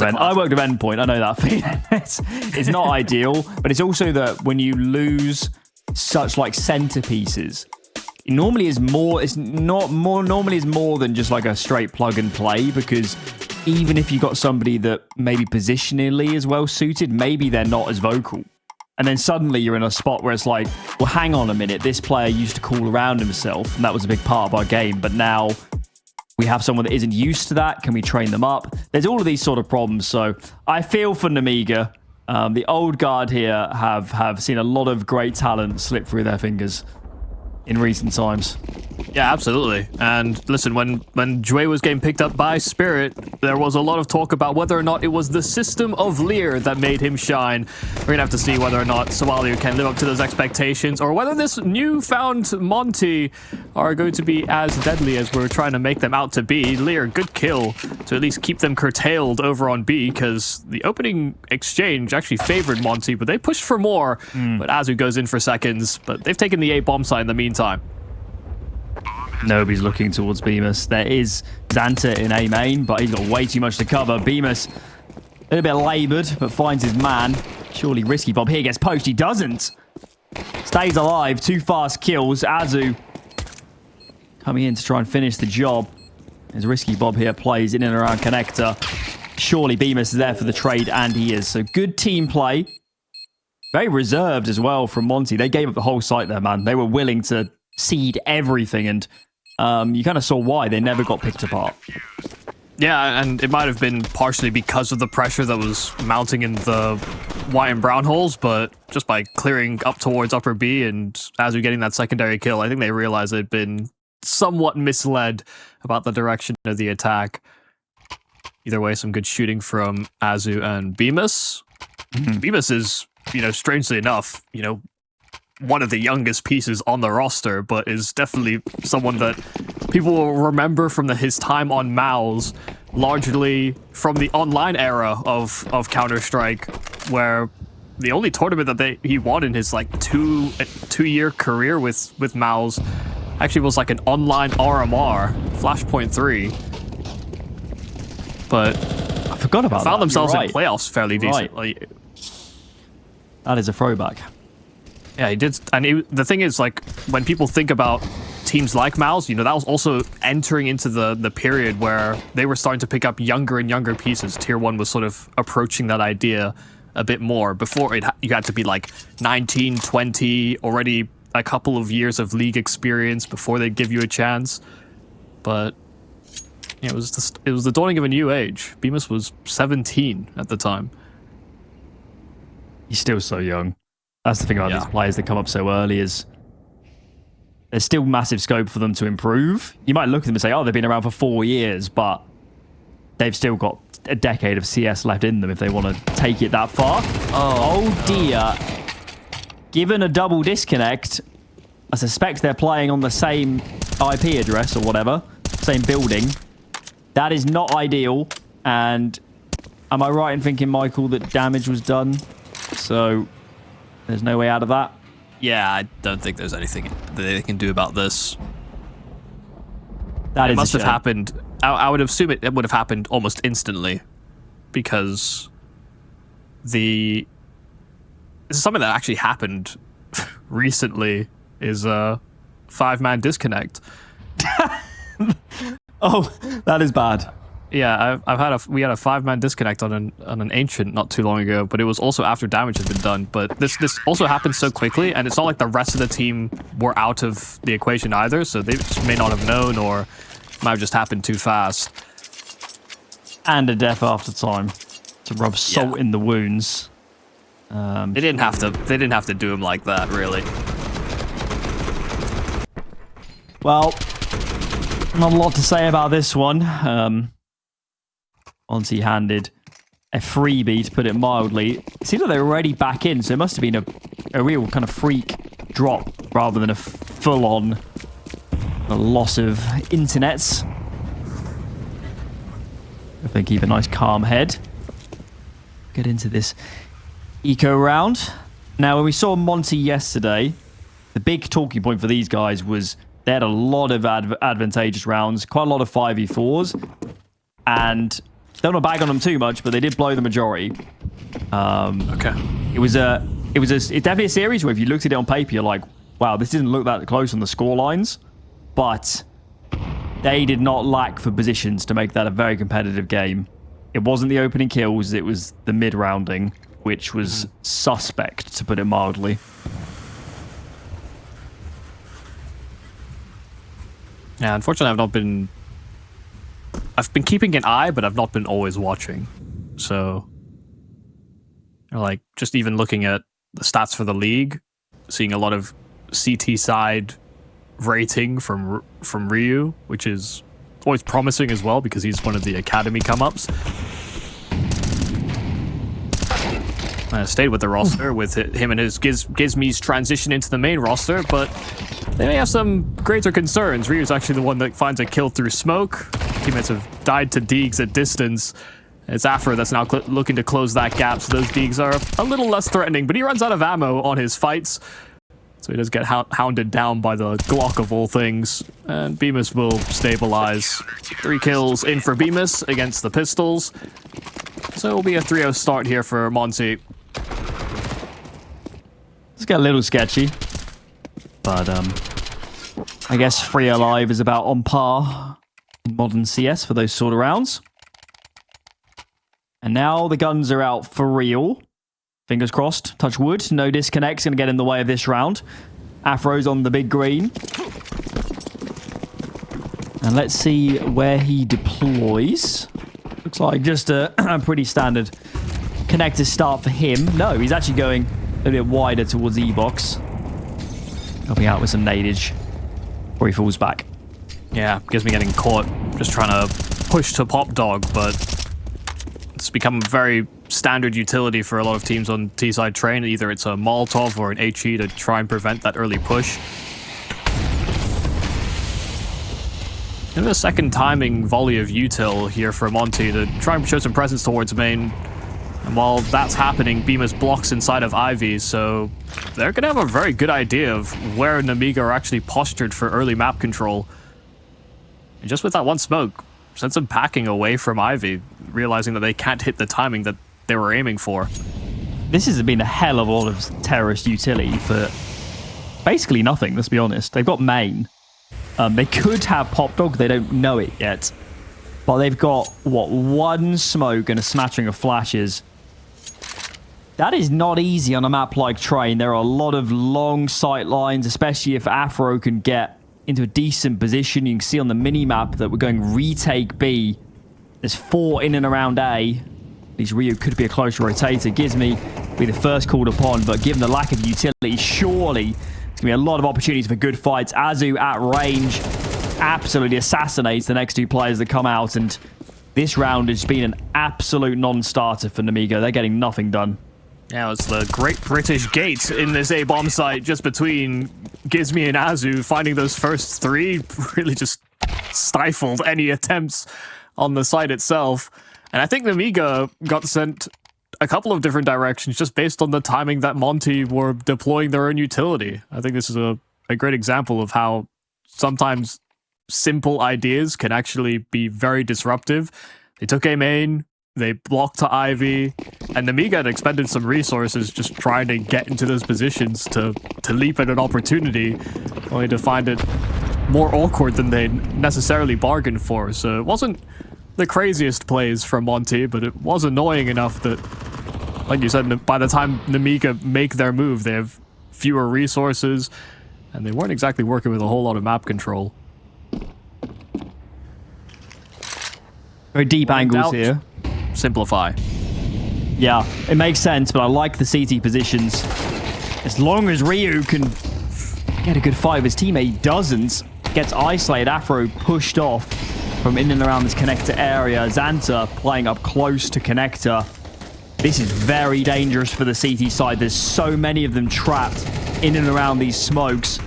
I worked with endpoint. I know that feeling. It's not ideal, but it's also that when you lose such like centerpieces, it normally is more. It's not more. Normally is more than just like a straight plug and play, because even if you got somebody that maybe positionally is well suited, maybe they're not as vocal. And then suddenly you're in a spot where it's like, well, hang on a minute. This player used to call around himself, and that was a big part of our game. But now we have someone that isn't used to that. Can we train them up? There's all of these sort of problems. So I feel for Nemiga. The old guard here have seen a lot of great talent slip through their fingers in recent times. Yeah, absolutely. And listen, when Jue was getting picked up by Spirit, there was a lot of talk about whether or not it was the system of Lear that made him shine. We're going to have to see whether or not Sawalio can live up to those expectations, or whether this newfound Monte are going to be as deadly as we're trying to make them out to be. Lear, good kill to at least keep them curtailed over on B, because the opening exchange actually favored Monte, but they pushed for more. But Azu goes in for seconds, but they've taken the A bomb site in the meantime. Nobody's looking towards Bemis. There is Xanta in A main, but he's got way too much to cover. Bemis, a little bit laboured, but finds his man. Surely Risky Bob here gets poached. He doesn't. Stays alive. 2 fast kills. Azu coming in to try and finish the job. As Risky Bob here plays in and around Connector. Surely Bemis is there for the trade, and he is. So good team play. Very reserved as well from Monte. They gave up the whole site there, man. They were willing to cede everything, and you kind of saw why they never got picked apart. Yeah, and it might have been partially because of the pressure that was mounting in the white and brown holes, but just by clearing up towards upper B and Azu getting that secondary kill, I think they realized they'd been somewhat misled about the direction of the attack. Either way, some good shooting from Azu and Bemis. Bemis is, strangely enough, one of the youngest pieces on the roster, but is definitely someone that people will remember from his time on MOUZ, largely from the online era of Counter-Strike, where the only tournament that he won in his like two-year career with MOUZ actually was like an online RMR, Flashpoint 3. But I forgot about that. Found themselves in playoffs fairly decently. That is a throwback. Yeah, he did. And the thing is, like, when people think about teams like MOUZ, that was also entering into the period where they were starting to pick up younger and younger pieces. Tier 1 was sort of approaching that idea a bit more. Before, you had to be like 19, 20, already a couple of years of league experience before they'd give you a chance. But it was the dawning of a new age. Bemis was 17 at the time. He's still so young. That's the thing about these players that come up so early, is there's still massive scope for them to improve. You might look at them and say, oh, they've been around for 4 years, but they've still got a decade of CS left in them if they want to take it that far. Oh dear. Given a double disconnect, I suspect they're playing on the same IP address or whatever, same building. That is not ideal. And am I right in thinking, Michael, that damage was done? So there's no way out of that. Yeah, I don't think there's anything that they can do about this. It must have happened. I would assume it would have happened almost instantly, because this is something that actually happened recently, is a 5-man disconnect. Oh, that is bad. Yeah, we had a 5-man disconnect on an Ancient not too long ago, but it was also after damage had been done. But this also happened so quickly, and it's not like the rest of the team were out of the equation either, so they just may not have known, or might have just happened too fast. And a death after time to rub salt in the wounds. They didn't have to do him like that, really. Well, not a lot to say about this one. Monte handed a freebie, to put it mildly. It seems like they were already back in, so it must have been a real kind of freak drop rather than a full-on loss of internets. If they keep a nice calm head. Get into this eco round. Now, when we saw Monte yesterday, the big talking point for these guys was they had a lot of advantageous rounds, quite a lot of 5v4s, and Don't want to bag on them too much, but they did blow the majority. Okay. It was definitely a series where if you looked at it on paper, you're like, wow, this didn't look that close on the score lines. But they did not lack for positions to make that a very competitive game. It wasn't the opening kills, it was the mid-rounding, which was suspect, to put it mildly. Yeah, unfortunately, I've been keeping an eye, but I've not been always watching. So, like, just even looking at the stats for the league, seeing a lot of CT side rating from Ryu, which is always promising as well because he's one of the academy come-ups. Stayed with the roster with him and his Gizmi's transition into the main roster, but they may have some greater concerns. Ryu's actually the one that finds a kill through smoke. Teammates have died to Deegs at distance. It's Afro that's now looking to close that gap, so those Deegs are a little less threatening, but he runs out of ammo on his fights. So he does get hounded down by the Glock of all things, and Bemis will stabilize. 3 kills in for Bemis against the pistols. So it'll be a 3-0 start here for Monte. It's got a little sketchy, but I guess 3 Alive is about on par in modern CS for those sort of rounds. And now the guns are out for real. Fingers crossed, touch wood, no disconnects gonna get in the way of this round. Afro's on the big green. And let's see where he deploys. Looks like just a pretty standard connector start for him. No, he's actually going a bit wider towards the E-box. Helping out with some nadage before he falls back. Yeah, gives me getting caught just trying to push to pop dog, but it's become very standard utility for a lot of teams on T-side train. Either it's a Molotov or an HE to try and prevent that early push. And a second timing volley of util here for Monte to try and show some presence towards main. And while that's happening, Bemis blocks inside of Ivy, so they're going to have a very good idea of where Nemiga are actually postured for early map control. And just with that one smoke, sends them packing away from Ivy, realizing that they can't hit the timing that they were aiming for. This has been a hell of a lot of terrorist utility for basically nothing, let's be honest. They've got main. They could have pop dog, they don't know it yet. But they've got, what, 1 smoke and a smattering of flashes. That is not easy on a map like Train. There are a lot of long sight lines, especially if Afro can get into a decent position. You can see on the mini-map that we're going retake B. There's 4 in and around A. These Ryu could be a close rotator. Gizmi be the first called upon, but given the lack of utility, surely there's going to be a lot of opportunities for good fights. Azu at range absolutely assassinates the next 2 players that come out, and this round has been an absolute non-starter for Nemiga. They're getting nothing done. Yeah, it's the Great British Gate in this A-bomb site just between Gizmi and Azu. Finding those first 3 really just stifled any attempts on the site itself. And I think Nemiga got sent a couple of different directions just based on the timing that Monte were deploying their own utility. I think this is a great example of how sometimes simple ideas can actually be very disruptive. They took A main, they blocked to Ivy, and Nemiga had expended some resources just trying to get into those positions to leap at an opportunity, only to find it more awkward than they necessarily bargained for. So it wasn't the craziest plays from Monte, but it was annoying enough that, like you said, by the time Nemiga make their move, they have fewer resources, and they weren't exactly working with a whole lot of map control. Very deep angles here. Simplify. Yeah, it makes sense, but I like the CT positions. As long as Ryu can get a good fight with his teammate, he doesn't. Gets isolated. Afro pushed off from in and around this connector area. Xanta playing up close to connector. This is very dangerous for the CT side. There's so many of them trapped in and around these smokes.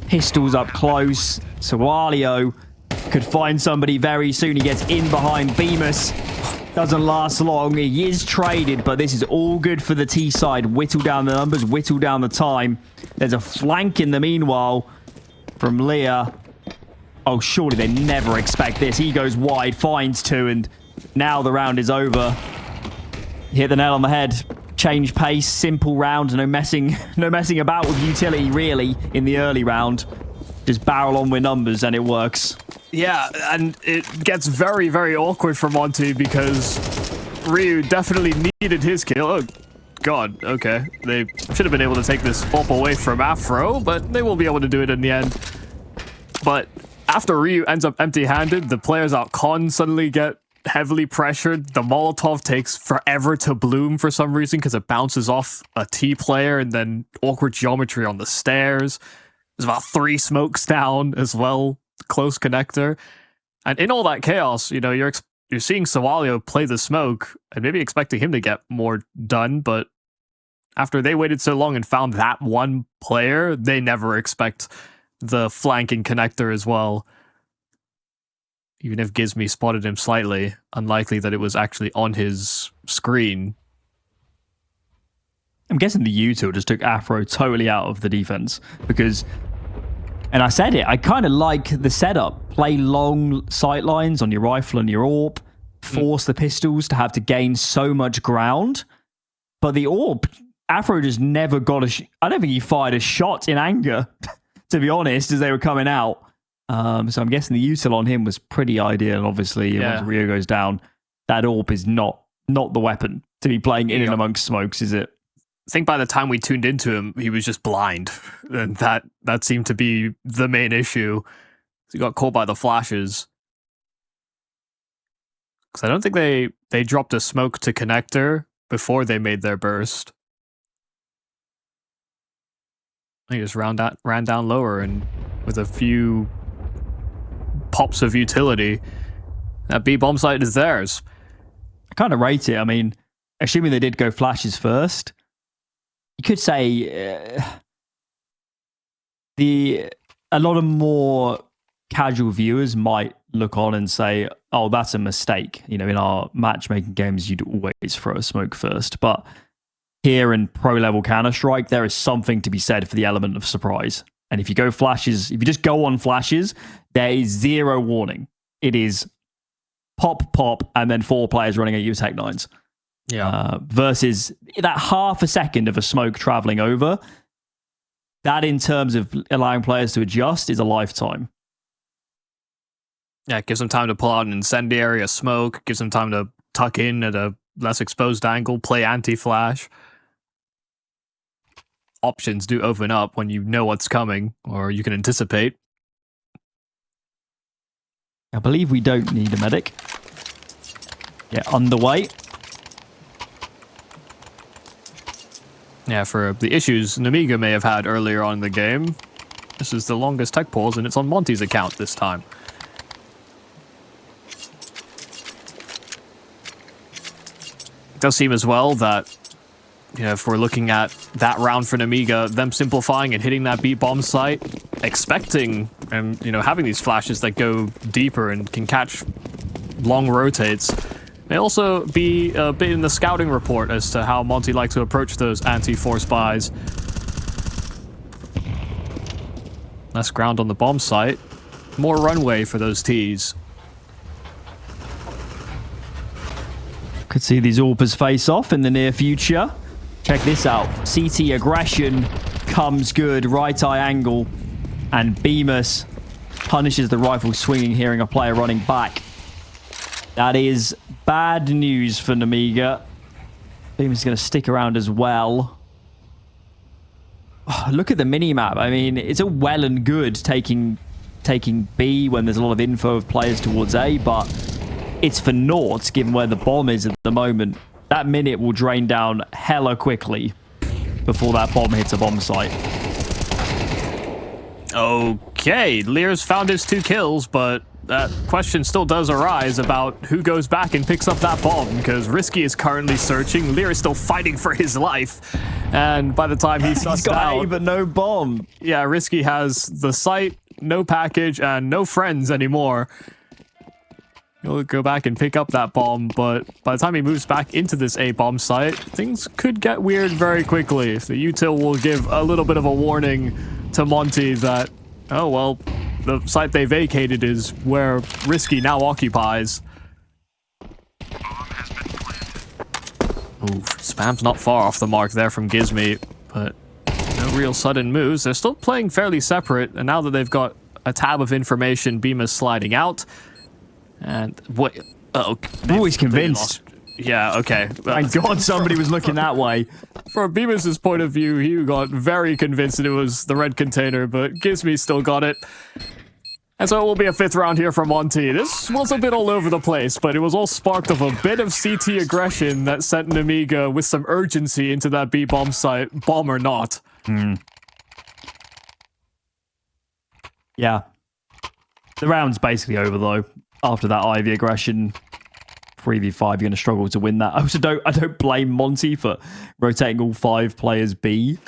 Pistols up close. So Alio could find somebody very soon. He gets in behind Bemis. Doesn't last long. He is traded, but this is all good for the T side. Whittle down the numbers, whittle down the time. There's a flank in the meanwhile from Leah. Oh, surely they never expect this. He goes wide, finds 2, and Now the round is over. Hit the nail on the head. Change pace, simple round, no messing about with utility really in the early round. Just barrel on with numbers and it works. Yeah, and it gets very, very awkward for Monte because Ryu definitely needed his kill. Oh, God, okay. They should have been able to take this up away from Afro, but they will be able to do it in the end. But after Ryu ends up empty-handed, the players out con suddenly get heavily pressured. The Molotov takes forever to bloom for some reason because it bounces off a T player and then awkward geometry on the stairs. There's about 3 smokes down as well. Close connector. And in all that chaos, you know, you're seeing Sawalio play the smoke and maybe expecting him to get more done, but after they waited so long and found that one player, they never expect the flanking connector as well. Even if Gizmy spotted him slightly, unlikely that it was actually on his screen. I'm guessing the util just took Afro totally out of the defense because, and I said it, I kind of like the setup. Play long sight lines on your rifle and your AWP, force the pistols to have to gain so much ground. But the AWP, Afro just never got I don't think he fired a shot in anger, to be honest, as they were coming out. So I'm guessing the util on him was pretty ideal. Obviously, once Rio goes down, that AWP is not the weapon to be playing in and amongst smokes, is it? I think by the time we tuned into him, he was just blind. And that seemed to be the main issue. He got caught by the flashes. Because I don't think they dropped a smoke to connector before they made their burst. They just ran down lower and with a few pops of utility, that B bomb site is theirs. I kind of rate it. I mean, assuming they did go flashes first, you could say a lot of more casual viewers might look on and say, oh, that's a mistake. You know, in our matchmaking games, you'd always throw a smoke first. But here in pro-level Counter-Strike, there is something to be said for the element of surprise. And if you go flashes, if you just go on flashes, there is zero warning. It is pop, pop, and then 4 players running at you with Tech 9s. Yeah. Versus that half a second of a smoke traveling over, that in terms of allowing players to adjust is a lifetime. Yeah, it gives them time to pull out an incendiary, a smoke, gives them time to tuck in at a less exposed angle, play anti-flash. Options do open up when you know what's coming, or you can anticipate. I believe we don't need a medic. Get underway. Yeah, for the issues Nemiga may have had earlier on in the game, this is the longest tech pause, and it's on Monte's account this time. It does seem as well that, you know, if we're looking at that round for Nemiga, them simplifying and hitting that B bomb site, expecting and, you know, having these flashes that go deeper and can catch long rotates, may also be a bit in the scouting report as to how Monte likes to approach those anti-force buys. Less ground on the bomb site, more runway for those Ts. Could see these AWPers face off in the near future. Check this out. CT aggression comes good. Right eye angle. And Bemis punishes the rifle swinging, hearing a player running back. That is bad news for Nemiga. Bemis is going to stick around as well. Oh, look at the minimap. I mean, it's all well and good taking B when there's a lot of info of players towards A, but it's for naught given where the bomb is at the moment. That minute will drain down hella quickly before that bomb hits a bomb site. Okay, Lear's found his 2 kills, but that question still does arise about who goes back and picks up that bomb, because Risky is currently searching, Lear is still fighting for his life, and by the time he's sussed out... A, but no bomb. Yeah, Risky has the site, no package, and no friends anymore. He'll go back and pick up that bomb, but by the time he moves back into this A bomb site, things could get weird very quickly. The util will give a little bit of a warning to Monte that, oh well, the site they vacated is where Risky now occupies. Ooh, Spam's not far off the mark there from Gizmy, but no real sudden moves. They're still playing fairly separate, and now that they've got a tab of information, Bemis sliding out. And what? Oh, he's convinced. Yeah, okay. Thank God somebody was looking that way. From Bemis's point of view, he got very convinced that it was the red container, but Gizmy still got it. And so it will be a 5th round here for Monte. This was a bit all over the place, but it was all sparked of a bit of CT aggression that sent Nemiga with some urgency into that B bomb site, bomb or not. Yeah. The round's basically over though. After that Ivy aggression, 3v5, you're going to struggle to win that. I don't blame Monte for rotating all 5 players B.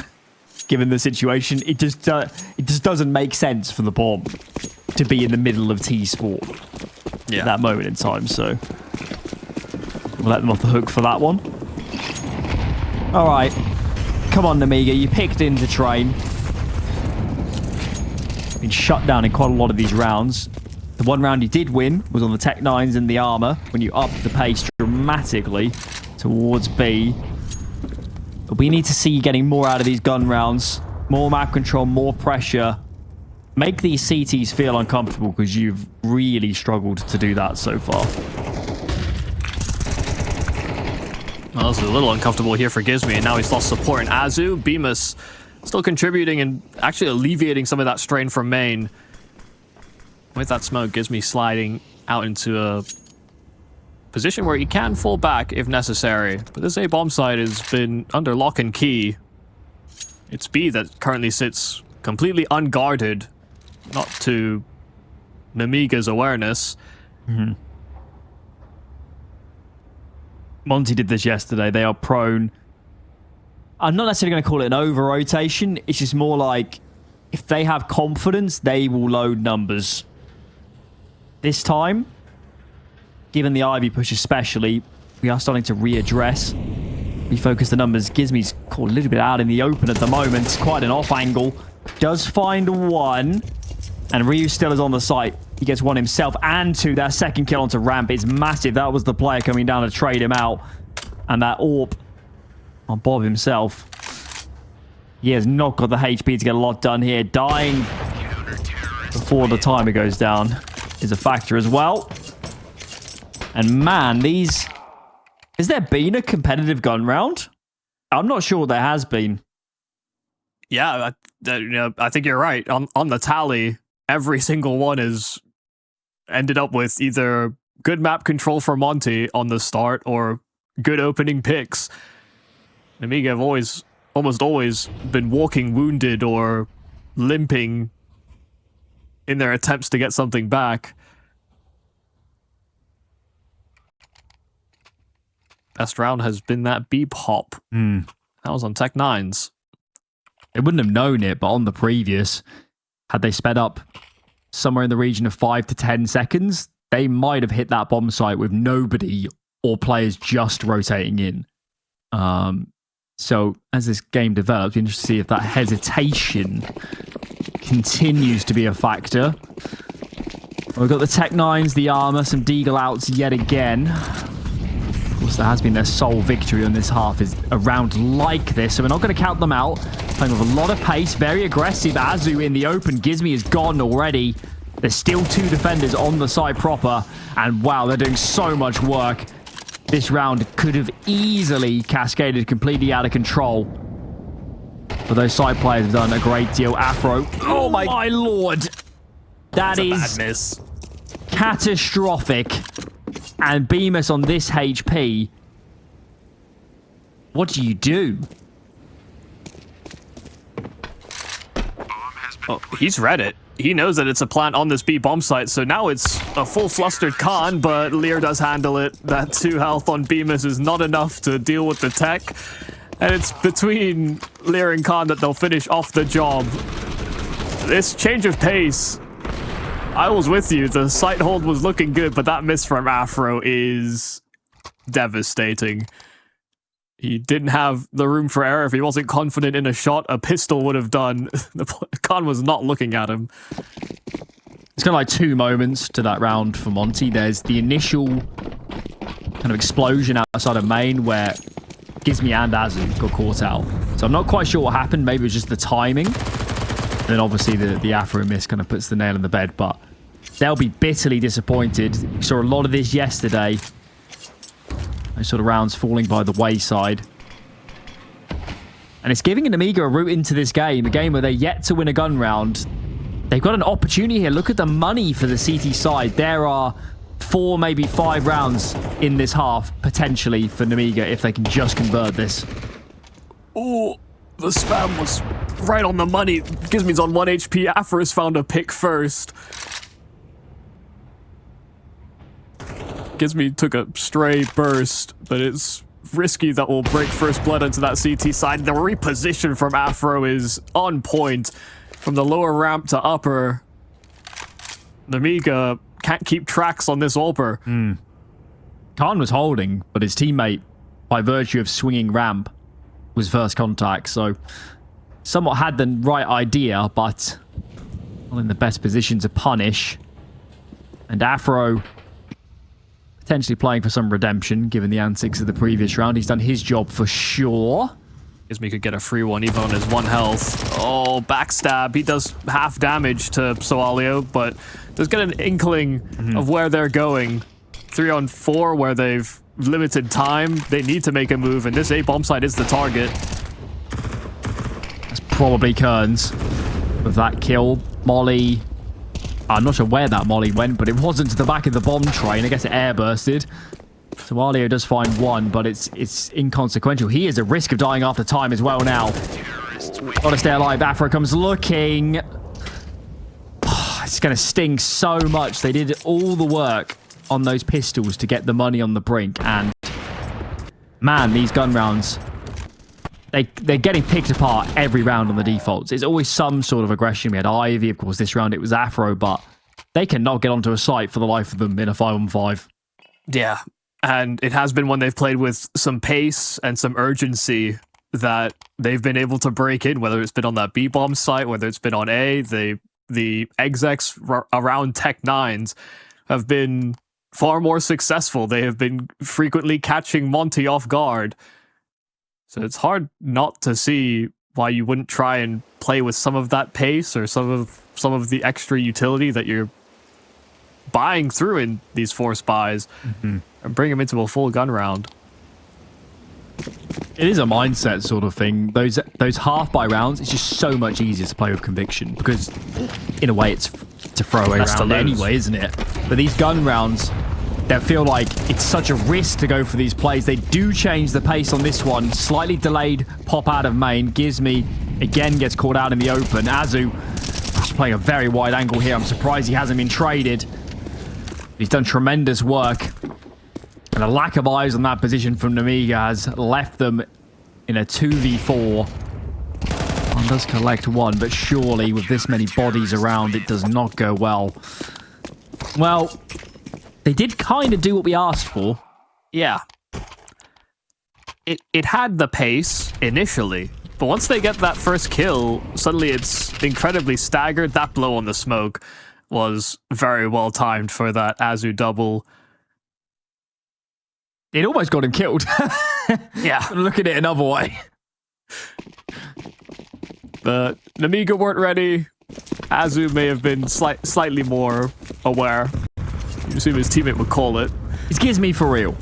Given the situation, it just doesn't make sense for the bomb to be in the middle of T-Sport at that moment in time. So we'll let them off the hook for that one. All right, come on, Nemiga, you picked in to train. Been shut down in quite a lot of these rounds. The one round you did win was on the Tech 9s and the armor when you upped the pace dramatically towards B. But we need to see you getting more out of these gun rounds. More map control, more pressure. Make these CTs feel uncomfortable because you've really struggled to do that so far. Well, this is a little uncomfortable here for Gizmy, and now he's lost support in Azu. Bemis still contributing and actually alleviating some of that strain from main. With that smoke, Gizmy sliding out into a position where he can fall back if necessary. But this A bomb site has been under lock and key. It's B that currently sits completely unguarded, not to Nemiga's awareness. Monte did this yesterday. They are prone. I'm not necessarily going to call it an over-rotation. It's just more like if they have confidence, they will load numbers. This time, given the Ivy push especially, we are starting to readdress, refocus the numbers. Gizmy's caught a little bit out in the open at the moment. It's quite an off angle. Does find one. And Ryu still is on the site. He gets one himself and 2. That second kill onto ramp is massive. That was the player coming down to trade him out. And that AWP on Bob himself. He has not got the HP to get a lot done here. Dying before the timer goes down is a factor as well. And man, these... Has there been a competitive gun round? I'm not sure there has been. Yeah, I think you're right. On the tally, every single one has ended up with either good map control for Monte on the start or good opening picks. Nemiga have almost always been walking wounded or limping in their attempts to get something back. Best round has been that B pop. That was on Tech 9s. They wouldn't have known it, but on the previous, had they sped up somewhere in the region of 5 to 10 seconds, they might have hit that bomb site with nobody or players just rotating in. So as this game develops, we're interested to see if that hesitation continues to be a factor. We've got the Tech 9s, the armor, some Deagle outs yet again. Of course, there has been their sole victory on this half is a round like this, so we're not going to count them out. Playing with a lot of pace, very aggressive. Azu in the open. Gizmy is gone already. There's still 2 defenders on the side proper, and wow, they're doing so much work. This round could have easily cascaded completely out of control. But those side players have done a great deal. Afro. Oh my lord. That is bad miss. Catastrophic. And Bemis on this HP. What do you do? Oh, he's read it. He knows that it's a plant on this B bomb site, so now it's a full flustered Khan, but Lear does handle it. That 2 health on Bemis is not enough to deal with the tech. And it's between Lear and Khan that they'll finish off the job. This change of pace, I was with you. The sight hold was looking good, but that miss from Afro is devastating. He didn't have the room for error. If he wasn't confident in a shot, a pistol would have done. Khan was not looking at him. It's kind of like 2 moments to that round for Monte. There's the initial kind of explosion outside of main where Gizmi and Azu got caught out. So I'm not quite sure what happened. Maybe it was just the timing. And then obviously the Afro miss kind of puts the nail in the bed. But they'll be bitterly disappointed. We saw a lot of this yesterday. Those sort of rounds falling by the wayside. And it's giving Nemiga a route into this game. A game where they're yet to win a gun round. They've got an opportunity here. Look at the money for the CT side. There are 4, maybe 5 rounds in this half, potentially, for Nemiga, if they can just convert this. Oh, the spam was right on the money. Gizmi's on 1 HP. Afro's found a pick first. Gizmi took a stray burst, but it's risky that will break first blood into that CT side. The reposition from Afro is on point. From the lower ramp to upper, Nemiga can't keep tracks on this AWPer. Khan was holding, but his teammate, by virtue of swinging ramp, was first contact. So, somewhat had the right idea, but not in the best position to punish. And Afro potentially playing for some redemption, given the antics of the previous round. He's done his job for sure. Gizmi could get a free one even on his 1 health. Oh, backstab. He does half damage to Soalio, but does get an inkling of where they're going. 3 on 4 where they've limited time. They need to make a move, and this A bomb site is the target. That's probably Kearns with that kill. Molly. I'm not sure where that Molly went, but it wasn't to the back of the bomb train. I guess it air bursted. So Alio does find 1, but it's inconsequential. He is at risk of dying after time as well now. Gotta stay alive. Afro comes looking. It's going to sting so much. They did all the work on those pistols to get the money on the brink. And, man, these gun rounds, they're getting picked apart every round on the defaults. It's always some sort of aggression. We had Ivy, of course, this round it was Afro, but they cannot get onto a site for the life of them in a 5-on-5. Yeah. And it has been when they've played with some pace and some urgency that they've been able to break in, whether it's been on that B-bomb site, whether it's been on A. The execs around Tech 9s have been far more successful. They have been frequently catching Monte off guard. So it's hard not to see why you wouldn't try and play with some of that pace or some of the extra utility that you're buying through in these force buys and bring them into a full gun round. It is a mindset sort of thing. Those half buy rounds, it's just so much easier to play with conviction because in a way it's to throw away round anyway, isn't it? But these gun rounds, they feel like it's such a risk to go for these plays. They do change the pace on this one. Slightly delayed pop out of main. Gizmi again gets caught out in the open. Azu playing a very wide angle here. I'm surprised he hasn't been traded. He's done tremendous work. And a lack of eyes on that position from Nemiga has left them in a 2v4. One does collect 1, but surely with this many bodies around, it does not go well. Well, they did kind of do what we asked for. Yeah. It had the pace initially, but once they get that first kill, suddenly it's incredibly staggered. That blow on the smoke was very well timed for that Azu double. It almost got him killed. Yeah. Look at it another way. But Nemiga weren't ready. Azu may have been slightly more aware. You assume his teammate would call it. It gives me for real.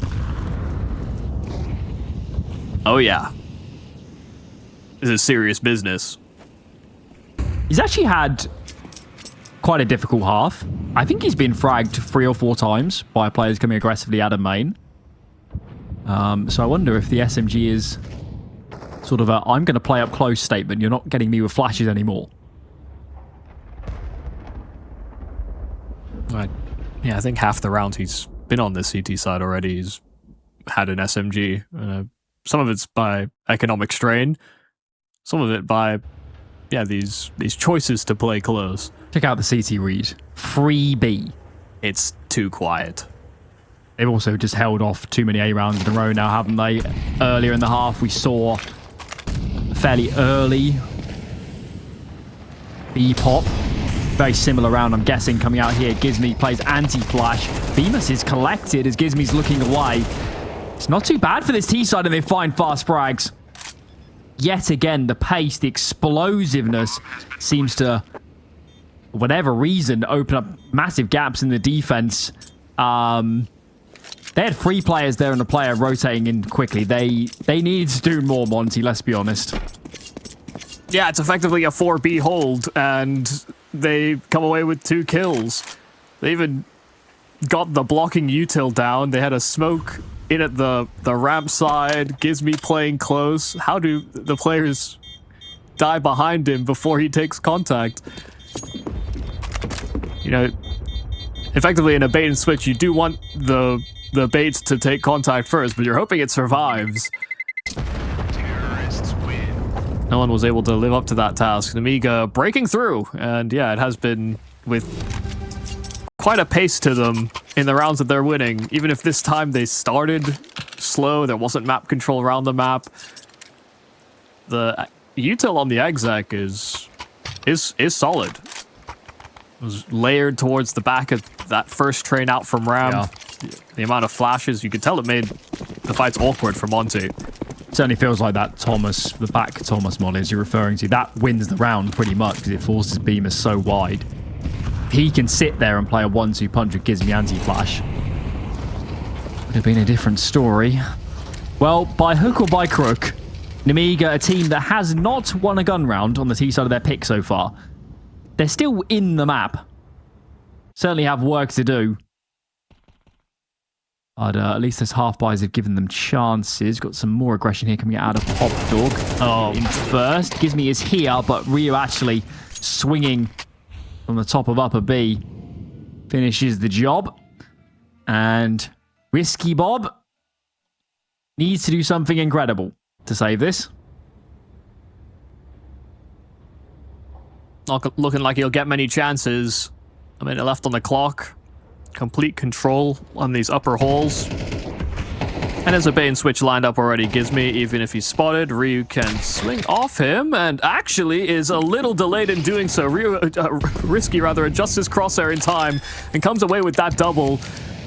Oh, yeah. This is serious business. He's actually had quite a difficult half. I think he's been fragged 3 or 4 times by players coming aggressively out of main. So I wonder if the SMG is sort of a I'm going to play up close statement. You're not getting me with flashes anymore. Yeah, I think half the rounds he's been on this CT side already, he's had an SMG. Some of it's by economic strain. Some of it by, yeah, these choices to play close. Check out the CT read. 3B. It's too quiet. They've also just held off too many A rounds in a row now, haven't they? Earlier in the half, we saw a fairly early B-pop. Very similar round, I'm guessing, coming out here. Gizmi plays anti-flash. Bemis is collected as Gizmi's looking away. It's not too bad for this T side, and they find fast frags. Yet again, the pace, the explosiveness seems to, for whatever reason, open up massive gaps in the defense. They had 3 players there and a player rotating in quickly. They needed to do more, Monte, let's be honest. Yeah, it's effectively a 4B hold, and they come away with 2 kills. They even got the blocking util down. They had a smoke in at the ramp side. Gizmi playing close. How do the players die behind him before he takes contact? You know, effectively in a bait and switch, you do want the bait to take contact first, but you're hoping it survives. No one was able to live up to that task. Nemiga breaking through, and yeah, it has been with quite a pace to them in the rounds that they're winning. Even if this time they started slow, there wasn't map control around the map. The util on the exec is solid. It was layered towards the back of that first train out from ramp. Yeah. The amount of flashes, you could tell it made the fights awkward for Monte. It certainly feels like that Thomas, the back Thomas mod as you're referring to, that wins the round pretty much because it forces Beamer so wide. He can sit there and play a 1-2 punch with Gizmi anti-flash. Would have been a different story. Well, by hook or by crook, Nemiga, a team that has not won a gun round on the T side of their pick so far, they're still in the map. Certainly have work to do. But at least those half-buys have given them chances. Got some more aggression here coming out of Pop Dog. Oh, in first. Gizmi is here, but Rio actually swinging from the top of upper B. Finishes the job. And Risky Bob needs to do something incredible to save this. Not looking like he'll get many chances. A minute left on the clock. Complete control on these upper holes. And there's a bait and switch lined up already. Gizmi, even if he's spotted, Ryu can swing off him, and actually is a little delayed in doing so. Risky adjusts his crosshair in time and comes away with that double.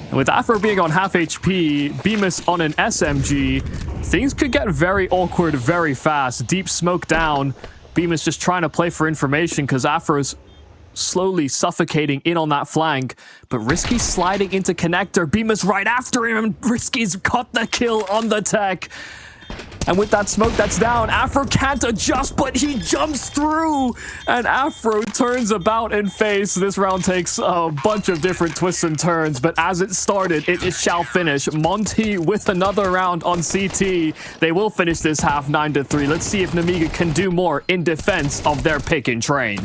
And with Afro being on half HP, Bemis on an SMG, things could get very awkward very fast. Deep smoke down. Bemis just trying to play for information because Afro's slowly suffocating in on that flank, but Risky sliding into connector. Bemis right after him, and Risky's got the kill on the tech. And with that smoke that's down, Afro can't adjust, but he jumps through, and Afro turns about in face. This round takes a bunch of different twists and turns, but as it started, it shall finish. Monte with another round on CT. They will finish this half 9-3. Let's see if Nemiga can do more in defense of their pick and train.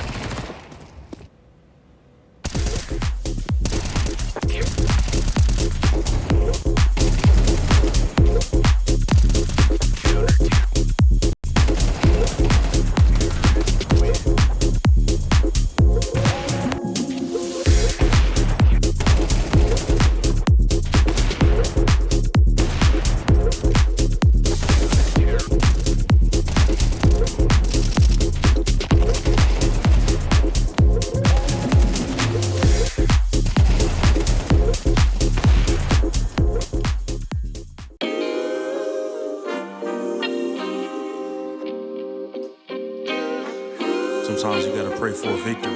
Sometimes you gotta pray for a victory.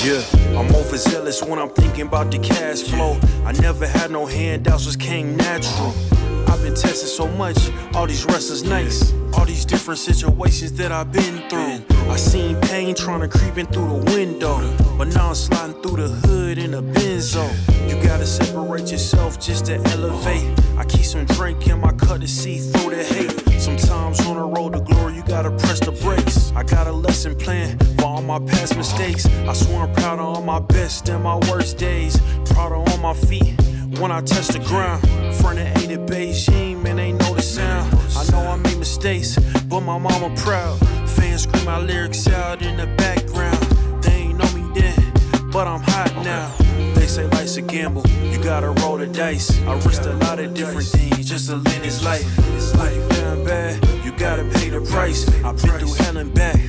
Yeah, I'm overzealous when I'm thinking about the cash flow. I never had no handouts, just came natural. I've been testing so much, all these restless nights, all these different situations that I've been through. I seen pain trying to creep in through the window, but now I'm sliding through the hood in a benzo. You gotta separate yourself just to elevate. I keep some drink in my cup to see through the hate. Sometimes on the road to glory, you gotta press the brakes. I got a lesson plan for all my past mistakes. I swear I'm proud of all my best and my worst days. Proud of all my feet when I touch the ground. Front of 8 at Beijing, man, they know the sound. I know I made mistakes, but my mama proud. Fans scream my lyrics out in the background. They ain't know me then, but I'm hot now. They say life's a gamble, you gotta roll the dice. I risked a lot of different things just to live this life. It's life down bad, you gotta pay the price. I've been through hell and back,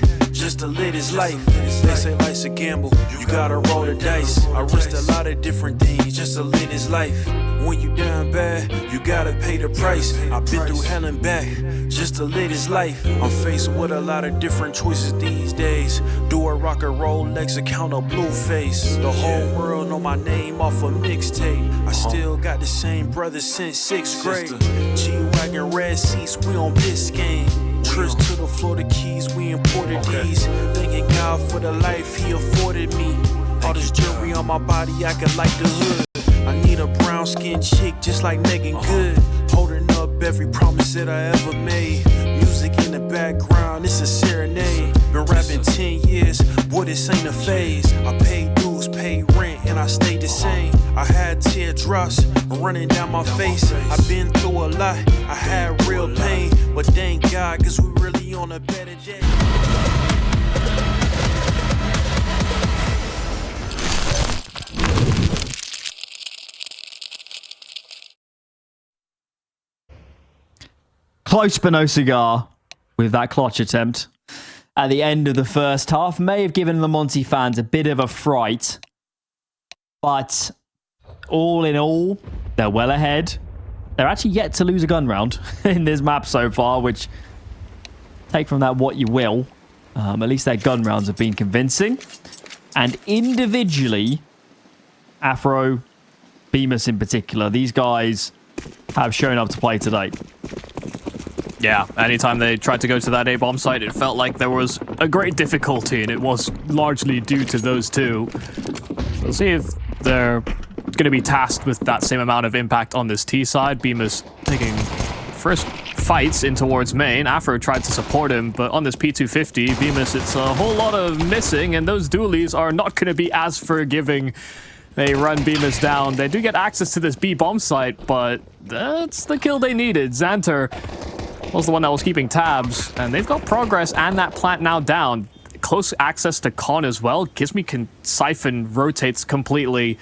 just to live this life. They say life's a gamble, you gotta roll the dice. I risked a lot of different things just to live this life. When you down bad, you gotta pay the price. I've been through hell and back just to live this life. I'm faced with a lot of different choices these days. Do a rock and roll Lex account of Blueface. The whole world know my name off a mixtape. I still got the same brothers since 6th grade. G-Wagon red seats, we on Biscayne. Trips to the Florida Keys, we imported these. Thanking God for the life he afforded me. All this jewelry on my body, I could light the hood. I need a brown skinned chick just like Megan Good. Holding up every promise that I ever made. Music in the background, it's a serenade. Been rapping 10 years, boy this ain't a phase. I paid dues, paid rent, and I stayed the same. I had teardrops running down my face. I've been through a lot, I had real pain. But thank God, cause we really on a better day. Close but no cigar with that clutch attempt at the end of the first half. May have given the Monte fans a bit of a fright, but all in all, they're well ahead. They're actually yet to lose a gun round in this map so far, which take from that what you will. At least their gun rounds have been convincing. And individually, Afro, Bemis in particular, these guys have shown up to play today. Yeah, anytime they tried to go to that A-bomb site, it felt like there was a great difficulty, and it was largely due to those two. So we'll see if they're going to be tasked with that same amount of impact on this T side. Bemis taking first fights in towards main. Afro tried to support him, but on this P250, Bemis, it's a whole lot of missing, and those dualies are not going to be as forgiving. They run Bemis down. They do get access to this B-bomb site, but that's the kill they needed. Xanter was the one that was keeping tabs, and they've got progress and that plant now down. Close access to Con as well. Gizmi can siphon, rotates completely,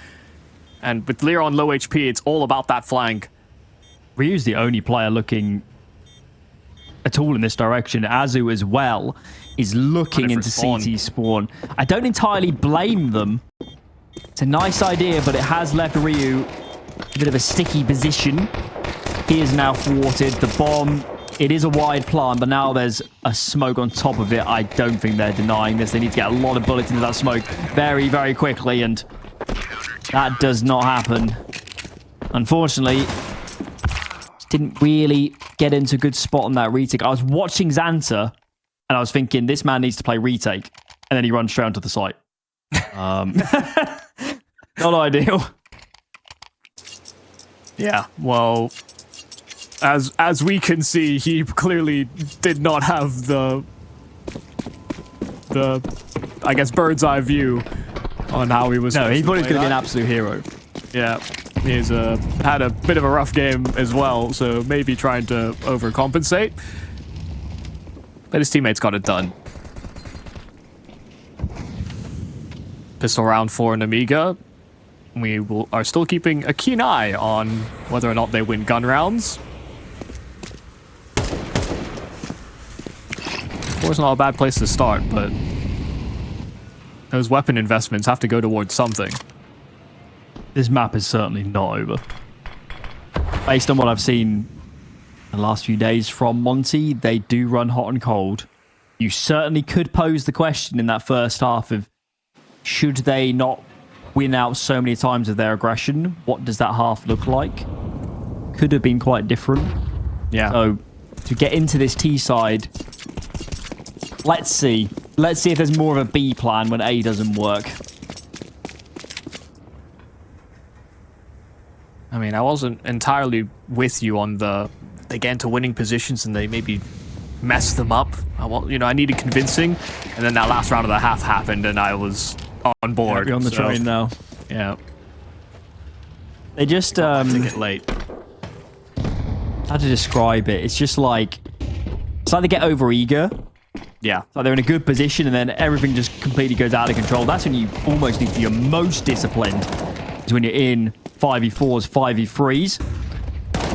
and with Lear on low HP, it's all about that flank. Ryu's the only player looking at all in this direction. Azu as well is looking into CT spawn. I don't entirely blame them. It's a nice idea, but it has left Ryu a bit of a sticky position. He is now thwarted. The bomb, it is a wide plant, but now there's a smoke on top of it. I don't think they're denying this. They need to get a lot of bullets into that smoke very, very quickly, and that does not happen. Unfortunately, didn't really get into a good spot on that retake. I was watching Xanter, and I was thinking, this man needs to play retake, and then he runs straight onto the site. Not ideal. Yeah, well, as we can see, he clearly did not have the I guess bird's eye view on how he was. No, he thought he was going to be an that. absolute hero. Yeah, he's had a bit of a rough game as well, so maybe trying to overcompensate. But his teammates got it done. Pistol round for Nemiga. We are still keeping a keen eye on whether or not they win gun rounds. Of course, not a bad place to start, but those weapon investments have to go towards something. This map is certainly not over. Based on what I've seen the last few days from Monte, they do run hot and cold. You certainly could pose the question in that first half of, should they not win out so many times of their aggression? What does that half look like? Could have been quite different. Yeah. So to get into this T side, let's see. Let's see if there's more of a B plan when A doesn't work. I mean, I wasn't entirely with you on they get into winning positions and they maybe mess them up. I needed convincing, and then that last round of the half happened, and I was on board. You're on the train now. Yeah. They just To get late. how to describe it? It's just like they get over eager. Yeah. It's like they're in a good position, and then everything just completely goes out of control. That's when you almost need to be your most disciplined. Is when you're in 5v4s, 5v3s.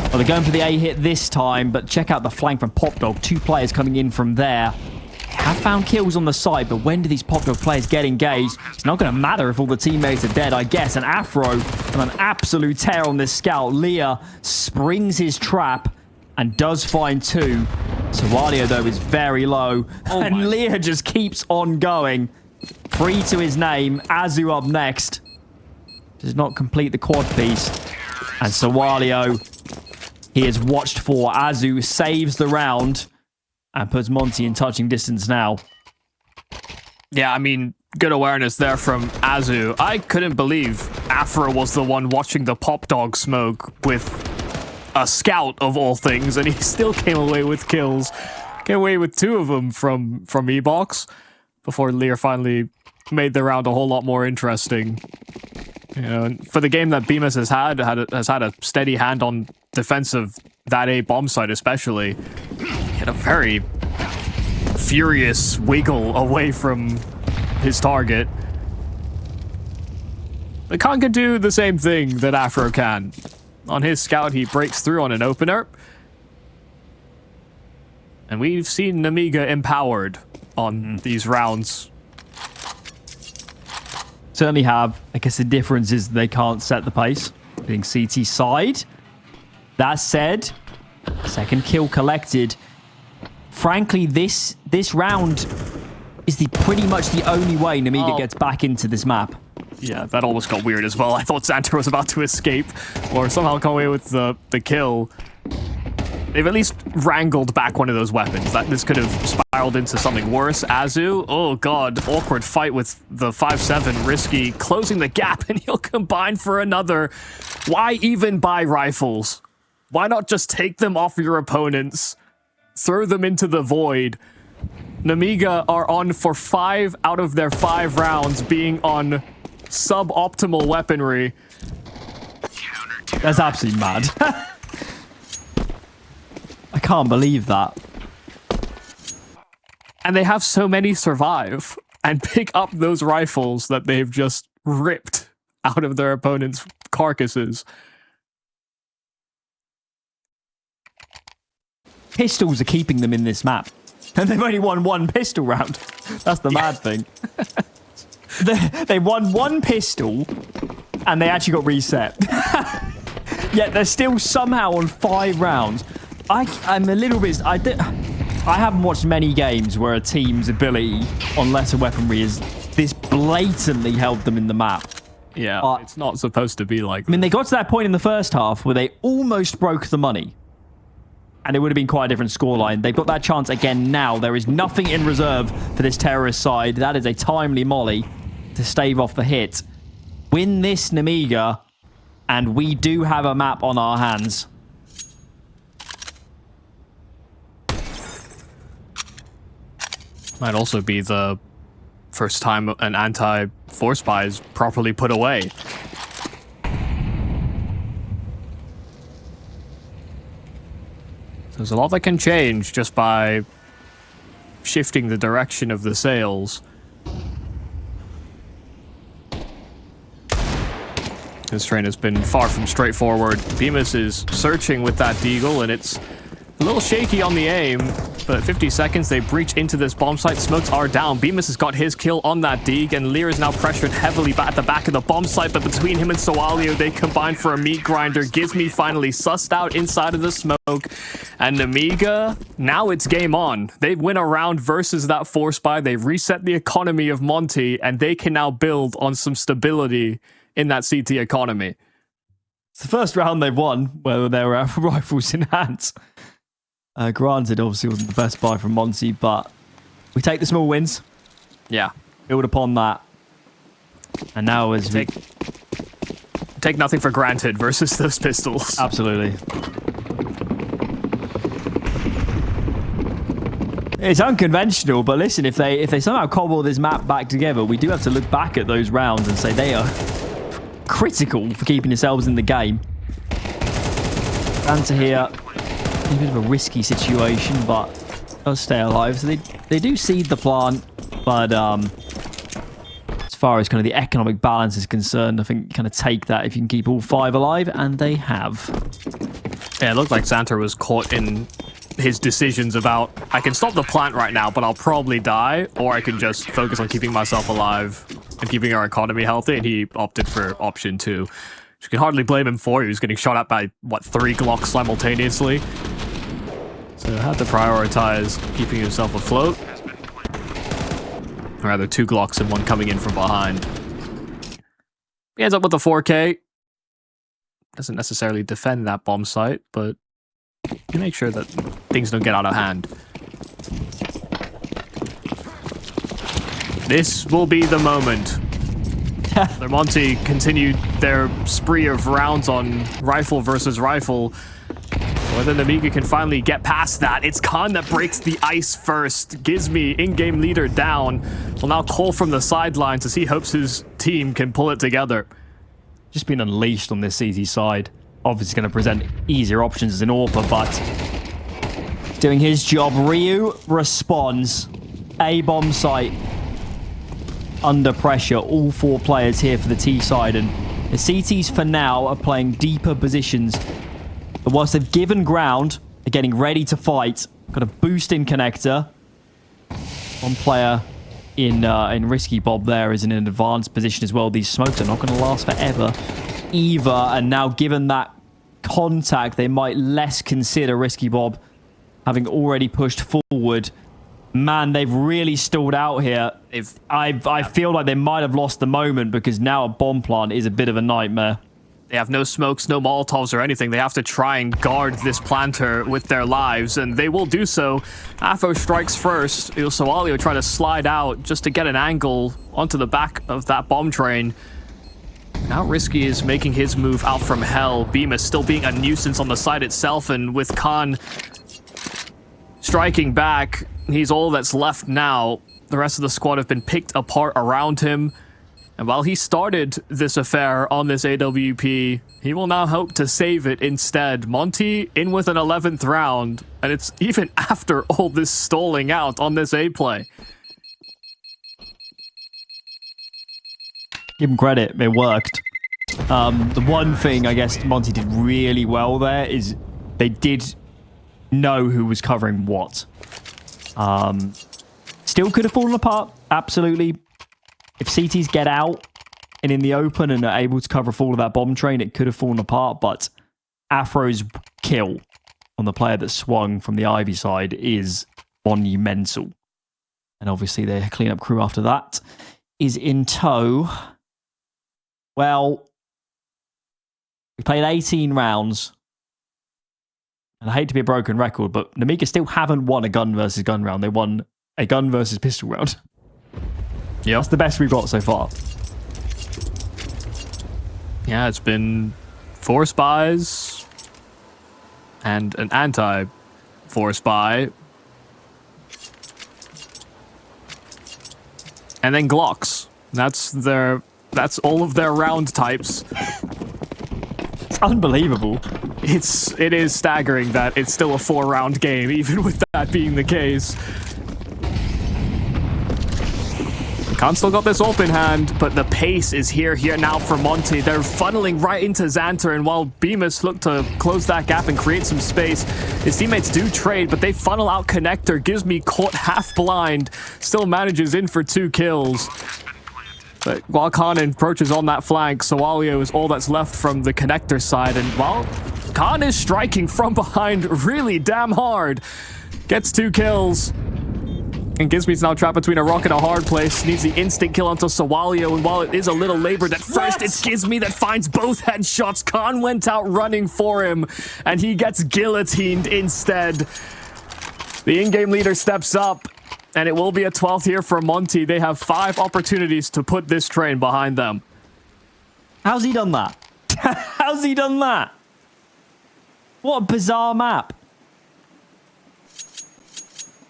Well, they're going for the A hit this time, but check out the flank from Pop Dog. 2 players coming in from there. have found kills on the side, but when do these popular players get engaged? It's not going to matter if all the teammates are dead, I guess. And Afro on an absolute tear on this scout. Leah springs his trap and does find two. Sawalio, though, is very low. And Leah just keeps on going. 3 to his name. Azu up next. Does not complete the quad piece. And Sawalio, he is watched for. Azu saves the round and puts Monte in touching distance now. Yeah, I mean, good awareness there from Azu. I couldn't believe Afro was the one watching the pop dog smoke with a scout of all things, and he still came away with kills. Came away with 2 of them from E-Box before Lear finally made the round a whole lot more interesting. You know, and for the game that Bemis has had a steady hand on defense of that A bomb site especially. He had a very furious wiggle away from his target. But Khan can do the same thing that Afro can. On his scout, he breaks through on an opener. And we've seen Nemiga empowered on these rounds. Certainly have. I guess the difference is they can't set the pace. Hitting CT side. That said, second kill collected. Frankly, this round is pretty much the only way Nemiga gets back into this map. Yeah, that almost got weird as well. I thought Xanter was about to escape or somehow come away with the kill. They've at least wrangled back one of those weapons. This could have spiraled into something worse. Azu, oh god, awkward fight with the 5-7. Risky closing the gap, and he'll combine for another. Why even buy rifles? Why not just take them off your opponents? Throw them into the void. Nemiga are on for 5 out of their 5 rounds being on suboptimal weaponry. That's absolutely mad. I can't believe that. And they have so many survive and pick up those rifles that they've just ripped out of their opponent's carcasses. Pistols are keeping them in this map. And they've only won 1 pistol round. That's the mad thing. They won 1 pistol and they actually got reset. Yet they're still somehow on 5 rounds. I'm a little bit... I haven't watched many games where a team's ability on lesser weaponry is this blatantly held them in the map. Yeah, it's not supposed to be like that. I mean, they got to that point in the first half where they almost broke the money. And it would have been quite a different scoreline. They've got that chance again now. There is nothing in reserve for this terrorist side. That is a timely molly to stave off the hit. Win this, Nemiga, and we do have a map on our hands. Might also be the first time an anti-force spy is properly put away. There's a lot that can change just by shifting the direction of the sails. This train has been far from straightforward. Bemis is searching with that deagle, and it's a little shaky on the aim, but 50 seconds, they breach into this bomb site. Smokes are down. Bemis has got his kill on that dig, and Lear is now pressured heavily at the back of the bomb site, but between him and Sawalio, they combine for a meat grinder. Gizmi finally sussed out inside of the smoke, and Nemiga, now it's game on. They win a round versus that force spy. They reset the economy of Monte, and they can now build on some stability in that CT economy. It's the first round they've won, where there were rifles in hand. Granted, obviously, wasn't the best buy from Monte, but we take the small wins. Yeah. Build upon that. And now as we... Take nothing for granted versus those pistols. Absolutely. It's unconventional, but listen, if they somehow cobble this map back together, we do have to look back at those rounds and say they are critical for keeping yourselves in the game. Santa here... a bit of a risky situation, but does stay alive. So they do seed the plant, but as far as kind of the economic balance is concerned, I think you kind of take that if you can keep all 5 alive, and they have. Yeah, it looked like Xanter was caught in his decisions about, I can stop the plant right now, but I'll probably die, or I can just focus on keeping myself alive and keeping our economy healthy, and he opted for option 2. Which you can hardly blame him for. He was getting shot at by, what, 3 Glocks simultaneously? So had to prioritize keeping himself afloat. Or rather, 2 Glocks and 1 coming in from behind. He ends up with a 4K. Doesn't necessarily defend that bomb site, but you make sure that things don't get out of hand. This will be the moment. The Monte continued their spree of rounds on rifle versus rifle. Whether Nemiga can finally get past that, it's Khan that breaks the ice first. Gizmi, in-game leader, down. Will now call from the sidelines as he hopes his team can pull it together. Just been unleashed on this CT side. Obviously going to present easier options as an AWPer, but he's doing his job. Ryu responds. A bomb site under pressure. All 4 players here for the T side, and the CTs for now are playing deeper positions. But whilst they've given ground, they're getting ready to fight. Got a boost in connector. One player in Risky Bob there is in an advanced position as well. These smokes are not going to last forever either. And now, given that contact, they might less consider Risky Bob, having already pushed forward. Man, they've really stalled out here. I feel like they might have lost the moment, because now a bomb plant is a bit of a nightmare. They have no smokes, no Molotovs or anything. They have to try and guard this planter with their lives, and they will do so. Afro strikes first. Sawalio try to slide out just to get an angle onto the back of that bomb train. Now Risky is making his move out from hell. Bemis still being a nuisance on the site itself, and with Khan striking back, he's all that's left now. The rest of the squad have been picked apart around him. And while he started this affair on this AWP, he will now hope to save it instead. Monte in with an 11th round, and it's even after all this stalling out on this A play. Give him credit, it worked. The one thing I guess Monte did really well there is they did know who was covering what. Still could have fallen apart, absolutely. If CTs get out and in the open and are able to cover all of that bomb train, it could have fallen apart, but Afro's kill on the player that swung from the Ivy side is monumental. And obviously their cleanup crew after that is in tow. Well, we played 18 rounds. And I hate to be a broken record, but Nemiga still haven't won a gun versus gun round. They won a gun versus pistol round. Yeah, that's the best we've got so far. Yeah, it's been 4 spies and an anti-4 spy, and then Glocks. That's all of their round types. It's unbelievable. It is staggering that it's still a 4-round game, even with that being the case. Khan still got this open hand, but the pace is here now for Monte. They're funneling right into Xanter, and while Bemis look to close that gap and create some space, his teammates do trade, but they funnel out connector. Gizmi caught half blind, still manages in for 2 kills. But while Khan approaches on that flank, Sawalio is all that's left from the connector side, and while Khan is striking from behind really damn hard, gets 2 kills. And Gizmi's now trapped between a rock and a hard place. Needs the instant kill onto Sawalio, and while it is a little labored at first, it's Gizmi that finds both headshots. Khan went out running for him, and he gets guillotined instead. The in-game leader steps up, and it will be a 12th here for Monte. They have 5 opportunities to put this train behind them. How's he done that? How's he done that? What a bizarre map.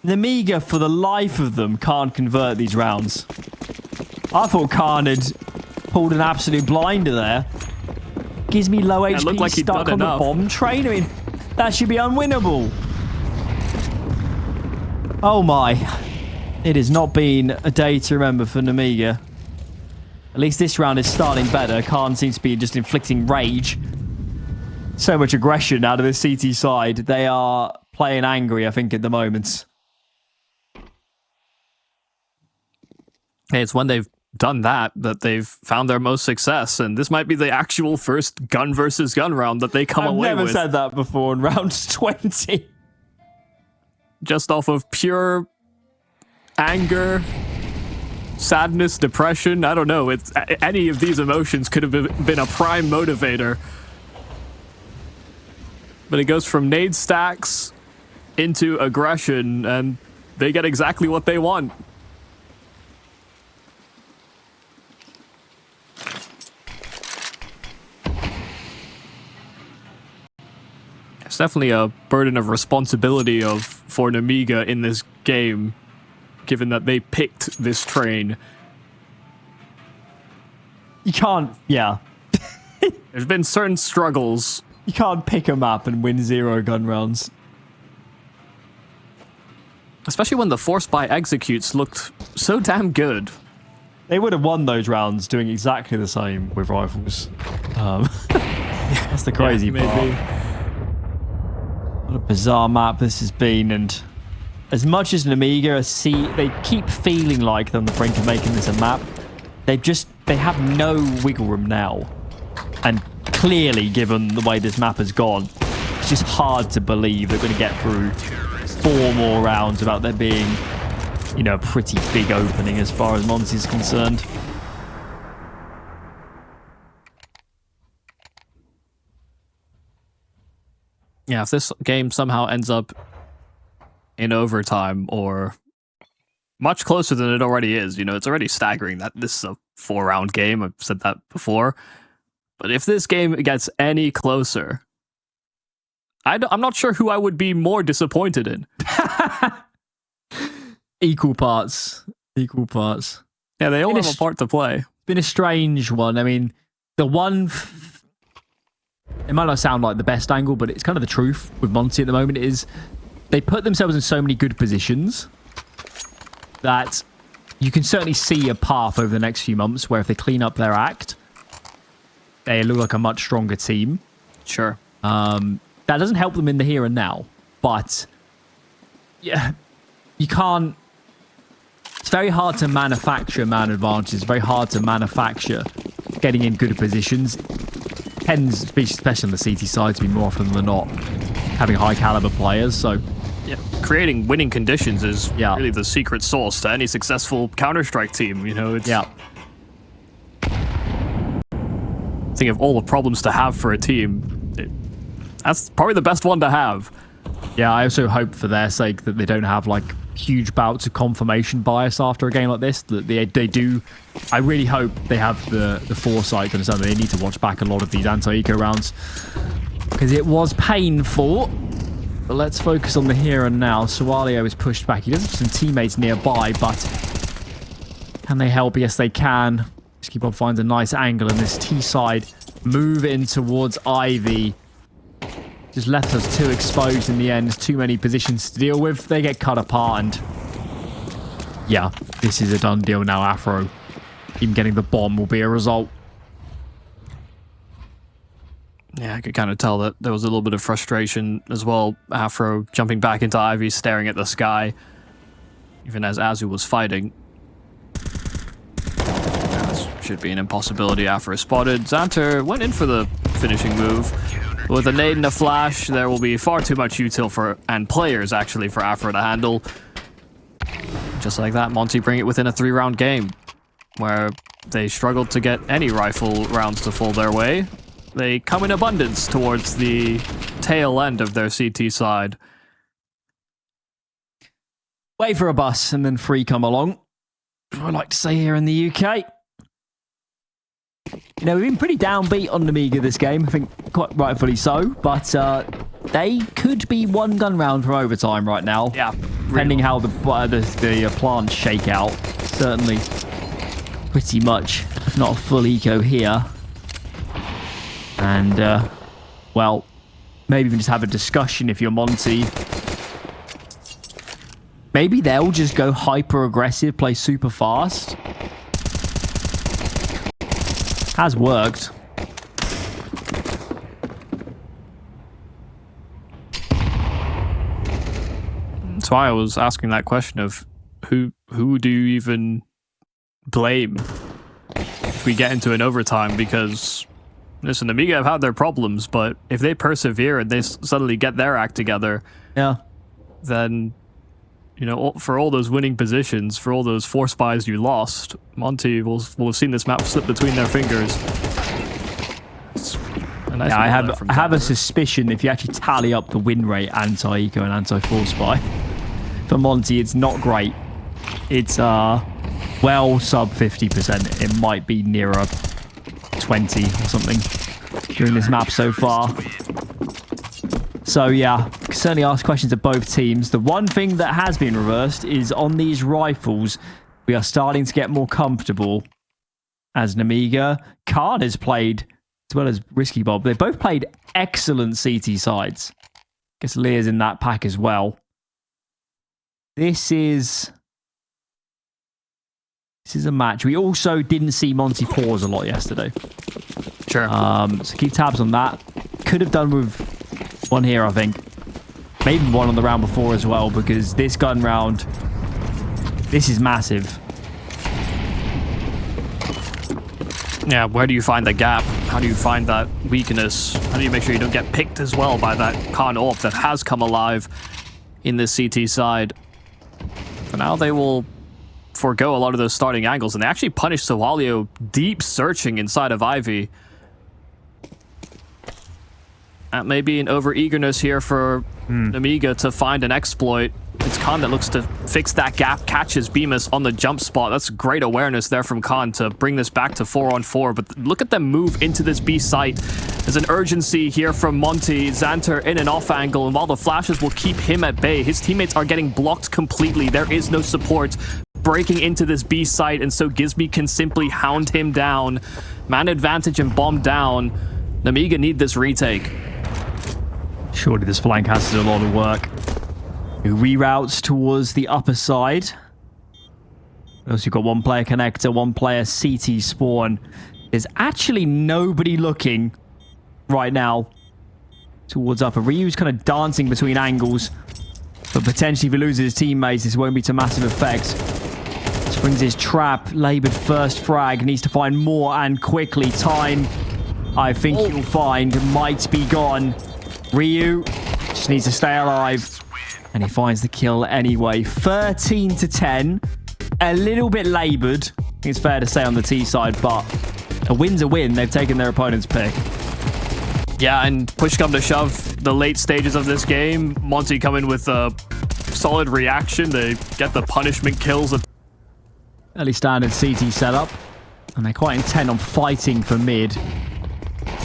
Nemiga, for the life of them, can't convert these rounds. I thought Khan had pulled an absolute blinder there. Gives me low HP, like stuck on the bomb train. I mean, that should be unwinnable. Oh my. It has not been a day to remember for Nemiga. At least this round is starting better. Khan seems to be just inflicting rage. So much aggression out of the CT side. They are playing angry, I think, at the moment. Hey, it's when they've done that they've found their most success, and this might be the actual first gun versus gun round that they come away with. I've never said that before in round 20. Just off of pure anger, sadness, depression. I don't know. It's any of these emotions could have been a prime motivator. But it goes from nade stacks into aggression, and they get exactly what they want. It's definitely a burden of responsibility for Nemiga in this game, given that they picked this train. You can't, yeah. There's been certain struggles. You can't pick a map and win 0 gun rounds. Especially when the force buy executes looked so damn good. They would have won those rounds doing exactly the same with rifles. That's the crazy part. Maybe. What a bizarre map this has been, and as much as Nemiga they keep feeling like they're on the brink of making this a map, they have no wiggle room now. And clearly, given the way this map has gone, it's just hard to believe they're going to get through 4 more rounds without there being, you know, a pretty big opening as far as Monte is concerned. Yeah, if this game somehow ends up in overtime or much closer than it already is, you know, it's already staggering that this is a 4-round game. I've said that before. But if this game gets any closer, I'm not sure who I would be more disappointed in. Equal parts. Yeah, they all have a part to play. Been a strange one. I mean, the one... It might not sound like the best angle, but it's kind of the truth with Monte at the moment is they put themselves in so many good positions that you can certainly see a path over the next few months where if they clean up their act, they look like a much stronger team. Sure. That doesn't help them in the here and now, but yeah, you can't... It's very hard to manufacture man advantages. It's very hard to manufacture getting in good positions. Tends, especially on the CT side, to be more often than not having high caliber players. So, yeah, creating winning conditions is really the secret sauce to any successful Counter-Strike team. You know, it's think of all the problems to have for a team. That's probably the best one to have. Yeah, I also hope for their sake that they don't have like huge bouts of confirmation bias after a game like this. That they do. I really hope they have the foresight to understand that they need to watch back a lot of these anti-eco rounds because it was painful. But let's focus on the here and now. Sualio is pushed back. He does have some teammates nearby, but can they help? Yes, they can. Skipop finds a nice angle in this T side. Move in towards Ivy. Just left us too exposed in the end. Too many positions to deal with. They get cut apart and... yeah, this is a done deal now, Afro. Even getting the bomb will be a result. Yeah, I could kind of tell that there was a little bit of frustration as well. Afro jumping back into Ivy, staring at the sky. Even as Azu was fighting. This should be an impossibility. Afro spotted. Xanter went in for the finishing move. With a nade and a flash, there will be far too much util and players actually for Afro to handle. Just like that, Monte bring it within a 3-round game, where they struggled to get any rifle rounds to fall their way. They come in abundance towards the tail end of their CT side. Wait for a bus and then 3 come along. I like to say here in the UK. You know, we've been pretty downbeat on Nemiga this game, I think quite rightfully so, but they could be 1 gun round from overtime right now. Yeah. Depending how the plants shake out. Certainly pretty much, if not full eco here. And, well, maybe even just have a discussion if you're Monte. Maybe they'll just go hyper aggressive, play super fast. Has worked. That's why I was asking that question of who do you even blame if we get into an overtime, because listen, Nemiga have had their problems, but if they persevere and they suddenly get their act together, then, you know, for all those winning positions, for all those 4 spies you lost, Monte will have seen this map slip between their fingers. Nice I have a suspicion if you actually tally up the win rate anti-eco and anti-4 spy for Monte, it's not great. It's well sub 50%. It might be nearer 20 or something during this map so far. So yeah, certainly ask questions of both teams. The one thing that has been reversed is on these rifles, we are starting to get more comfortable as Nemiga. Khan has played, as well as Risky Bob. They both played excellent CT sides. Guess Lear's in that pack as well. This is a match. We also didn't see Monte pause a lot yesterday. Sure. So keep tabs on that. Could have done with one here, I think. Maybe one on the round before as well, because this gun round, this is massive. Yeah, where do you find the gap? How do you find that weakness? How do you make sure you don't get picked as well by that Khan AWP that has come alive in this CT side? For now, they will forego a lot of those starting angles, and they actually punish Sawalio deep searching inside of Ivy. That may be an over-eagerness here for Nemiga to find an exploit. It's Khan that looks to fix that gap, catches Bemis on the jump spot. That's great awareness there from Khan to bring this back to 4-on-4. But look at them move into this B site. There's an urgency here from Monte. Xanter in an off angle, and while the flashes will keep him at bay, his teammates are getting blocked completely. There is no support breaking into this B site, and so Gizmi can simply hound him down. Man advantage and bomb down. Nemiga need this retake. Surely this flank has to do a lot of work. Who reroutes towards the upper side. Also, you've got one player connector, one player CT spawn. There's actually nobody looking right now towards upper. Ryu's kind of dancing between angles, but potentially if he loses his teammates, this won't be to massive effect. Springs his trap, laboured first frag, needs to find more and quickly. Time, I think he'll find, might be gone. Ryu just needs to stay alive. And he finds the kill anyway. 13-10. A little bit laboured, I think it's fair to say, on the T side, but a win's a win. They've taken their opponent's pick. Yeah, and push come to shove, the late stages of this game, Monte come in with a solid reaction. They get the punishment kills. Early standard CT setup. And they're quite intent on fighting for mid.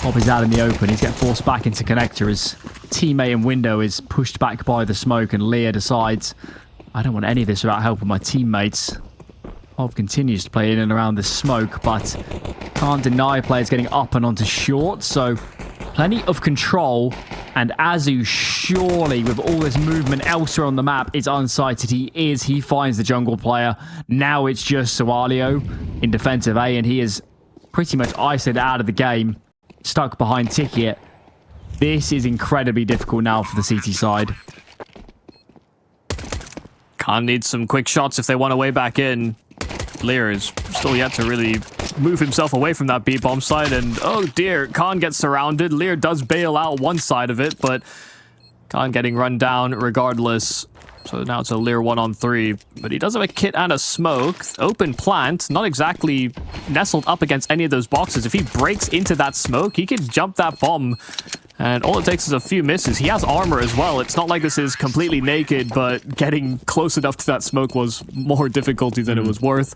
Bob is out in the open. He's getting forced back into connector as teammate and window is pushed back by the smoke, and Lear decides, I don't want any of this without helping my teammates. Bob continues to play in and around the smoke, but can't deny players getting up and onto short, so plenty of control. And Azu, surely with all this movement elsewhere on the map, is unsighted. He finds the jungle player. Now it's just Sawalio in defensive A, and he is pretty much isolated out of the game, stuck behind Ticket. This is incredibly difficult now for the CT side. Khan needs some quick shots if they want a way back in. Lear is still yet to really move himself away from that B-bomb side, and oh dear, Khan gets surrounded. Lear does bail out one side of it, but Khan getting run down regardless. So now it's a Lear 1-on-3, but he does have a kit and a smoke. Open plant, not exactly nestled up against any of those boxes. If he breaks into that smoke, he can jump that bomb, and all it takes is a few misses. He has armor as well. It's not like this is completely naked, but getting close enough to that smoke was more difficulty than it was worth.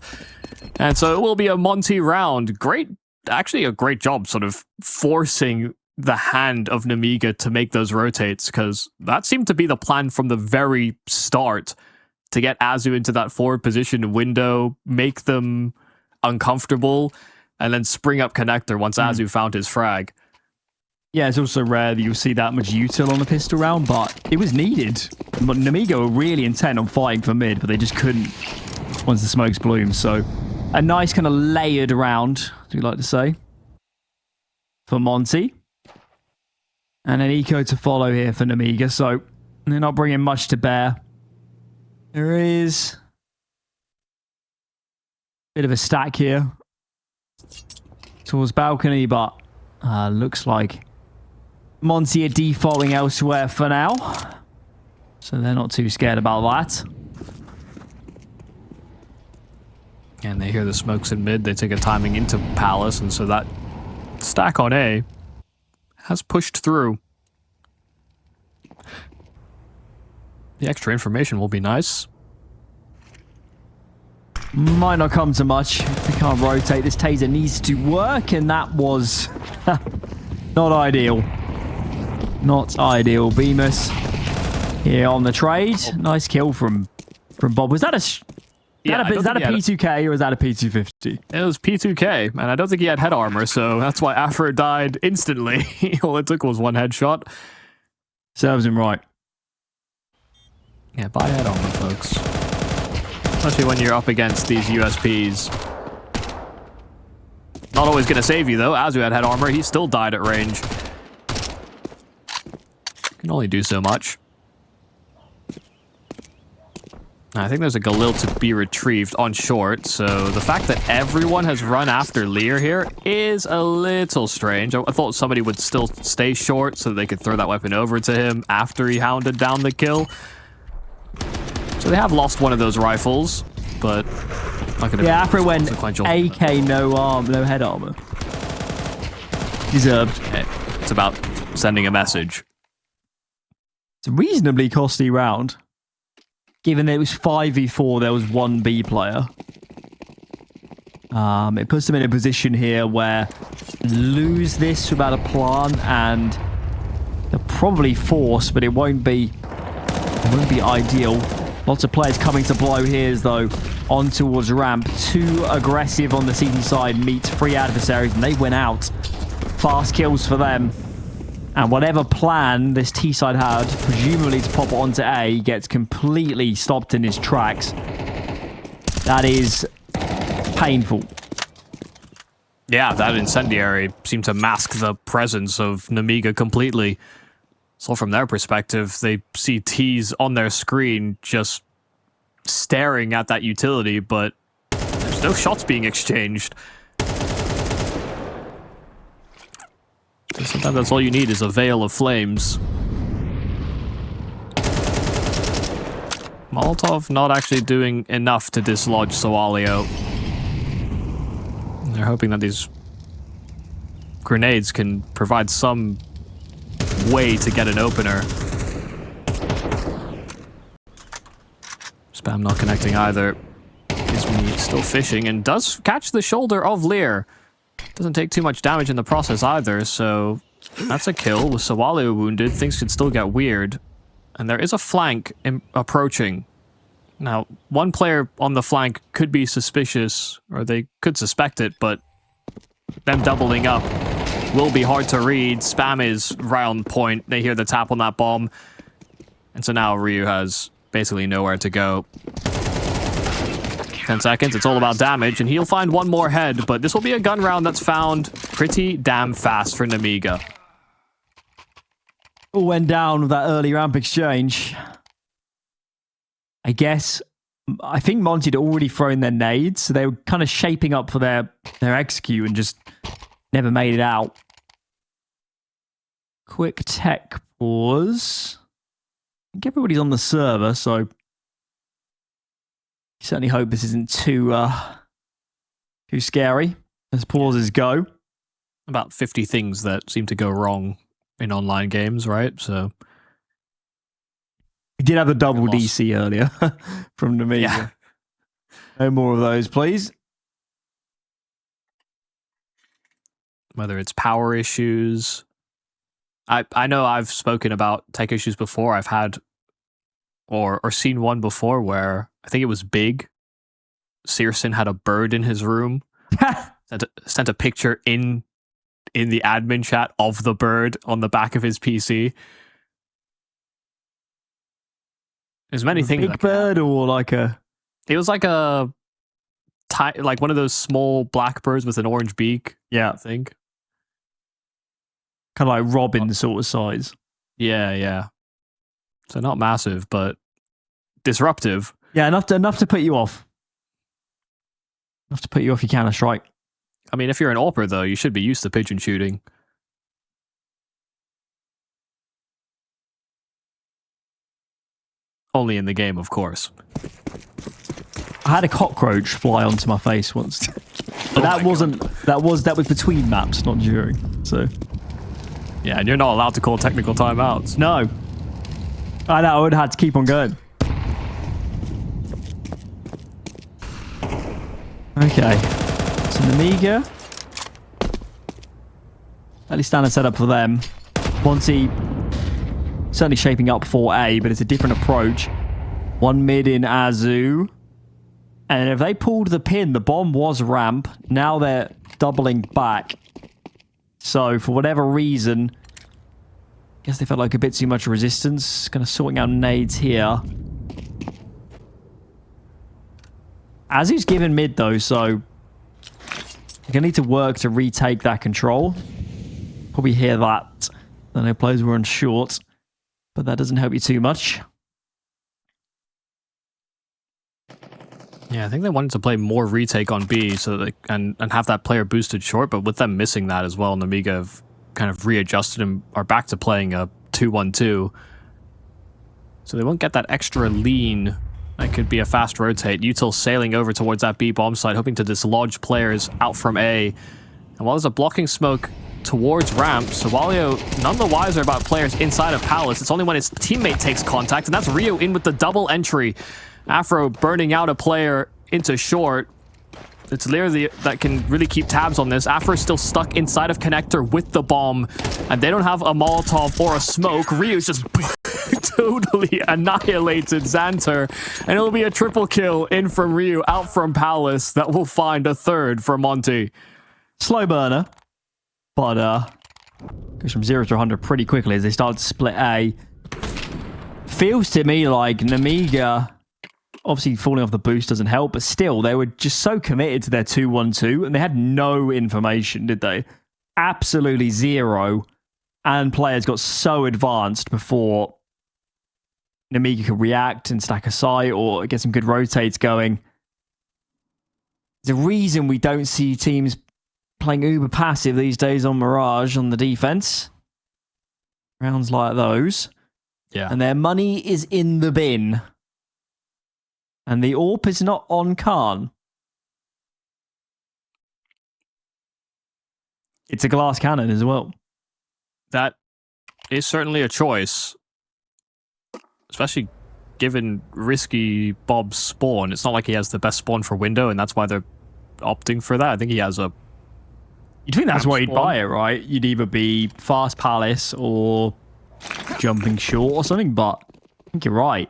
And so it will be a Monte round. Great, actually a great job sort of forcing the hand of Nemiga to make those rotates, because that seemed to be the plan from the very start, to get Azu into that forward position window, make them uncomfortable, and then spring up connector once Azu found his frag. Yeah, it's also rare that you'll see that much util on a pistol round, but it was needed. But Nemiga were really intent on fighting for mid, but they just couldn't once the smokes bloomed. So a nice kind of layered round, do you like to say, for Monte. And an eco to follow here for Nemiga, so they're not bringing much to bear. There is a bit of a stack here towards balcony, but looks like Monte are defaulting elsewhere for now. So they're not too scared about that. And they hear the smokes in mid. They take a timing into Palace, and so that stack on A has pushed through. The extra information will be nice. Might not come to much. They can't rotate. This taser needs to work, and that was not ideal. Not ideal. Bemis here on the trade. Nice kill from Bob. Was that a P2K or was that a P250? It was P2K, and I don't think he had head armor, so that's why Afro died instantly. All it took was one headshot. Serves him right. Yeah, buy head armor, folks. Especially when you're up against these USPs. Not always going to save you, though. Azu had head armor. He still died at range. Can only do so much. I think there's a Galil to be retrieved on short, so the fact that everyone has run after Lear here is a little strange. I thought somebody would still stay short so they could throw that weapon over to him after he hounded down the kill. So they have lost one of those rifles, but not going to be Afro went consequential. AK, no head armor. Deserved. It's about sending a message. It's a reasonably costly round. Given that it was 5v4, there was one B player. It puts them in a position here where lose this without a plan, and they'll probably force, but it won't be ideal. Lots of players coming to blow here, though, on towards ramp. Too aggressive on the CT side meets 3 adversaries, and they win out. Fast kills for them. And whatever plan this T side had, presumably to pop it onto A, gets completely stopped in his tracks. That is painful. Yeah, that incendiary seemed to mask the presence of Nemiga completely. So from their perspective, they see T's on their screen just staring at that utility, but there's no shots being exchanged. Sometimes that's all you need is a veil of flames. Molotov not actually doing enough to dislodge Sawalio. They're hoping that these grenades can provide some way to get an opener. Spam not connecting either. Ismi still fishing and does catch the shoulder of Lear. Doesn't take too much damage in the process either, so that's a kill. With Sawalio wounded, things could still get weird. And there is a flank approaching. Now, one player on the flank could be suspicious, or they could suspect it, but them doubling up will be hard to read. Spam is right on point. They hear the tap on that bomb. And so now Ryu has basically nowhere to go. 10 seconds, it's all about damage, and he'll find one more head, but this will be a gun round that's found pretty damn fast for Nemiga. All went down with that early ramp exchange. I think Monte had already thrown their nades, so they were kind of shaping up for their execute and just never made it out. Quick tech pause. I think everybody's on the server, so certainly hope this isn't too scary as pauses go. About 50 things that seem to go wrong in online games, right? So we did have the double DC earlier from Nemiga. Yeah. No more of those, please. Whether it's power issues. I know I've spoken about tech issues before. I've had or seen one before where I think it was Big. Searson had a bird in his room. sent a picture in the admin chat of the bird on the back of his PC. There's many things. Big bird or like a... It was like a... like one of those small black birds with an orange beak. Yeah. I think. Kind of like robin sort of size. Yeah. So not massive, but disruptive. Yeah, enough to put you off. Enough to put you off your Counter-Strike. I mean, if you're an AWPer, though, you should be used to pigeon shooting. Only in the game, of course. I had a cockroach fly onto my face once. But that was between maps, not during. So yeah, and you're not allowed to call technical timeouts. no. I know, I would have had to keep on going. Okay. So Nemiga. At least standard setup for them. Monte certainly shaping up for A, but it's a different approach. One mid in Azu. And if they pulled the pin, the bomb was ramp. Now they're doubling back. So for whatever reason, I guess they felt like a bit too much resistance. Kind of sorting out nades here. Azu's given mid though, so they're going to need to work to retake that control. Probably hear that. I know players were on short, but that doesn't help you too much. Yeah, I think they wanted to play more retake on B so they and have that player boosted short, but with them missing that as well, Nemiga have kind of readjusted and are back to playing a 2-1-2. So they won't get that extra lean. That could be a fast rotate. Util sailing over towards that B bomb site, hoping to dislodge players out from A. And while there's a blocking smoke towards ramp, Sawalio none the wiser about players inside of Palace. It's only when his teammate takes contact, and that's Rio in with the double entry. Afro burning out a player into short. It's Lear that can really keep tabs on this. Afro is still stuck inside of connector with the bomb, and they don't have a Molotov or a smoke. Rio's just totally annihilated Xanter, and it'll be a triple kill in from Ryu, out from Palace, that will find a third for Monte. Slow burner, but goes from 0 to 100 pretty quickly as they start to split A. Feels to me like Nemiga, obviously falling off the boost doesn't help, but still, they were just so committed to their 2-1-2, and they had no information, did they? Absolutely zero. And players got so advanced before Nemiga could react and stack a sight or get some good rotates going. There's a reason we don't see teams playing uber passive these days on Mirage on the defense. Rounds like those. Yeah. And their money is in the bin. And the AWP is not on Khan. It's a glass cannon as well. That is certainly a choice. Especially given risky Bob's spawn. It's not like he has the best spawn for window, and that's why they're opting for that. I think he has a... You'd think that's why you'd spawn. buy it, right? You'd either be fast Palace or jumping short or something, but I think you're right.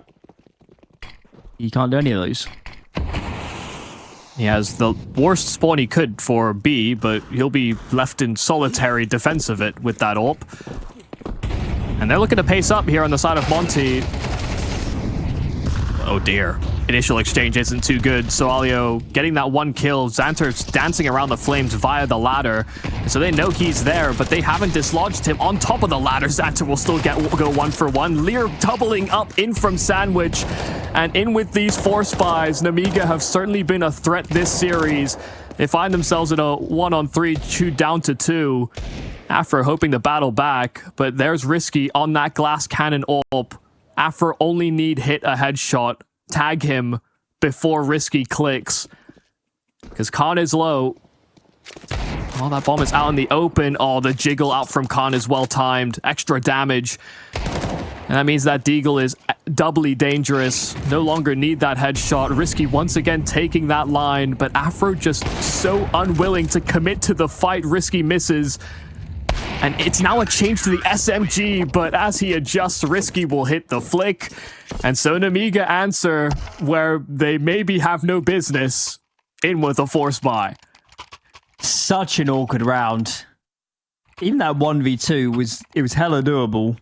You can't do any of those. He has the worst spawn he could for B, but he'll be left in solitary defense of it with that AWP. And they're looking to pace up here on the side of Monte. Oh dear. Initial exchange isn't too good. So Alio getting that one kill. Xanter's dancing around the flames via the ladder. And so they know he's there, but they haven't dislodged him. On top of the ladder, Xanter will still go 1-for-1. Lear doubling up in from Sandwich. And in with these 4 spies, Nemiga have certainly been a threat this series. They find themselves in a 1-on-3, chewed down to 2. Afro hoping to battle back, but there's Risky on that glass cannon AWP. Afro only need hit a headshot. Tag him before Risky clicks. Because Khan is low. Oh, that bomb is out in the open. Oh, the jiggle out from Khan is well timed. Extra damage. And that means that Deagle is doubly dangerous. No longer need that headshot. Risky once again taking that line, but Afro just so unwilling to commit to the fight. Risky misses. And it's now a change to the SMG, but as he adjusts, Risky will hit the flick. And so Nemiga answer where they maybe have no business, in with a 4 spy. Such an awkward round. Even that 1v2 was hella doable,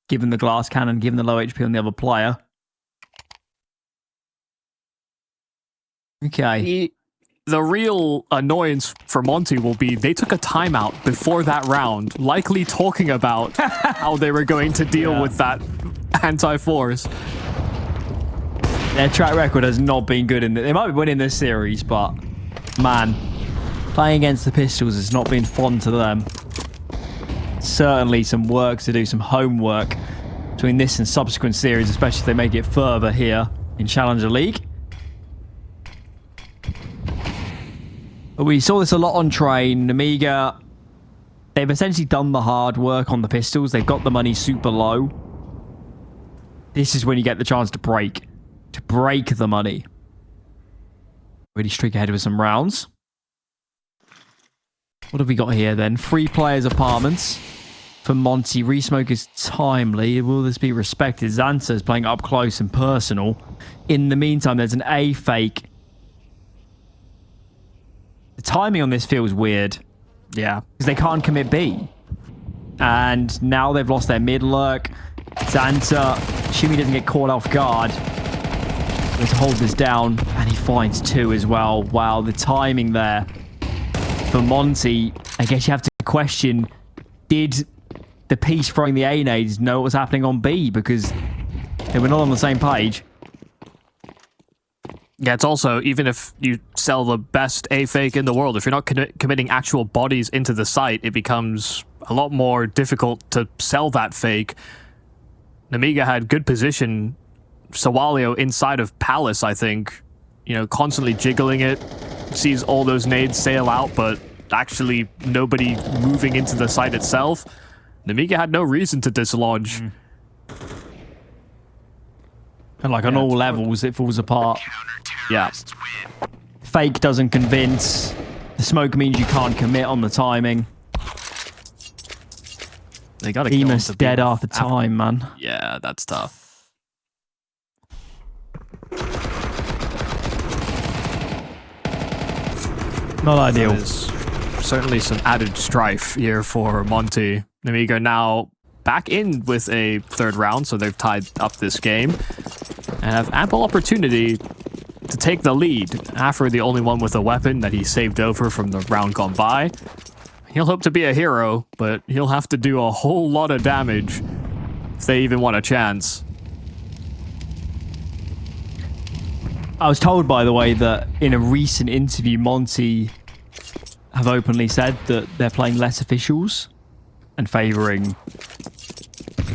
given the glass cannon, given the low HP on the other player. Okay. The real annoyance for Monte will be they took a timeout before that round, likely talking about how they were going to deal with that anti-force. Their track record has not been good. They might be winning this series, but man, playing against the Pistols has not been fun to them. Certainly some work to do, some homework between this and subsequent series, especially if they make it further here in Challenger League. But we saw this a lot on Train. Nemiga, they've essentially done the hard work on the Pistols. They've got the money super low. This is when you get the chance to break the money. Really streak ahead with some rounds. What have we got here then? 3 players apartments for Monte. Resmoke is timely. Will this be respected? Xanta is playing up close and personal. In the meantime, there's an A fake. The timing on this feels weird. Yeah. Because they can't commit B. And now they've lost their mid lurk. Xanta, Shimmy doesn't get caught off guard. Let's hold this down. And he finds 2 as well. Wow, the timing there for Monte. I guess you have to question, did the piece throwing the A nades know what was happening on B? Because they were not on the same page. Yeah, it's also, even if you sell the best A fake in the world, if you're not committing actual bodies into the site, it becomes a lot more difficult to sell that fake. Nemiga had good position. Sawalio inside of Palace, I think, you know, constantly jiggling it, sees all those nades sail out, but actually nobody moving into the site itself. Nemiga had no reason to dislodge. And like on all levels, it falls apart. Yeah. Fake doesn't convince. The smoke means you can't commit on the timing. They gotta kill him Emus to dead be after time, man. Yeah, that's tough. Not ideal. There's certainly some added strife here for Monte. Nemiga now back in with a 3rd round, so they've tied up this game and have ample opportunity to take the lead. Afro, the only one with a weapon that he saved over from the round gone by. He'll hope to be a hero, but he'll have to do a whole lot of damage if they even want a chance. I was told, by the way, that in a recent interview, Monte have openly said that they're playing less officials and favouring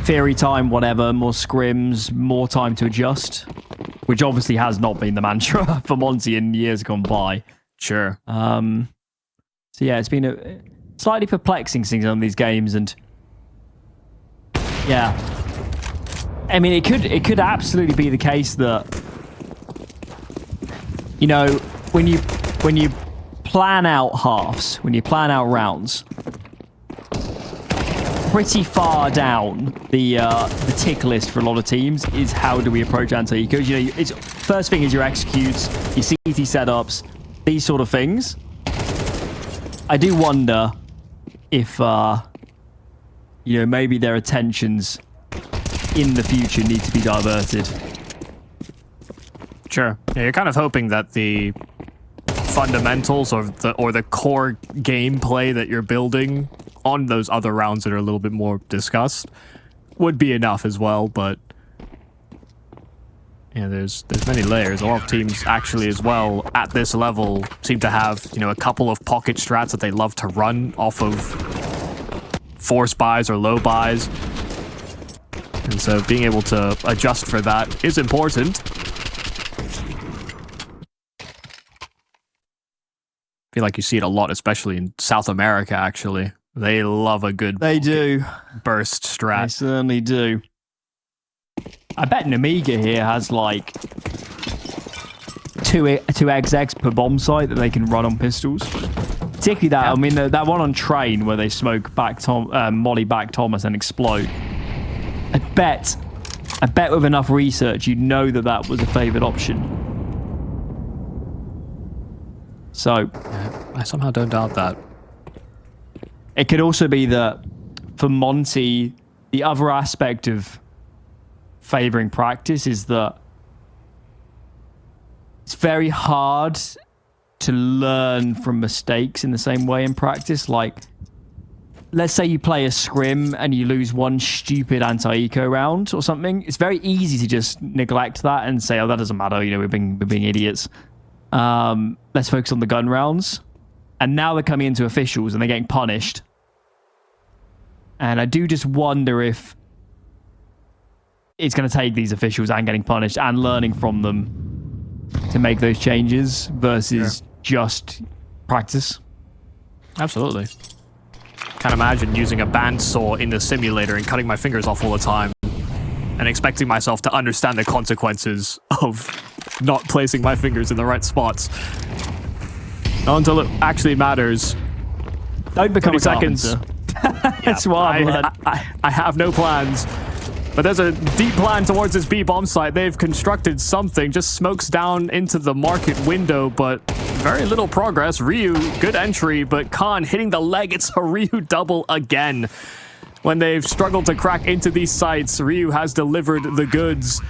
theory time, whatever, more scrims, more time to adjust, which obviously has not been the mantra for Monte in years gone by. Sure. So yeah, it's been a slightly perplexing seeing some of these games, and yeah, I mean, it could absolutely be the case that, you know, when you plan out halves, when you plan out rounds, pretty far down the tick list for a lot of teams is how do we approach anti. Because, you know, it's first thing is your executes, your CT setups, these sort of things. I do wonder if you know, maybe their attentions in the future need to be diverted. Sure. Yeah, you're kind of hoping that the fundamentals or the core gameplay that you're building on those other rounds that are a little bit more discussed would be enough as well, but yeah, there's many layers. A lot of teams actually as well at this level seem to have, you know, a couple of pocket strats that they love to run off of force buys or low buys. And so being able to adjust for that is important. I feel like you see it a lot, especially in South America, actually. They love a good burst strat. They certainly do. I bet Nemiga here has like two XX per bomb site that they can run on pistols. Particularly that, I mean, that one on Train where they smoke back Molly back Thomas and explode. I bet with enough research, you'd know that was a favoured option. So, I somehow don't doubt that. It could also be that for Monte, the other aspect of favouring practice is that it's very hard to learn from mistakes in the same way in practice. Like, let's say you play a scrim and you lose one stupid anti-eco round or something, it's very easy to just neglect that and say, oh, that doesn't matter, we're being idiots. Let's focus on the gun rounds. And now they're coming into officials and they're getting punished. And I do just wonder if it's going to take these officials and getting punished and learning from them to make those changes versus just practice. Absolutely. Can't imagine using a bandsaw in the simulator and cutting my fingers off all the time and expecting myself to understand the consequences of not placing my fingers in the right spots. Not until it actually matters. Don't become 20 a seconds. That's why I have no plans. But there's a deep plan towards this B bomb site. They've constructed something, just smokes down into the market window, but very little progress. Ryu, good entry, but Khan hitting the leg. It's a Ryu double again. When they've struggled to crack into these sites, Ryu has delivered the goods.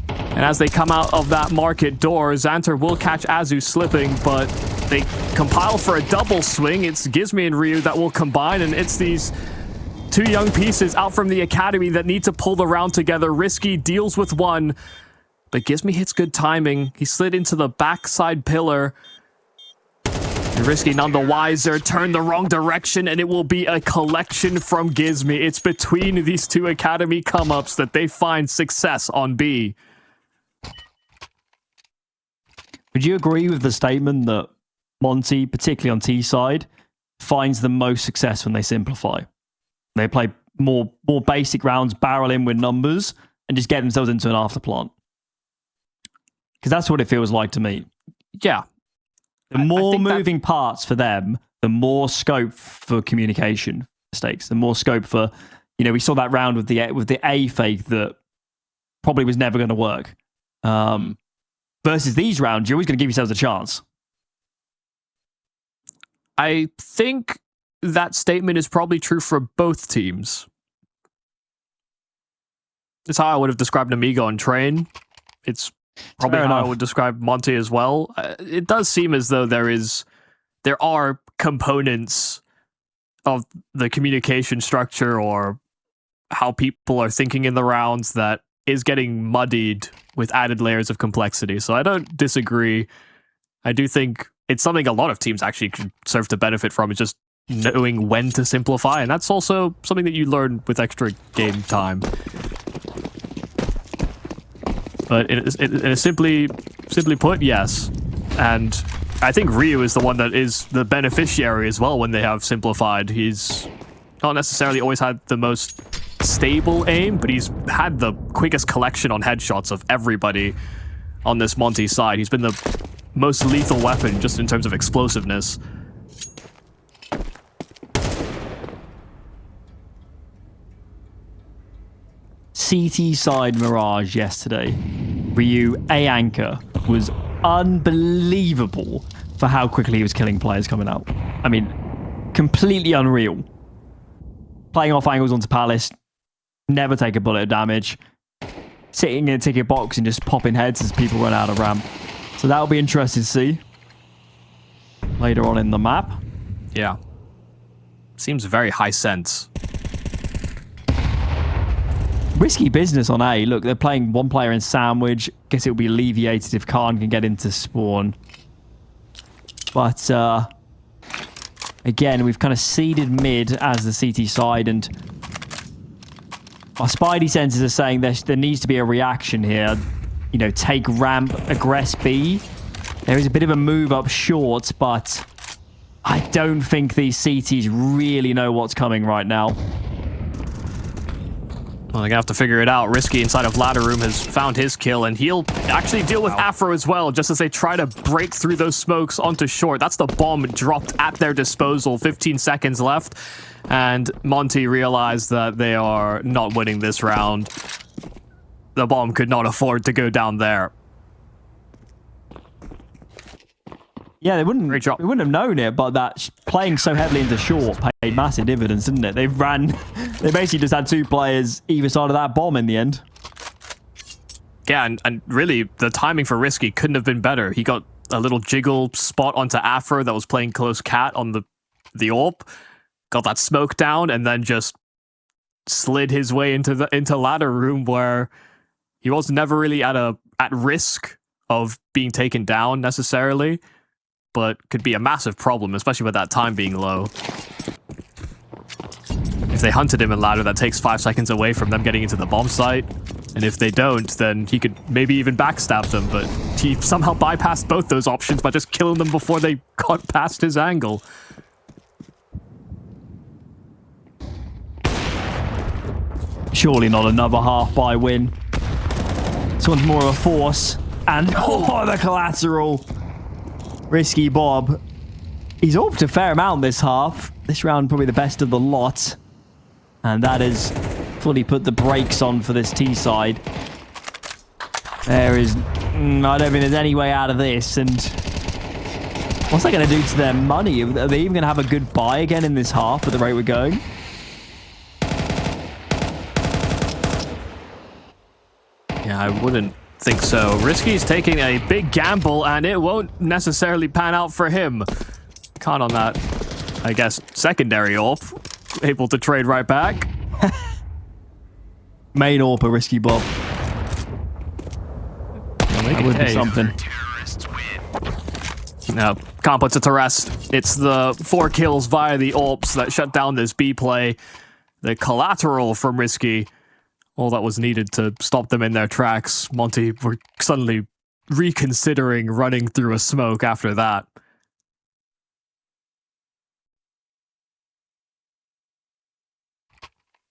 And as they come out of that market door, Xanter will catch Azu slipping, but they compile for a double swing. It's Gizmi and Ryu that will combine, and it's these two young pieces out from the academy that need to pull the round together. Risky deals with one, but Gizmi hits good timing. He slid into the backside pillar. And Risky none the wiser, turned the wrong direction, and it will be a collection from Gizmi. It's between these two academy come-ups that they find success on B. Would you agree with the statement that Monte, particularly on T side, finds the most success when they simplify? They play more basic rounds, barrel in with numbers, and just get themselves into an afterplant. Because that's what it feels like to me. Yeah. The more moving parts for them, the more scope for communication mistakes, the more scope for, we saw that round with the A fake that probably was never going to work. Versus these rounds, you're always going to give yourselves a chance. I think that statement is probably true for both teams. It's how I would have described Nemiga on Train. It's probably how I would describe Monte as well. It does seem as though there are components of the communication structure or how people are thinking in the rounds that is getting muddied with added layers of complexity. So I don't disagree. I do think it's something a lot of teams actually could serve to benefit from, is just knowing when to simplify, and that's also something that you learn with extra game time. But simply put, yes. And I think Ryu is the one that is the beneficiary as well when they have simplified. He's not necessarily always had the most stable aim, but he's had the quickest collection on headshots of everybody on this Monte side. He's been the most lethal weapon just in terms of explosiveness. CT side Mirage yesterday, Ryu A anchor was unbelievable for how quickly he was killing players coming out. I mean, completely unreal. Playing off angles onto Palace, never take a bullet of damage, sitting in a ticket box and just popping heads as people run out of ramp. So that'll be interesting to see later on in the map. Yeah. Seems very high sense. Risky business on A. Look, they're playing one player in sandwich. Guess it will be alleviated if Khan can get into spawn. But again, we've kind of seeded mid as the CT side, and our spidey senses are saying there needs to be a reaction here. Take ramp, aggress B. There is a bit of a move up short, but I don't think these CTs really know what's coming right now. Well, they're going to have to figure it out. Risky inside of ladder room has found his kill, and he'll actually deal with Afro as well, just as they try to break through those smokes onto short. That's the bomb dropped at their disposal. 15 seconds left, and Monte realized that they are not winning this round. The bomb could not afford to go down there. Yeah, they wouldn't have known it, but that playing so heavily into short paid massive dividends, didn't it? They basically just had two players either side of that bomb in the end. Yeah, and really, the timing for Risky couldn't have been better. He got a little jiggle spot onto Afro that was playing close cat on the AWP. got that smoke down, and then just slid his way into ladder room where he was never really at risk of being taken down necessarily, but could be a massive problem, especially with that time being low. If they hunted him in ladder, that takes 5 seconds away from them getting into the bomb site. And if they don't, then he could maybe even backstab them, but he somehow bypassed both those options by just killing them before they got past his angle. Surely not another half-buy win. This one's more of a force. And the collateral. Risky Bob. He's upped a fair amount this half. This round probably the best of the lot. And that has fully put the brakes on for this T side. There is... I don't think there's any way out of this. And what's that going to do to their money? Are they even going to have a good buy again in this half at the rate we're going? Yeah, I wouldn't think so. Risky's taking a big gamble, and it won't necessarily pan out for him. Can't on that, I guess, secondary AWP. Able to trade right back. Main AWP, Risky Bob. That would be something. No, can't put it to rest. It's the 4 kills via the AWPs that shut down this B play. The collateral from Risky. All that was needed to stop them in their tracks. Monte were suddenly reconsidering running through a smoke after that.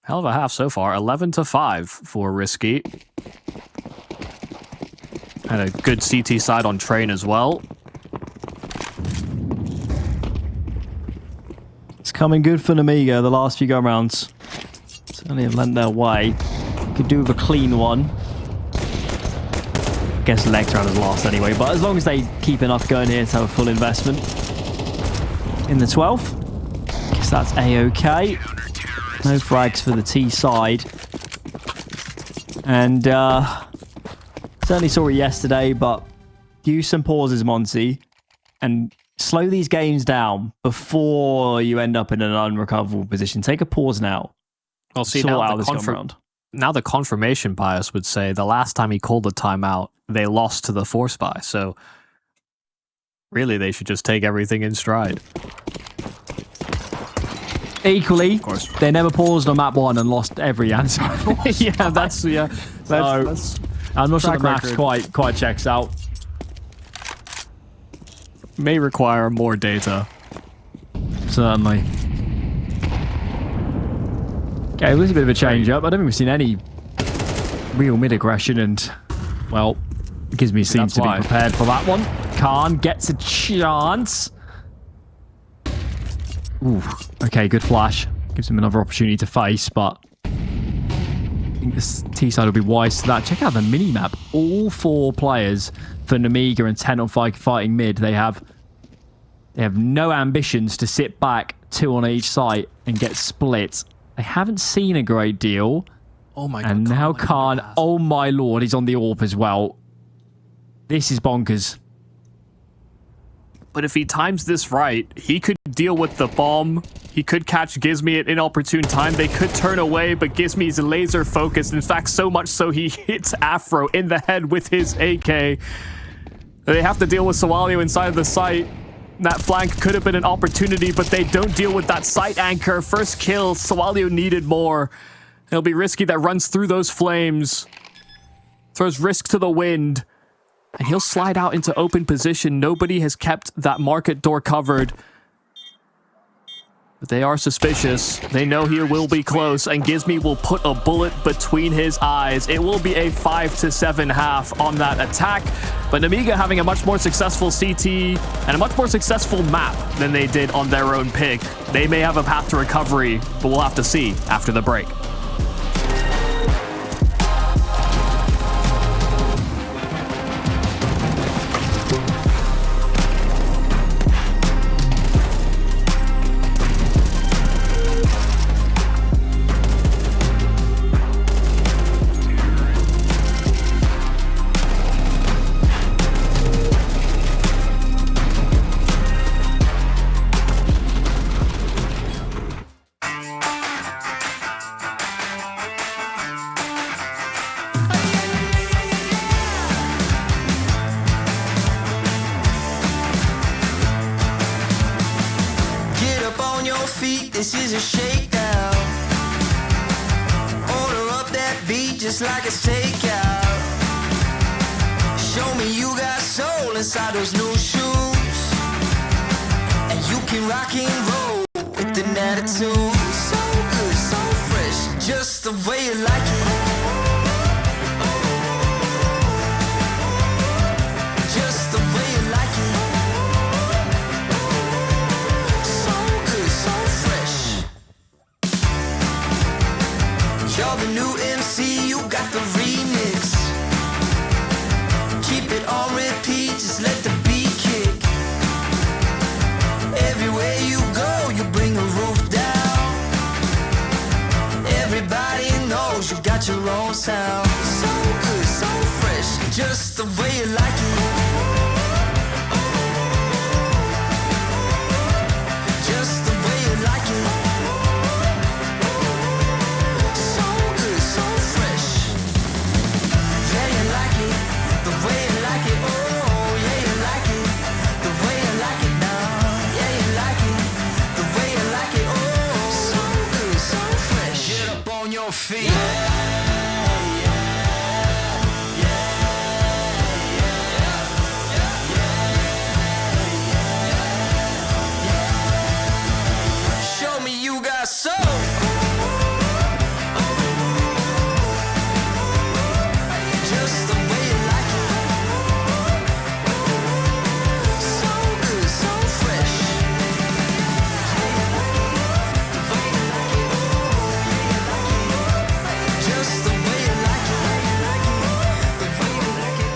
Hell of a half so far. 11-5 for Risky. Had a good CT side on Train as well. It's coming good for Nemiga the last few go-rounds. Certainly have lent their way. Could do with a clean one. I guess the next round is last anyway, but as long as they keep enough going here to have a full investment in the 12th, I guess that's A-okay. No frags for the T side. And certainly saw it yesterday, but use some pauses, Monte, and slow these games down before you end up in an unrecoverable position. Take a pause now. Well, see, now the confirmation bias would say the last time he called the timeout, they lost to the force buy. So really, they should just take everything in stride. Equally, of course, they never paused on map 1 and lost every answer. That's I'm not sure the maths quite checks out. May require more data. Certainly. Okay, it was a bit of a change up. I don't think we've seen any real mid aggression, and well, Gizmy seems to be prepared for that one. Khan gets a chance. Ooh, okay, good flash. Gives him another opportunity to face, but I think this T-side will be wise to that. Check out the mini-map. All 4 players for Nemiga and 10 on fighting mid. They have no ambitions to sit back 2 on each site and get split. They haven't seen a great deal. Oh my god. And now Khan, oh my lord, he's on the AWP as well. This is bonkers. But if he times this right, he could deal with the bomb. He could catch Gizmy at inopportune time. They could turn away, but Gizmy's laser focused. In fact, so much so he hits Afro in the head with his AK. They have to deal with Sawalio inside of the site. That flank could have been an opportunity, but they don't deal with that site anchor. First kill, Sawalio needed more. It'll be Risky that runs through those flames. Throws Risk to the wind. And he'll slide out into open position. Nobody has kept that market door covered. But they are suspicious. They know he will be close, and Gizmy will put a bullet between his eyes. It will be a 5-7 half on that attack. But Nemiga having a much more successful CT and a much more successful map than they did on their own pick. They may have a path to recovery, but we'll have to see after the break. This is a shakedown. Order up that beat just like it's takeout. Show me you got soul inside those new shoes. And you can rock and roll with an attitude. So good, so fresh, just the way you like it. Just the way you like it. So good, so fresh. You're the new MC, you got the remix. Keep it on repeat, just let the beat kick. Everywhere you go, you bring the roof down. Everybody knows you got your own sound. So good, so fresh, just the way you like it. Just the way you like it. So good, so fresh. Yeah, you like it, the way you like it. Oh, yeah, you like it, the way you like it now. Yeah, you like it, the way you like it. Oh, so good, so fresh. Get up on your feet. Show me you got soul. Just the way you like it. So good, so fresh. The way you like it. Just the way you like it. The way you like it.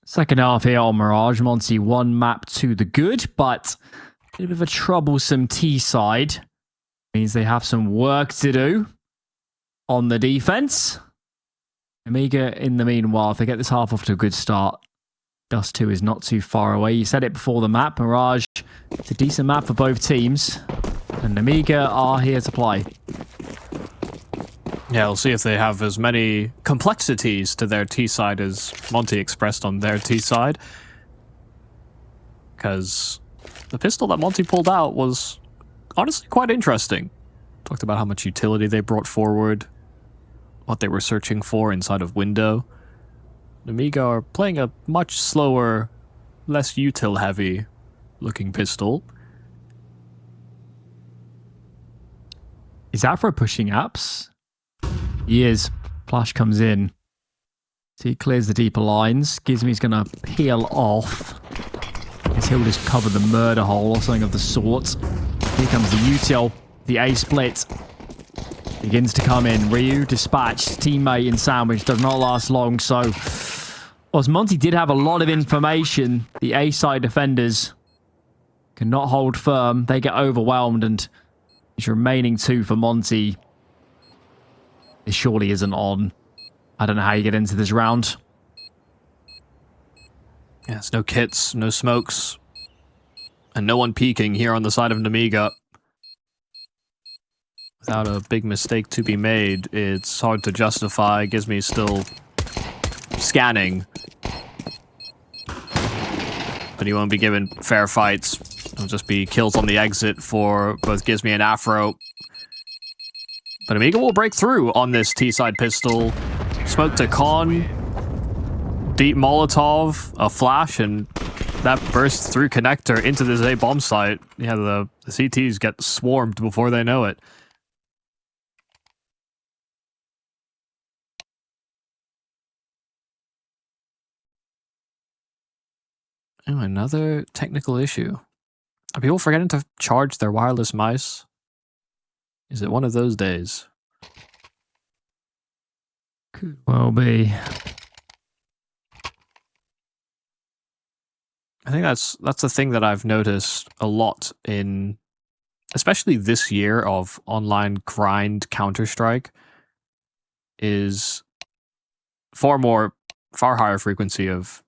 Second half here on Mirage. Monte one map to the good, but a bit of a troublesome T side. Means they have some work to do on the defense. Nemiga, in the meanwhile, if they get this half off to a good start, Dust 2 is not too far away. You said it before the map. Mirage, it's a decent map for both teams. And Nemiga are here to play. Yeah, we'll see if they have as many complexities to their T side as Monte expressed on their T side. Because the pistol that Monte pulled out was honestly quite interesting. Talked about how much utility they brought forward, what they were searching for inside of window. Nemiga are playing a much slower, less util heavy looking pistol. Is Afro pushing apps? He is. Flash comes in. So he clears the deeper lines. Gizmy's going to peel off. As he'll just cover the murder hole or something of the sort. Here comes the util. The A split begins to come in. Ryu dispatched. Teammate in sandwich does not last long. So, whilst Monte did have a lot of information, the A side defenders cannot hold firm. They get overwhelmed, and these remaining two for Monte. It surely isn't on. I don't know how you get into this round. Yeah, it's no kits, no smokes, and no one peeking here on the side of Nemiga. Without a big mistake to be made, it's hard to justify. Gizmy still scanning. But he won't be given fair fights. It'll just be kills on the exit for both Gizmy and Afro. But Nemiga will break through on this T-side pistol. Smoke to Con. Deep Molotov, a flash, and that bursts through connector into this A bomb site. Yeah, the CTs get swarmed before they know it. Oh, another technical issue. Are people forgetting to charge their wireless mice? Is it one of those days? Could well be. I think that's the thing that I've noticed a lot in, especially this year of online grind Counter-Strike, is far higher frequency of,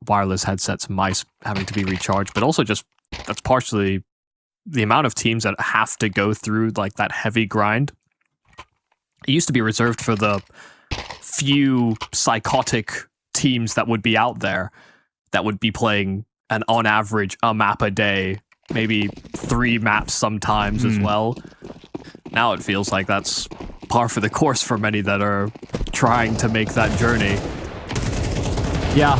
wireless headsets, mice having to be recharged, but also just that's partially the amount of teams that have to go through like that heavy grind It used to be reserved for the few psychotic teams that would be out there that would be playing on average a map a day, maybe 3 maps sometimes as well. Now it feels like that's par for the course for many that are trying to make that journey. Yeah.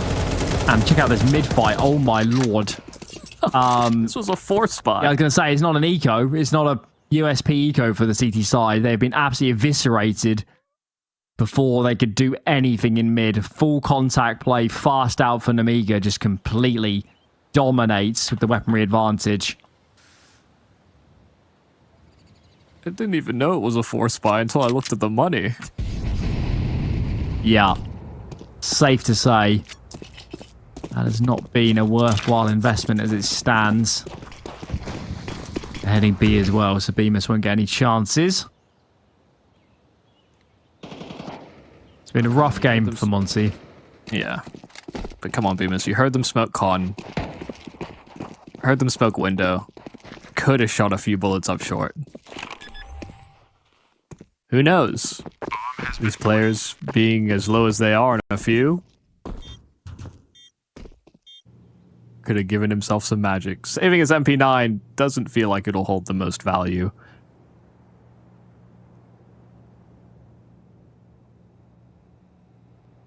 And check out this mid fight. Oh my lord. This was a 4-spot. Yeah, I was going to say, it's not an eco. It's not a USP eco for the CT side. They've been absolutely eviscerated before they could do anything in mid. Full contact play, fast out for Nemiga, just completely dominates with the weaponry advantage. I didn't even know it was a 4-spot until I looked at the money. Yeah. Safe to say that has not been a worthwhile investment as it stands. They're heading B as well, so Bemis won't get any chances. It's been a rough game for Monte. Yeah. But come on, Bemis. You heard them smoke con. Heard them smoke window. Could have shot a few bullets up short. Who knows? These players being as low as they are in a few could have given himself some magic. Saving his MP9 doesn't feel like it'll hold the most value.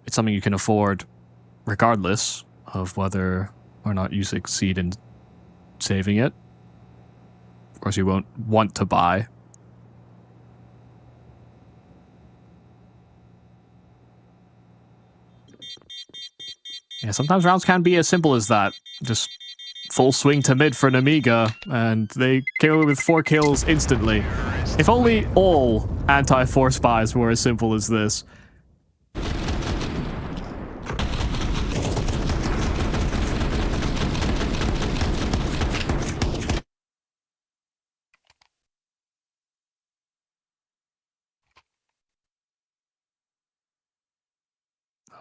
It's something you can afford regardless of whether or not you succeed in saving it. Of course, you won't want to buy. Yeah, sometimes rounds can be as simple as that. Just full swing to mid for Nemiga, and they came away with 4 kills instantly. If only all anti-4 spies were as simple as this.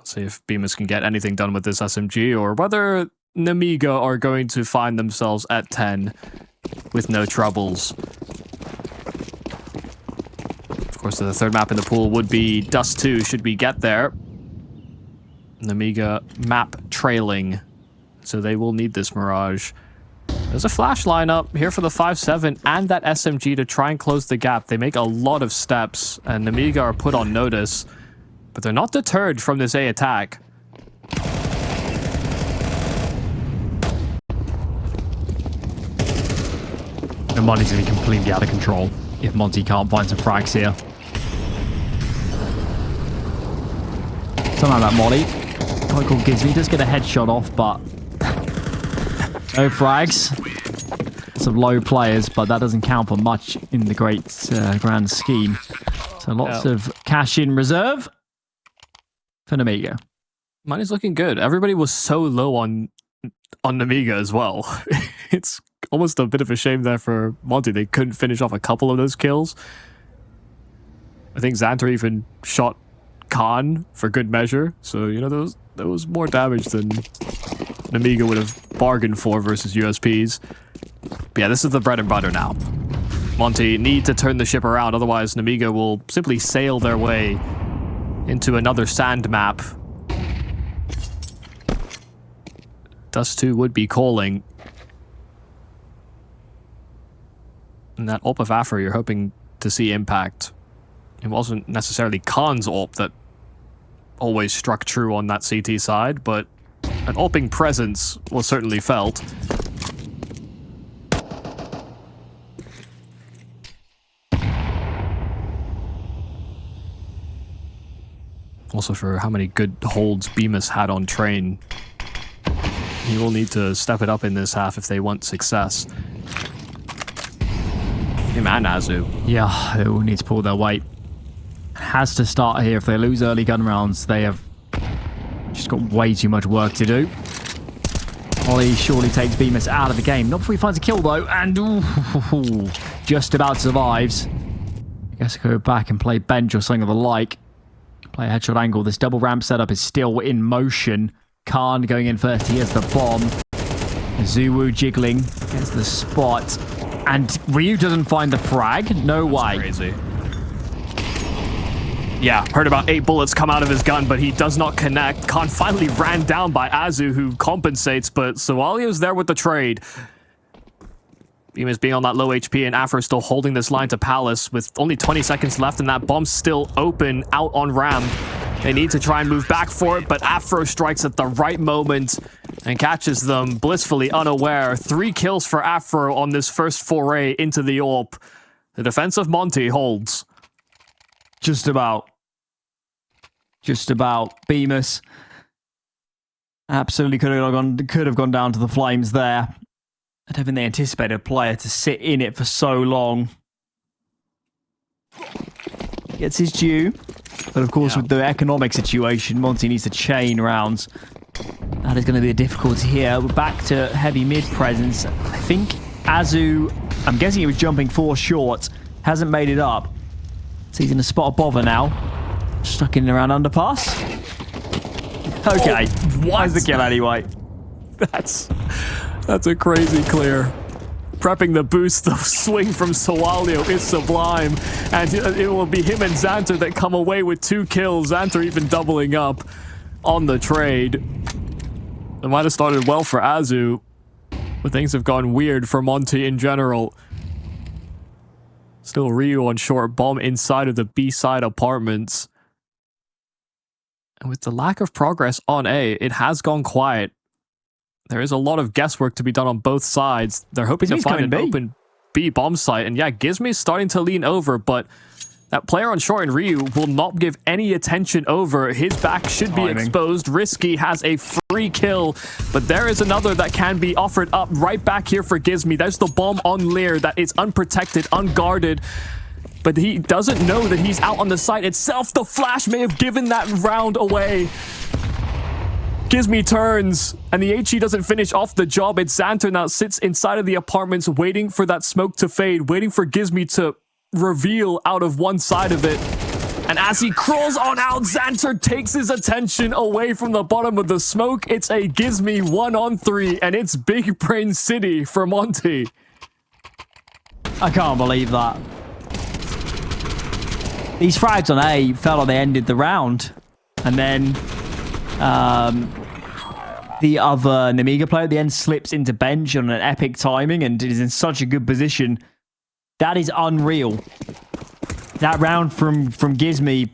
See if Bemis can get anything done with this SMG, or whether Nemiga are going to find themselves at 10 with no troubles. Of course, the third map in the pool would be Dust 2, should we get there. Nemiga map trailing, so they will need this Mirage. There's a flash lineup here for the 5-7 and that SMG to try and close the gap. They make a lot of steps, and Nemiga are put on notice. But they're not deterred from this A attack. The money's going to be completely out of control if Monte can't find some frags here. Somehow that Molly, quite called Gizmy, does get a headshot off, but no frags. Some low players, but that doesn't count for much in the great grand scheme. So lots of cash in reserve for Nemiga. Money's looking good. Everybody was so low on Nemiga as well. It's almost a bit of a shame there for Monte. They couldn't finish off a couple of those kills. I think Xanter even shot Khan for good measure. So, you know, there was more damage than Nemiga would have bargained for versus USPs. But yeah, this is the bread and butter now. Monte need to turn the ship around, otherwise Nemiga will simply sail their way into another sand map. Dust 2 would be calling. And that AWP of Afro, you're hoping to see impact. It wasn't necessarily Khan's AWP that always struck true on that CT side, but an AWPing presence was certainly felt. Also, for how many good holds Bemis had on train, he will need to step it up in this half if they want success. Him and Azu. Yeah, they will need to pull their weight. Has to start here. If they lose early gun rounds, they have just got way too much work to do. Ollie surely takes Bemis out of the game. Not before he finds a kill, though, and ooh, just about survives. I guess go back and play bench or something of the like. Play a headshot angle. This double ramp setup is still in motion. Khan going in first. He has the bomb. Zuwu jiggling. Gets the spot. And Ryu doesn't find the frag? No way. Crazy. Yeah, heard about 8 bullets come out of his gun, but he does not connect. Khan finally ran down by Azu, who compensates, but Sawalio's there with the trade. Bemis being on that low HP, and Afro still holding this line to Palace with only 20 seconds left, and that bomb's still open out on Ram. They need to try and move back for it, but Afro strikes at the right moment and catches them blissfully unaware. 3 kills for Afro on this first foray into the AWP. The defense of Monte holds. Just about. Just about. Bemis absolutely could have gone down to the flames there. I don't think they anticipated a player to sit in it for so long. Gets his due. But of course, with the economic situation, Monte needs to chain rounds. That is going to be a difficulty here. We're back to heavy mid presence. I think Azu, I'm guessing he was jumping 4 short. Hasn't made it up. So he's in a spot of bother now. Stuck in around underpass. Okay. Why's the kill anyway? That's a crazy clear. Prepping the boost, the swing from Sawalio is sublime. And it will be him and Xanter that come away with 2 kills. Xanter even doubling up on the trade. It might have started well for Azu, but things have gone weird for Monte in general. Still Ryu on short, bomb inside of the B-side apartments. And with the lack of progress on A, it has gone quiet. There is a lot of guesswork to be done on both sides. They're hoping to find an open B bomb site. And yeah, Gizmi's starting to lean over, but that player on short and Ryu will not give any attention over. His back should be exposed. Risky has a free kill, but there is another that can be offered up right back here for Gizmi. There's the bomb on Lear that is unprotected, unguarded. But he doesn't know that he's out on the site itself. The flash may have given that round away. Gizmi turns, and the HE doesn't finish off the job. It's Xanter now sits inside of the apartments waiting for that smoke to fade, waiting for Gizmi to reveal out of one side of it. And as he crawls on out, Xanter takes his attention away from the bottom of the smoke. It's a Gizmi 1-on-3, and it's Big Brain City for Monte. I can't believe that. These frags on A felt like they ended the round. And then the other Nemiga player at the end slips into bench on an epic timing and is in such a good position. That is unreal. That round from Gizmi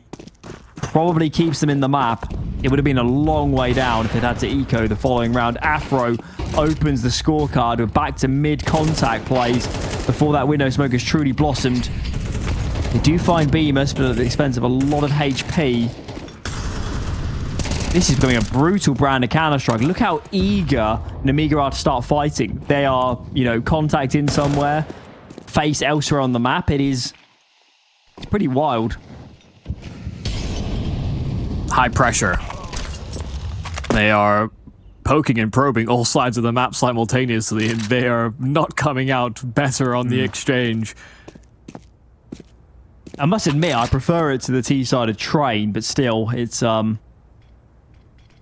probably keeps them in the map. It would have been a long way down if it had to eco the following round. Afro opens the scorecard. We're back to mid-contact plays before that window smoke has truly blossomed. They do find Bemis, but at the expense of a lot of HP. This is becoming a brutal brand of Counter-Strike. Look how eager Nemiga are to start fighting. They are, you know, contact in somewhere, face elsewhere on the map. It's pretty wild. High pressure. They are poking and probing all sides of the map simultaneously, and they are not coming out better on the exchange. I must admit, I prefer it to the T-sided train, but still, it's a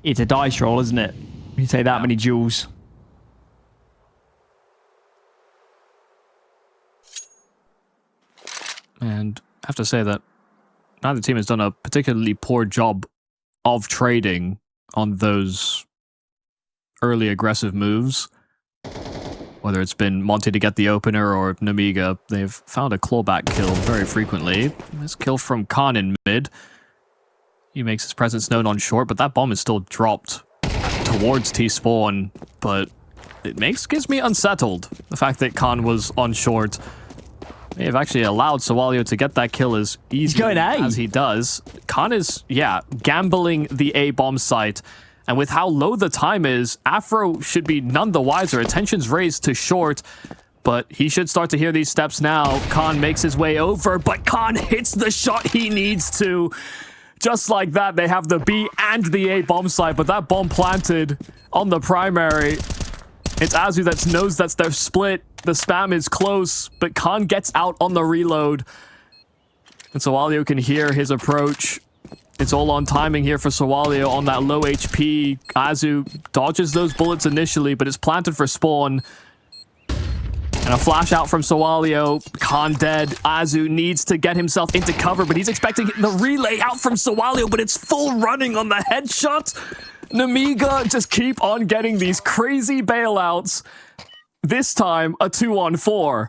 dice roll, isn't it? You take that many duels. And I have to say that neither team has done a particularly poor job of trading on those early aggressive moves. Whether it's been Monte to get the opener or Nemiga, they've found a clawback kill very frequently. This kill from Khan in mid. He makes his presence known on short, but that bomb is still dropped towards T-spawn. But it makes Gizmi unsettled. The fact that Khan was on short may have actually allowed Sawalio to get that kill as easily as he does. Khan is, gambling the A bomb site. And with how low the time is, Afro should be none the wiser. Attention's raised to short, but he should start to hear these steps now. Khan makes his way over, but Khan hits the shot he needs to. Just like that, they have the B and the A bomb site, but that bomb planted on the primary. It's Azu that knows that they're split. The spam is close, but Khan gets out on the reload. And Sawalio can hear his approach. It's all on timing here for Sawalio on that low HP. Azu dodges those bullets initially, but it's planted for spawn. And a flash out from Sawalio. Khan dead. Azu needs to get himself into cover, but he's expecting the relay out from Sawalio, but it's full running on the headshot. Nemiga just keep on getting these crazy bailouts. This time, a 2-on-4.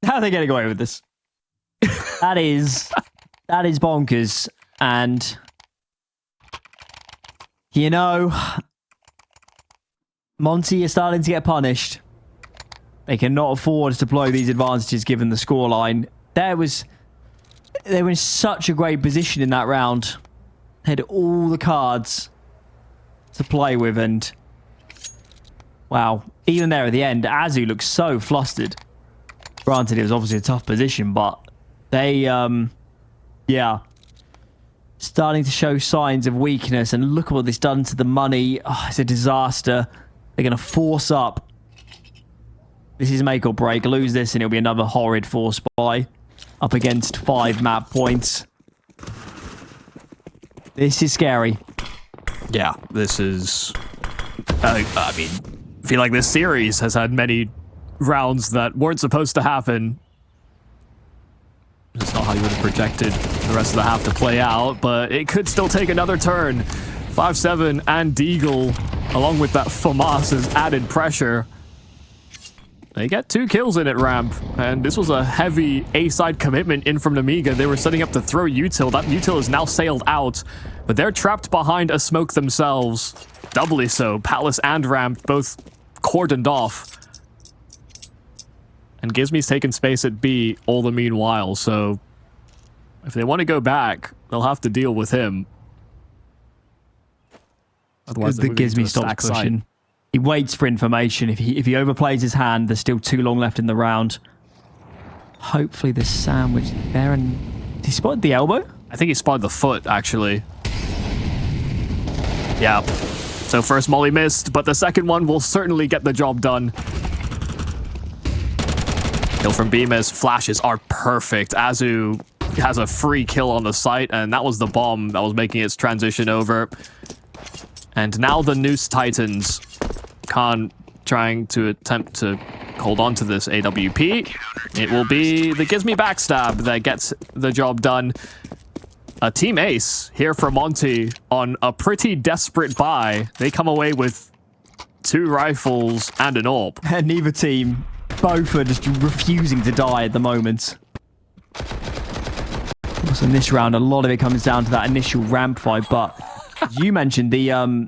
How are they getting away with this? That is bonkers. And, you know, Monte is starting to get punished. They cannot afford to blow these advantages given the scoreline. They were in such a great position in that round. They had all the cards to play with, and wow, even there at the end, Azu looks so flustered. Granted, it was obviously a tough position, but they, yeah, starting to show signs of weakness. And look at what this done to the money. Oh, it's a disaster. They're going to force up. This is make or break. Lose this and it'll be another horrid force buy up against 5 map points. This is scary. Yeah, this is... I mean, I feel like this series has had many rounds that weren't supposed to happen. It's not how you would have projected the rest of the half to play out, but it could still take another turn. 5-7 and Deagle, along with that FAMAS's added pressure. They get 2 kills in at ramp, and this was a heavy A-side commitment in from Nemiga. They were setting up to throw util. That util is now sailed out, but they're trapped behind a smoke themselves. Doubly so. Palace and ramp both cordoned off. And Gizmi's taken space at B all the meanwhile, so if they want to go back, they'll have to deal with him. Otherwise, the Gizmi stops pushing. He waits for information. If he overplays his hand, there's still too long left in the round. Hopefully the sandwich there, and he spotted the elbow? I think he spotted the foot, actually. Yeah. So first molly missed, but the second one will certainly get the job done. Kill from Bemis. Flashes are perfect. Azu has a free kill on the site, and that was the bomb that was making its transition over. And now the Noose Titans. Khan trying to attempt to hold on to this AWP. It will be the Gizmi backstab that gets the job done. A team ace here for Monte on a pretty desperate buy. They come away with 2 rifles and an AWP. And neither team, both are just refusing to die at the moment. Also in this round, a lot of it comes down to that initial ramp fight, but you mentioned the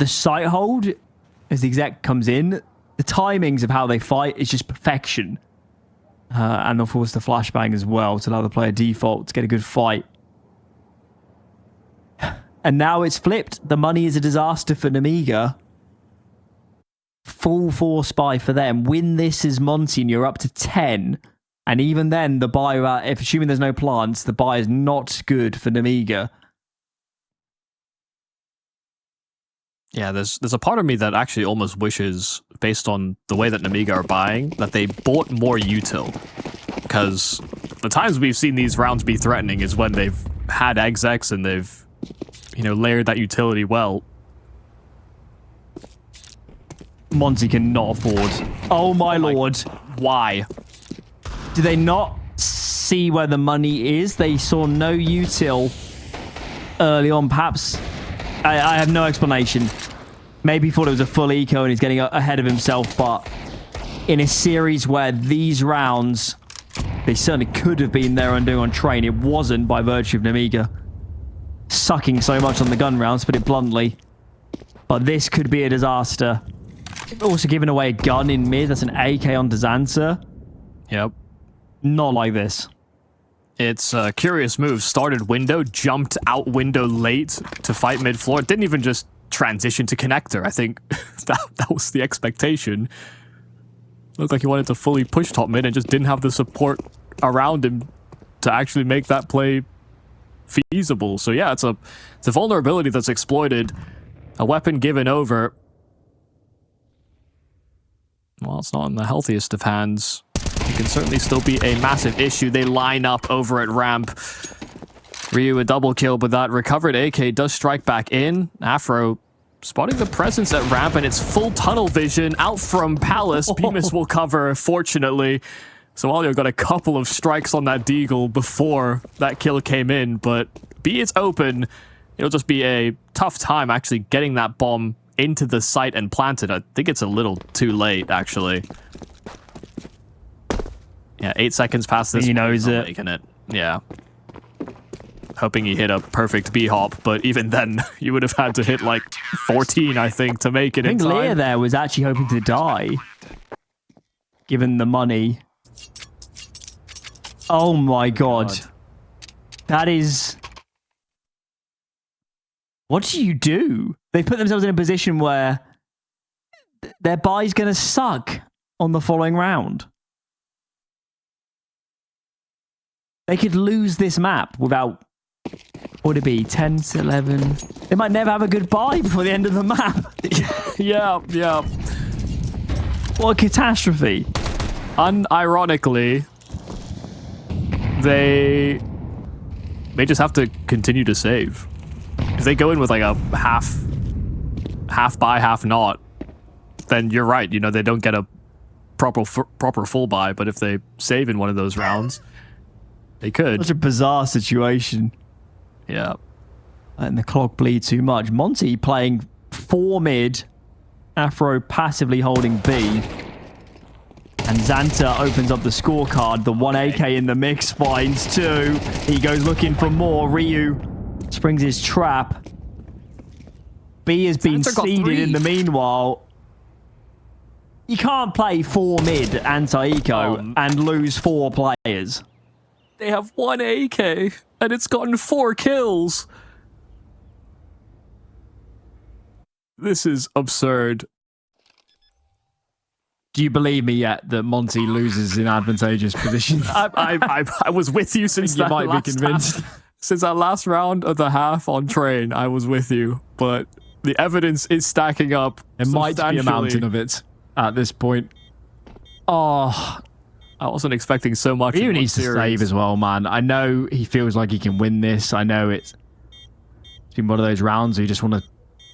site hold as the exec comes in. The timings of how they fight is just perfection. And of course the flashbang as well to allow the player default to get a good fight. And now it's flipped. The money is a disaster for Nemiga. Full force buy for them. Win this as Monte and you're up to 10. And even then, the buy, if assuming there's no plants, the buy is not good for Nemiga. Yeah, there's a part of me that actually almost wishes, based on the way that Nemiga are buying, that they bought more util. Because the times we've seen these rounds be threatening is when they've had execs and they've, you know, layered that utility well. Monte cannot afford. Oh my lord. Why? Do they not see where the money is? They saw no util early on, perhaps. I have no explanation. Maybe he thought it was a full eco and he's getting ahead of himself, but in a series where these rounds, they certainly could have been there and doing on train. It wasn't by virtue of Nemiga sucking so much on the gun rounds, to put it bluntly. But this could be a disaster. Also giving away a gun in mid. That's an AK on Dezansa. Yep. Not like this. It's a curious move. Started window, jumped out window late to fight mid-floor. Didn't even just transition to connector. I think that was the expectation. Looked like he wanted to fully push top mid and just didn't have the support around him to actually make that play feasible. So yeah, it's a vulnerability that's exploited. A weapon given over. Well, it's not in the healthiest of hands. It can certainly still be a massive issue. They line up over at ramp. Ryu a double kill, but that recovered AK does strike back in. Afro spotting the presence at ramp, and it's full tunnel vision out from Palace. Bemis will cover, fortunately. Soalio got a couple of strikes on that Deagle before that kill came in, but B is open. It'll just be a tough time actually getting that bomb into the site and planted. I think it's a little too late, actually. Yeah, 8 seconds past this. He knows it. Making it. Yeah. Hoping he hit a perfect B-hop, but even then, you would have had to hit like 14, I think, to make it in time. I think Lear there was actually hoping to die, given the money. Oh my god. That is... What do you do? They put themselves in a position where their buy's going to suck on the following round. They could lose this map without... What would it be? 10 to 11? They might never have a good buy before the end of the map. Yeah. What a catastrophe. Unironically, they just have to continue to save. If they go in with like a half buy, half not, then you're right. You know, they don't get a proper full buy, but if they save in one of those rounds, they could. Such a bizarre situation. Yeah. Letting the clock bleed too much. Monte playing 4 mid. Afro passively holding B. And Xanta opens up the scorecard. The 1 AK in the mix finds 2. He goes looking for more. Ryu springs his trap. B has been seeded in the meanwhile. You can't play 4 mid anti-eco and lose 4 players. They have 1 AK, and it's gotten 4 kills. This is absurd. Do you believe me yet that Monte loses in advantageous position? I was with you since you might be convinced. Since that last round of the half on train, I was with you, but the evidence is stacking up. It might be a mountain of it at this point. Oh, I wasn't expecting so much. He needs to save as well, man. I know he feels like he can win this. I know it's been one of those rounds where you just want to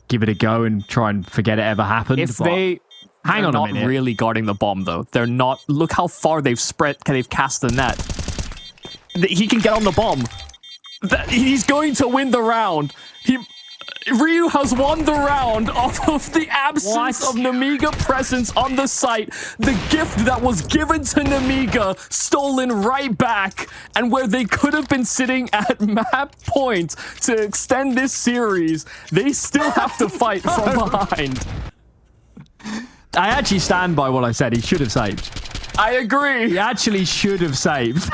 give it a go and try and forget it ever happened. If they hang on a minute, not really guarding the bomb though. They're not. Look how far they've spread. They've cast the net. He can get on the bomb. He's going to win the round. Ryu has won the round off of the absence of Nemiga presence on the site. The gift that was given to Nemiga stolen right back, and where they could have been sitting at map point to extend this series, they still have to fight from behind. I actually stand by what I said. He should have saved. I agree. He actually should have saved.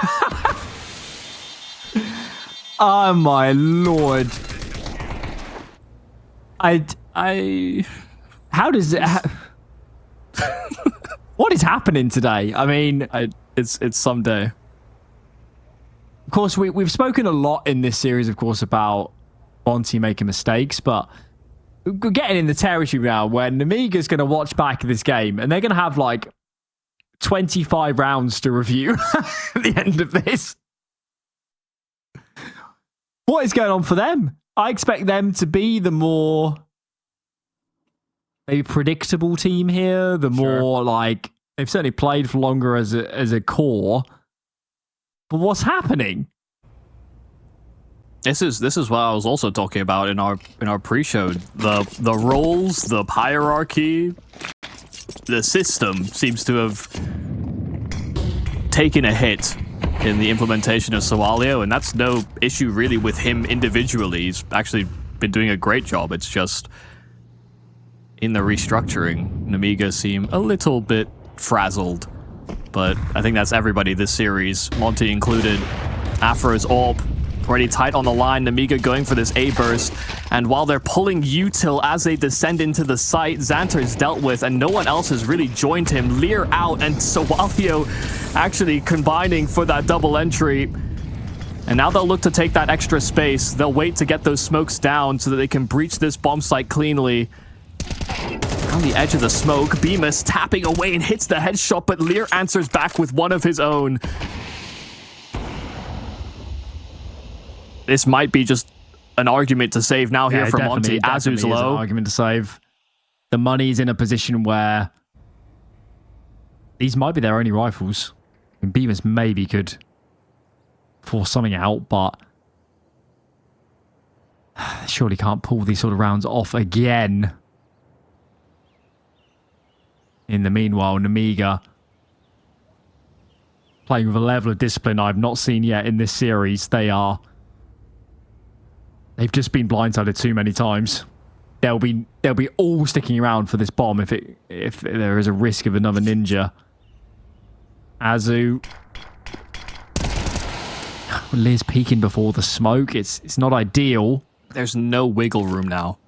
Oh my lord. How does it... What is happening today? I mean... It's someday. Of course, we've spoken a lot in this series, of course, about Monte making mistakes, but we're getting in the territory now where Nemiga's going to watch back this game, and they're going to have, like, 25 rounds to review at the end of this. What is going on for them? I expect them to be the more maybe predictable team here. The more like they've certainly played for longer as a core. But what's happening? This is what I was also talking about in our pre-show. The roles, the hierarchy, the system seems to have taken a hit in the implementation of Soalio, and that's no issue really with him individually. He's actually been doing a great job. It's just in the restructuring, Nemiga seem a little bit frazzled, but I think that's everybody this series, Monte included. Afro's AWP already tight on the line. Nemiga going for this A burst, and while they're pulling util as they descend into the site, Xanter's dealt with, and no one else has really joined him. Lear out, and Soalio actually combining for that double entry. And now they'll look to take that extra space. They'll wait to get those smokes down so that they can breach this bomb site cleanly. On the edge of the smoke, Bemis tapping away and hits the headshot, but Lear answers back with one of his own. This might be just an argument to save now here for Monte. Azu's low. An argument to save. The money's in a position where these might be their only rifles. I mean, Bemis maybe could force something out, but surely can't pull these sort of rounds off again. In the meanwhile, Nemiga playing with a level of discipline I've not seen yet in this series. They've just been blindsided too many times. They'll be all sticking around for this bomb if there is a risk of another ninja. Azu. Liz peeking before the smoke. It's not ideal. There's no wiggle room now.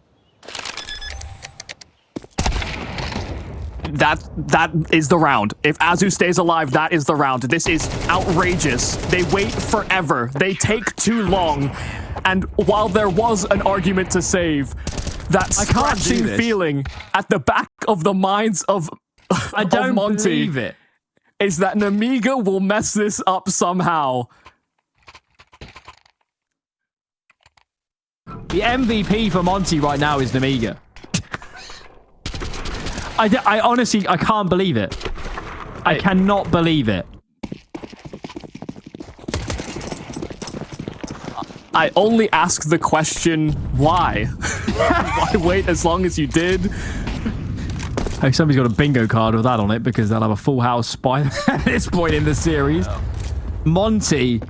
That is the round. If Azu stays alive, that is the round. This is outrageous. They wait forever. They take too long. And while there was an argument to save, that scratching feeling at the back of the minds of I don't Monte believe it. Is that Nemiga will mess this up somehow. The MVP for Monte right now is Nemiga. I honestly, I can't believe it. I cannot believe it. I only ask the question, why? Why wait as long as you did? Hey, somebody's got a bingo card with that on it because they'll have a full house by this point in the series. Monte,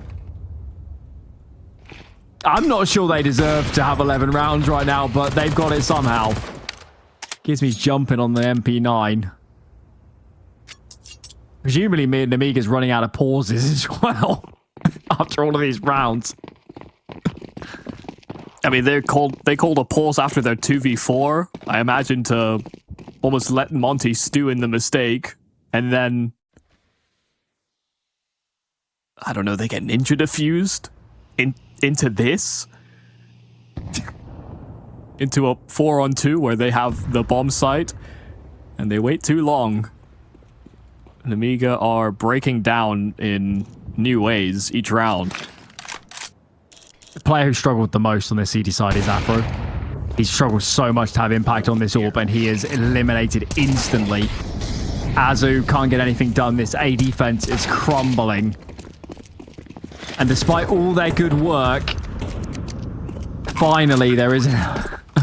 I'm not sure they deserve to have 11 rounds right now, but they've got it somehow. Gives me jumping on the MP9. Presumably, Nemiga's running out of pauses as well after all of these rounds. I mean, they called a pause after their 2v4. I imagine to almost let Monte stew in the mistake, and then I don't know. They get ninja diffused into this. Into a 4-on-2 where they have the bomb site and they wait too long. Nemiga are breaking down in new ways each round. The player who struggled the most on the CT side is Afro. He struggled so much to have impact on this orb and he is eliminated instantly. Azu can't get anything done. This A defense is crumbling. And despite all their good work, finally there is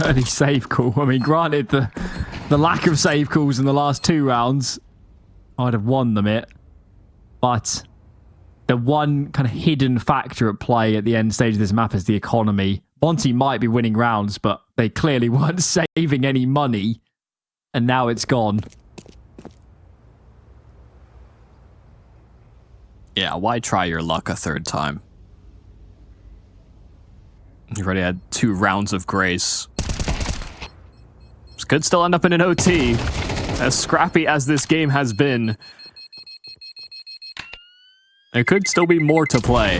early save call. I mean, granted, the lack of save calls in the last 2 rounds might have won them it, but the one kind of hidden factor at play at the end stage of this map is the economy. Monte might be winning rounds, but they clearly weren't saving any money, and now it's gone. Yeah, why try your luck a 3rd time? You already had 2 rounds of grace. This could still end up in an OT. As scrappy as this game has been, there could still be more to play.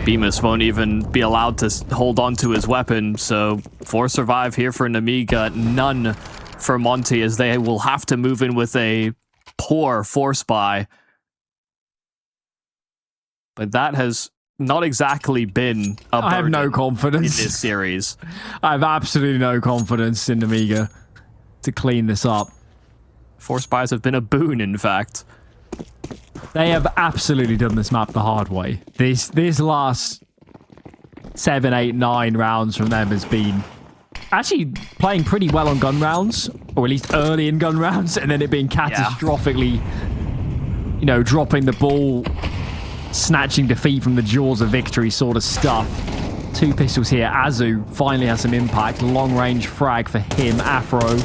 Bemis won't even be allowed to hold on to his weapon, so 4 survive here for Nemiga, none for Monte, as they will have to move in with a poor force buy. But that has not exactly been a burden. I have no confidence in this series. I have absolutely no confidence in Nemiga to clean this up. Force buys have been a boon, in fact. They have absolutely done this map the hard way. This last 7, 8, 9 rounds from them has been actually playing pretty well on gun rounds, or at least early in gun rounds, and then it being catastrophically, you know, dropping the ball, snatching defeat from the jaws of victory sort of stuff. 2 pistols here. Azu finally has some impact. Long range frag for him. Afro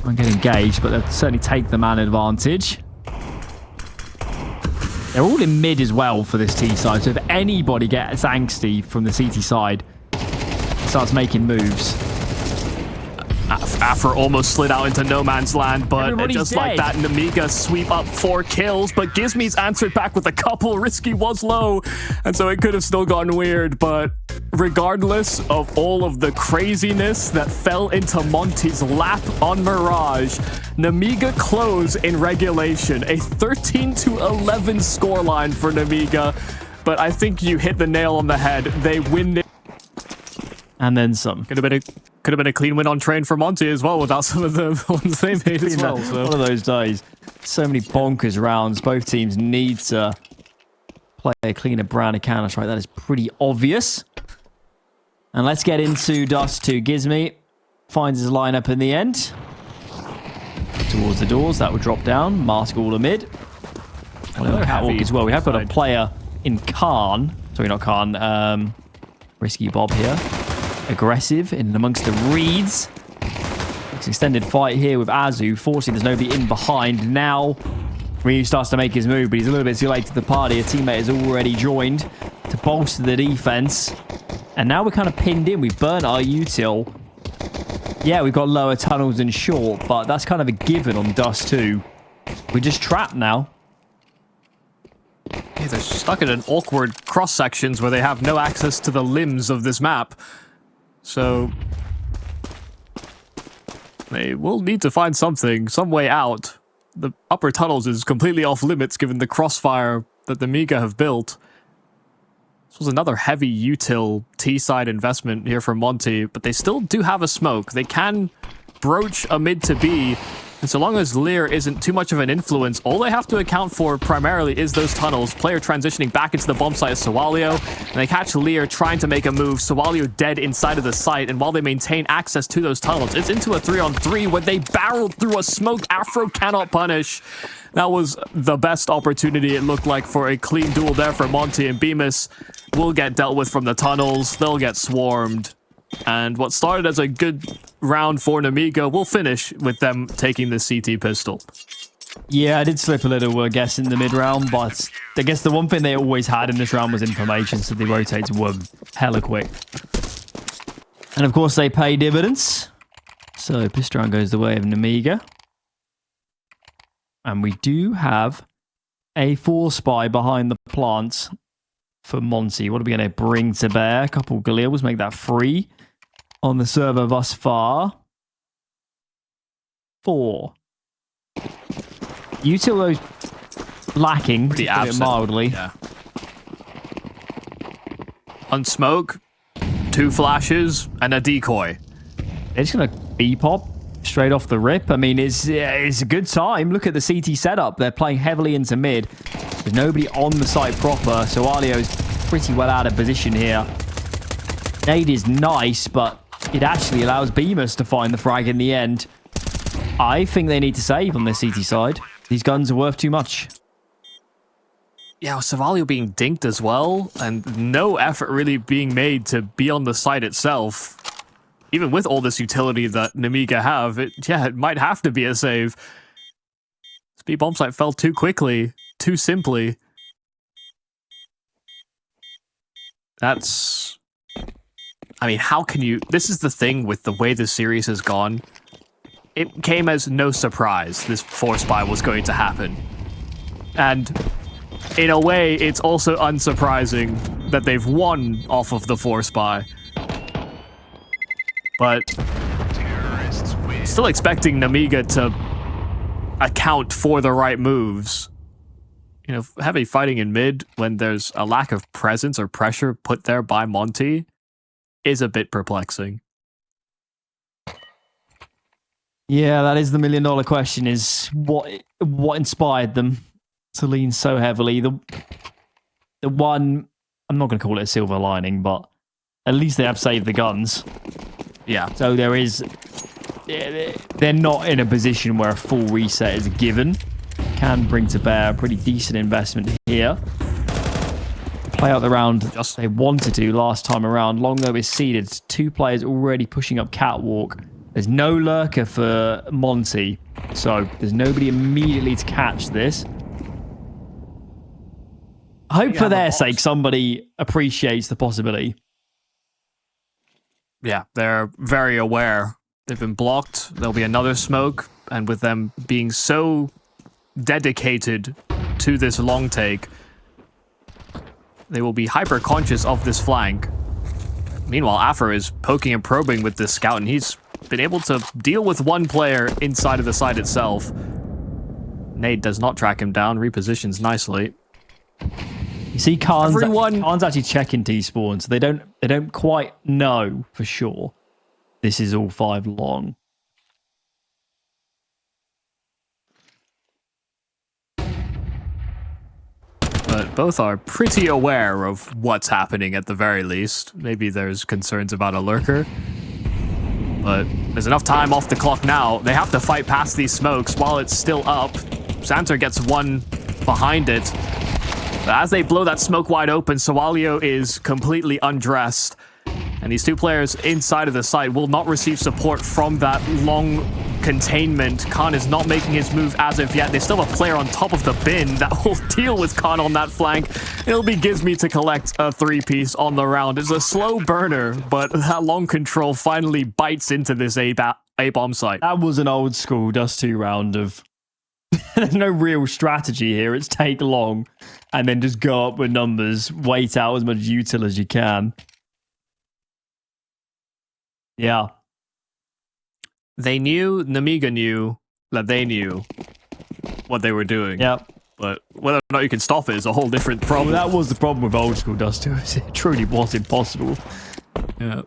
won't get engaged, but they'll certainly take the man advantage. They're all in mid as well for this T side, so if anybody gets angsty from the CT side, starts making moves. Afro almost slid out into no man's land, but Everybody's just like dead. that, Nemiga sweep up 4 kills, but Gizmi's answered back with a couple. Risky was low, and so it could have still gotten weird, but regardless of all of the craziness that fell into Monte's lap on Mirage, Nemiga close in regulation. A 13-11 scoreline for Nemiga. but I think you hit the nail on the head. They win it. And then some. Could have been a clean win on train for Monte as well without some of the ones they made as well. So. One of those days. So many bonkers rounds. Both teams need to play a cleaner brand of Counter-Strike. That is pretty obvious. And let's get into Dust 2. Gizmy finds his lineup in the end. Towards the doors. That would drop down. Mask all amid. Another Catwalk as well. We have got a player in Khan. Sorry, not Khan. Risky Bob here. Aggressive in amongst the reeds. It's extended fight here with Azu. Fortunately, there's nobody in behind. Now, Ryu starts to make his move, but he's a little bit too late to the party. A teammate has already joined to bolster the defense. And now we're kind of pinned in. We've burnt our util. Yeah, we've got lower tunnels and short, but that's kind of a given on Dust 2. We're just trapped now. Yeah, they're stuck in an awkward cross sections where they have no access to the limbs of this map. So they will need to find something, some way out. The upper tunnels is completely off limits given the crossfire that the Nemiga have built. This was another heavy util T-side investment here for Monte, but they still do have a smoke. They can broach a mid to B, and so long as Lear isn't too much of an influence, all they have to account for primarily is those tunnels. Player transitioning back into the bomb site is Sawalio, and they catch Lear trying to make a move. Sawalio dead inside of the site, and while they maintain access to those tunnels, it's into a 3-on-3 where they barreled through a smoke. Afro cannot punish. That was the best opportunity, it looked like, for a clean duel there for Monte, and Bemis will get dealt with from the tunnels. They'll get swarmed. And what started as a good round for Nemiga will finish with them taking the CT pistol. Yeah, I did slip a little, I guess, in the mid-round, but I guess the one thing they always had in this round was information, so the rotates were hella quick. And of course, they pay dividends. So Pistron goes the way of Nemiga. And we do have a 4-spy behind the plants for Monte. What are we going to bring to bear? A couple Galils, make that 3 on the server thus far. 4. Util those lacking, Pretty to put it absent. mildly. Yeah. On smoke, 2 flashes, and a decoy. They're just going to B-pop straight off the rip. I mean, it's a good time. Look at the CT setup. They're playing heavily into mid. There's nobody on the site proper, so Alio's pretty well out of position here. Nade is nice, but it actually allows Bemis to find the frag in the end. I think they need to save on their CT side. These guns are worth too much. Yeah, with Savalio being dinked as well, and no effort really being made to be on the site itself. Even with all this utility that Nemiga have, it might have to be a save. Speed bomb site fell too quickly, too simply. That's... I mean, how can you... This is the thing with the way the series has gone. It came as no surprise this 4-spy was going to happen. And in a way, it's also unsurprising that they've won off of the 4-spy. But still expecting Nemiga to account for the right moves. You know, heavy fighting in mid when there's a lack of presence or pressure put there by Monte is a bit perplexing. Yeah, that is the million-dollar question, is what inspired them to lean so heavily. The one, I'm not going to call it a silver lining, but at least they have saved the guns. Yeah. So there is... They're not in a position where a full reset is given. Can bring to bear a pretty decent investment here. Play out the round they wanted to last time around. Longbow is seeded. 2 players already pushing up Catwalk. There's no lurker for Monte, so there's nobody immediately to catch this. I hope for their sake somebody appreciates the possibility. Yeah, they're very aware. They've been blocked. There'll be another smoke, and with them being so dedicated to this long take, they will be hyper conscious of this flank. Meanwhile, Afro is poking and probing with this scout, and he's been able to deal with one player inside of the site itself. Nade does not track him down, repositions nicely. You see, Khan's actually checking T-spawn, so they don't quite know for sure this is all 5 long. But both are pretty aware of what's happening at the very least. Maybe there's concerns about a lurker. But there's enough time off the clock now. They have to fight past these smokes while it's still up. Xanter gets one behind it. But as they blow that smoke wide open, Sawalio is completely undressed. And these two players inside of the site will not receive support from that long containment. Khan is not making his move as of yet. They still have a player on top of the bin that will deal with Khan on that flank. It'll be Gizmy to collect a 3-piece on the round. It's a slow burner, but that long control finally bites into this A-bomb site. That was an old school Dust 2 round of... There's no real strategy here. It's take long and then just go up with numbers. Wait out as much util as you can. Yeah. Nemiga knew that they knew what they were doing. Yep. But whether or not you can stop it is a whole different problem. Well, that was the problem with old school Dust 2. It truly was impossible. Yeah.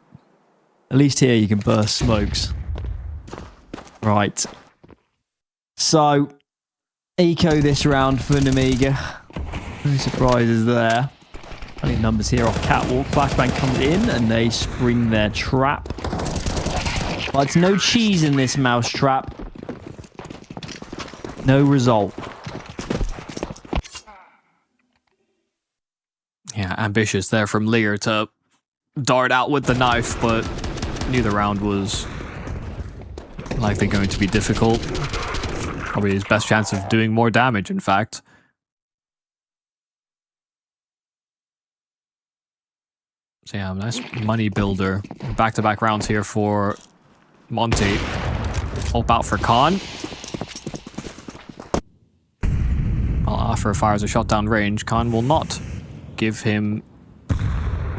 At least here you can burst smokes. Right. So, eco this round for Nemiga. No surprises there. Plenty of numbers here off Catwalk. Flashbang comes in and they spring their trap. But no cheese in this mouse trap. No result. Yeah, ambitious there from Lear to dart out with the knife, but knew the round was likely going to be difficult. Probably his best chance of doing more damage, in fact. So yeah, nice money builder. Back-to-back rounds here for Monte. Hope out for Khan. Well, after fires a shot down range, Khan will not give him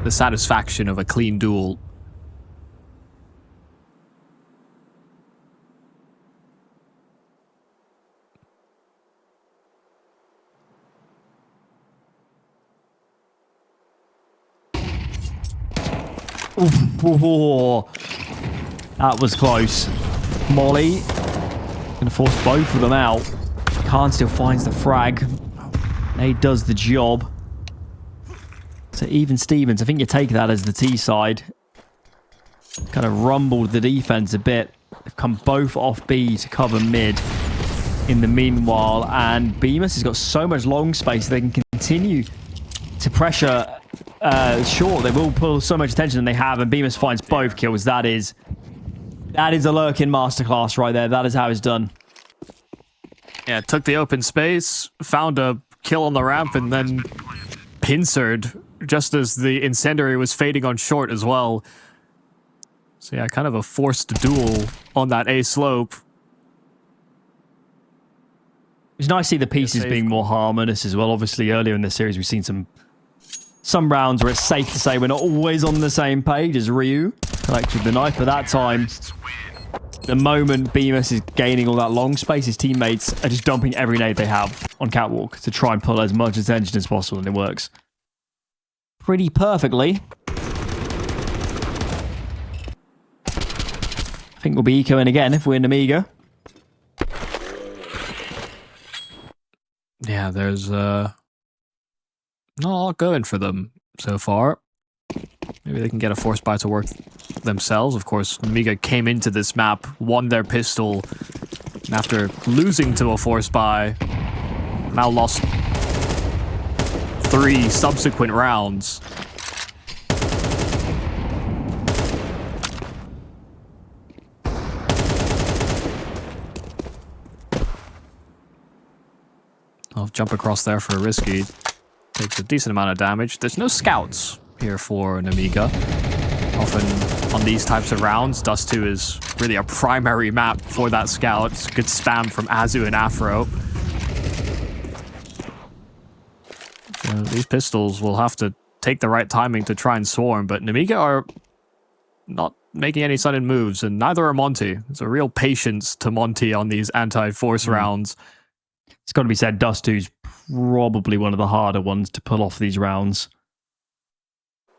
the satisfaction of a clean duel. Ooh, that was close. Molly gonna force both of them out. Khan still finds the frag. Nade does the job. So even Stevens, I think you take that as the T side. Kind of rumbled the defense a bit. They've come both off B to cover mid in the meanwhile, and Bemis has got so much long space they can continue to pressure short. They will pull so much attention, and they have, and Bemis finds both kills. That is a lurking masterclass right there. That is how it's done. Yeah, took the open space, found a kill on the ramp, and then pincered just as the incendiary was fading on short as well. So yeah, kind of a forced duel on that A slope. It's nice to see the pieces being more harmonious as well. Obviously, earlier in the series, we've seen some rounds where it's safe to say we're not always on the same page as Ryu collects with the knife, but that time, the moment Bemis is gaining all that long space, his teammates are just dumping every nade they have on Catwalk to try and pull as much attention as possible, and it works pretty perfectly. I think we'll be ecoing again if we're in Nemiga. Yeah, there's not a lot going for them so far. Maybe they can get a force buy to work themselves. Of course, Nemiga came into this map, won their pistol, and after losing to a force buy, now lost 3 subsequent rounds. I'll jump across there for a risky. Takes a decent amount of damage. There's no scouts here for Nemiga. Often on these types of rounds, Dust 2 is really a primary map for that scout. It's good spam from Azu and Afro. So these pistols will have to take the right timing to try and swarm, but Nemiga are not making any sudden moves, and neither are Monte. There's a real patience to Monte on these anti-force rounds. It's got to be said, Dust 2's probably one of the harder ones to pull off these rounds,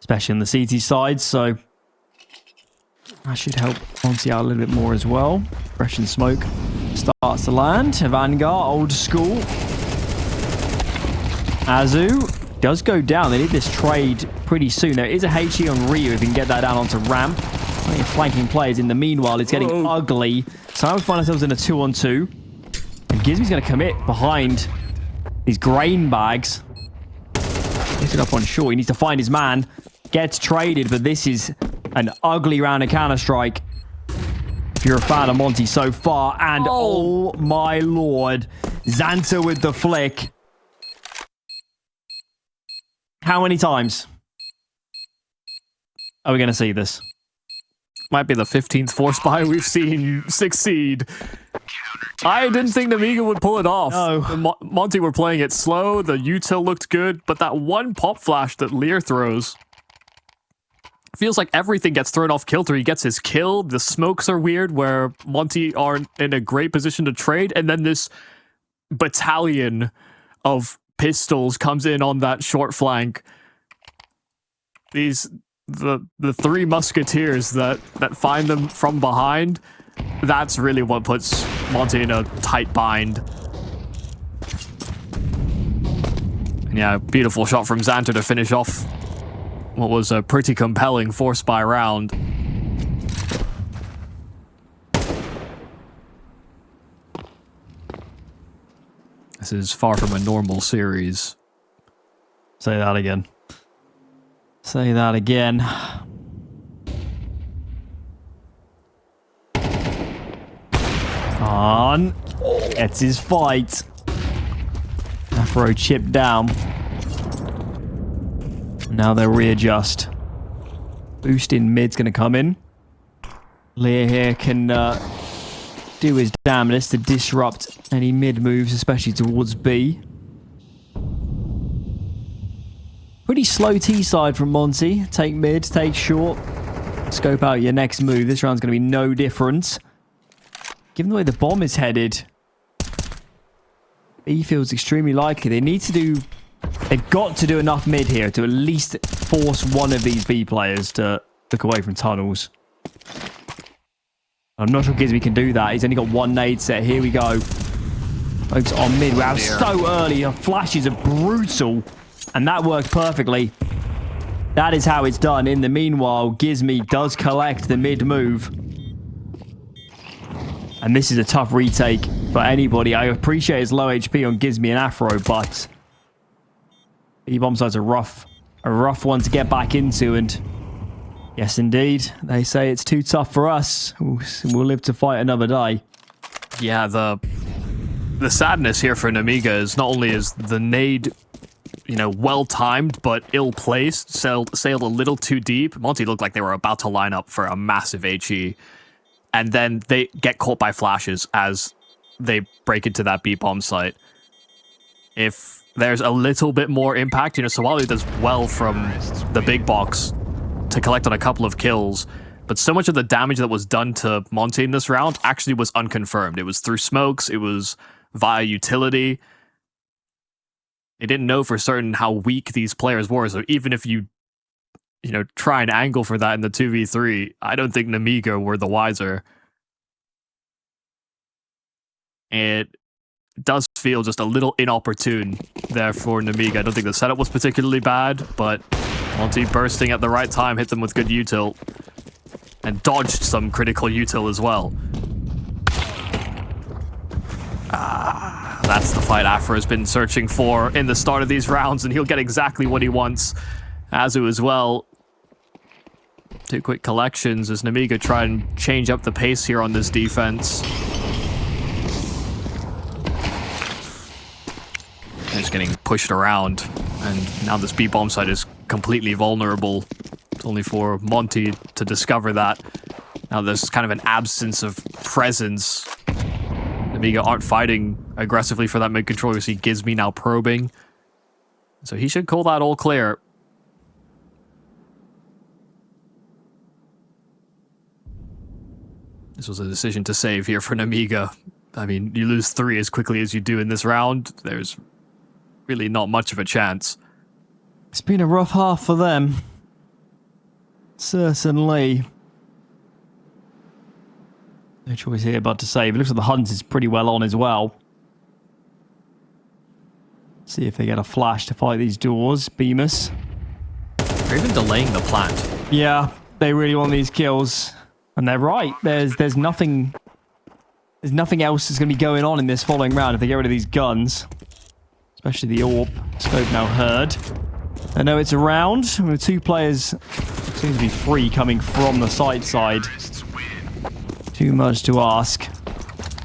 especially on the CT side. So that should help Monte out a little bit more as well. Fresh and smoke starts to land. Vanguard, old school. Azu does go down. They need this trade pretty soon. There is a HE on Ryu if you can get that down onto ramp. Plenty of flanking players. In the meanwhile, it's getting ugly. So now we find ourselves in a 2-on-2. And Gizmy's going to commit behind these grain bags. Gets it up on short. He needs to find his man. Gets traded, but this is an ugly round of Counter-Strike. If you're a fan of Monte so far. And oh my lord. Xanta with the flick. How many times are we going to see this? Might be the 15th Force Spy we've seen succeed. I didn't think Nemiga would pull it off. No. Monte were playing it slow. The util looked good, but that one pop flash that Lear throws feels like everything gets thrown off kilter. He gets his kill. The smokes are weird where Monte aren't in a great position to trade, and then this battalion of pistols comes in on that short flank. The three musketeers that find them from behind, that's really what puts Monte in a tight bind. And yeah, beautiful shot from Xanta to finish off what was a pretty compelling Force Spy round. This is far from a normal series. Say that again. Say that again. On. Gets his fight. Afro chipped down. Now they'll readjust. Boost in mid's going to come in. Lear here can do his damnedest to disrupt any mid moves, especially towards B. Pretty slow T side from Monte. Take mid, take short. Scope out your next move. This round's going to be no different. Given the way the bomb is headed, B feels extremely likely. They've got to do enough mid here to at least force one of these B players to look away from tunnels. I'm not sure Gizmy can do that. He's only got one nade set. Here we go. Folks on mid. Wow, so early. Our flashes are brutal. And that worked perfectly. That is how it's done. In the meanwhile, Gizmy does collect the mid move. And this is a tough retake for anybody. I appreciate his low HP on Gizmy and Afro, but E-bomb side's a rough one to get back into. And yes, indeed, they say it's too tough for us. We'll live to fight another day. Yeah, the sadness here for Nemiga is not only is the nade, well-timed, but ill-placed, sailed a little too deep. Monte looked like they were about to line up for a massive HE. And then they get caught by flashes as they break into that B-bomb site. If there's a little bit more impact, Sawali does well from the big box to collect on a couple of kills. But so much of the damage that was done to Monte in this round actually was unconfirmed. It was through smokes. It was via utility. They didn't know for certain how weak these players were. So even if you try and angle for that in the 2v3, I don't think Nemiga were the wiser. It does feel just a little inopportune there for Nemiga. I don't think the setup was particularly bad, but Monte bursting at the right time hit them with good util and dodged some critical util as well. That's the fight Afro has been searching for in the start of these rounds, and he'll get exactly what he wants. Azu as well. Two quick collections as Nemiga try and change up the pace here on this defense. Just getting pushed around, and now this B-bomb site is completely vulnerable. It's only for Monte to discover that. Now there's kind of an absence of presence. Nemiga aren't fighting aggressively for that mid-control. You see Gizmy now probing. So he should call that all clear. This was a decision to save here for Nemiga. I mean, you lose 3 as quickly as you do in this round. There's really not much of a chance. It's been a rough half for them. Certainly. No choice here but to save. It looks like the hunt is pretty well on as well. See if they get a flash to fight these doors. Bemis. They're even delaying the plant. Yeah, they really want these kills. And they're right. There's nothing else that's going to be going on in this following round if they get rid of these guns. Especially the AWP. Scope now heard. I know it's around. With 2 players seem to be free coming from the site side. Too much to ask.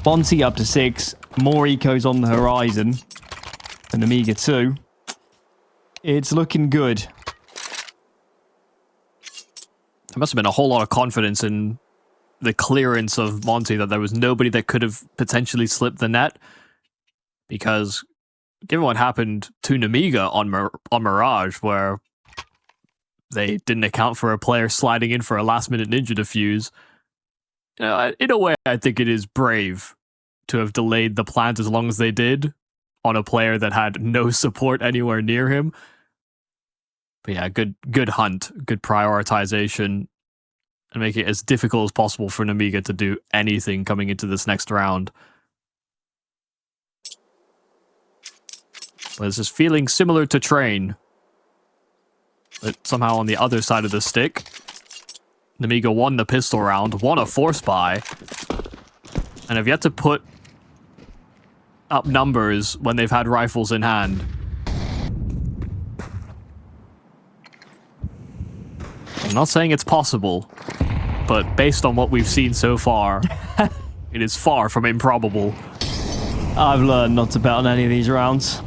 Monte up to 6. More ecos on the horizon. And Nemiga too. It's looking good. There must have been a whole lot of confidence in the clearance of Monte that there was nobody that could have potentially slipped the net. Because given what happened to Nemiga on Mirage, where they didn't account for a player sliding in for a last-minute ninja defuse, in a way, I think it is brave to have delayed the plant as long as they did on a player that had no support anywhere near him. But yeah, good hunt, good prioritization, and make it as difficult as possible for Nemiga to do anything coming into this next round. But it's just feeling similar to Train, but somehow on the other side of the stick. Nemiga won the pistol round, won a force buy, and have yet to put up numbers when they've had rifles in hand. I'm not saying it's possible, but based on what we've seen so far, it is far from improbable. I've learned not to bet on any of these rounds.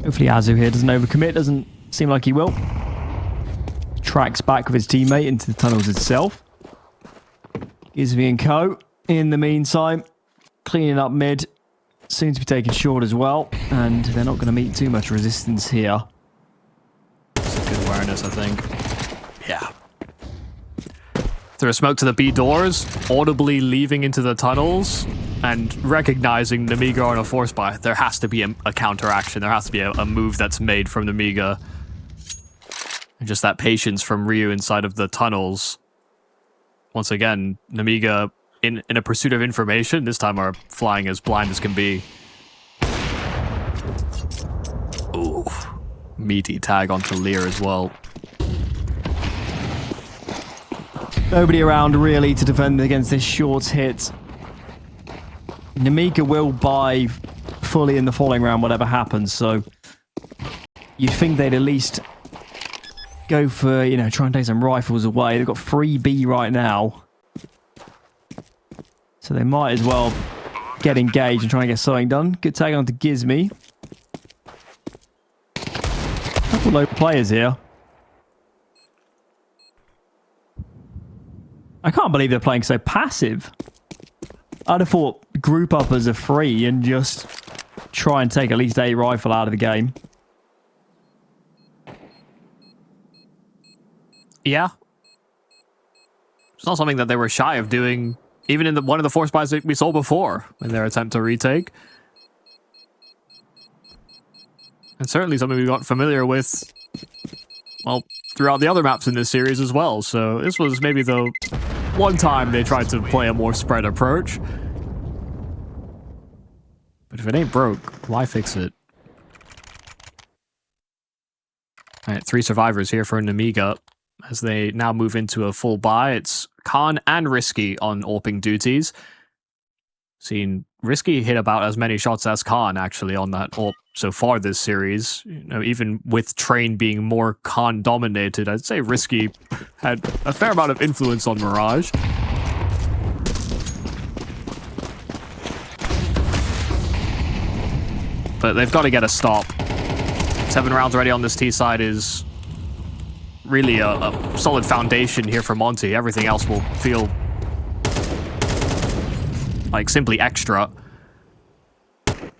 Hopefully Azu here doesn't overcommit. Doesn't seem like he will. Tracks back with his teammate into the tunnels itself. Gizmi and co. In the meantime, cleaning up mid. Soon to be taken short as well. And they're not going to meet too much resistance here. That's a good awareness, I think. Yeah. Through a smoke to the B doors, audibly leaving into the tunnels, and recognizing Nemiga on a force buy. There has to be a counteraction. There has to be a move that's made from Nemiga. And just that patience from Ryu inside of the tunnels. Once again, Nemiga in a pursuit of information, this time are flying as blind as can be. Ooh. Meaty tag onto Lear as well. Nobody around really to defend against this short hit. Nemiga will buy fully in the following round, whatever happens, so you'd think they'd at least go for, try and take some rifles away. They've got 3B right now. So they might as well get engaged and try and get something done. Good tag on to Gizmi. Couple low players here. I can't believe they're playing so passive. I'd have thought group up as a free and just try and take at least a rifle out of the game. Yeah. It's not something that they were shy of doing, even in one of the force buys that we saw before in their attempt to retake. And certainly something we got familiar with, well, throughout the other maps in this series as well. So this was maybe the one time they tried to play a more spread approach. But if it ain't broke, why fix it? Alright, 3 survivors here for Nemiga. As they now move into a full buy, it's Khan and Risky on AWPing duties. Seen Risky hit about as many shots as Khan actually on that AWP so far this series. Even with Train being more Khan dominated, I'd say Risky had a fair amount of influence on Mirage. But they've got to get a stop. 7 rounds already on this T side is really a solid foundation here for Monte. Everything else will feel like simply extra. If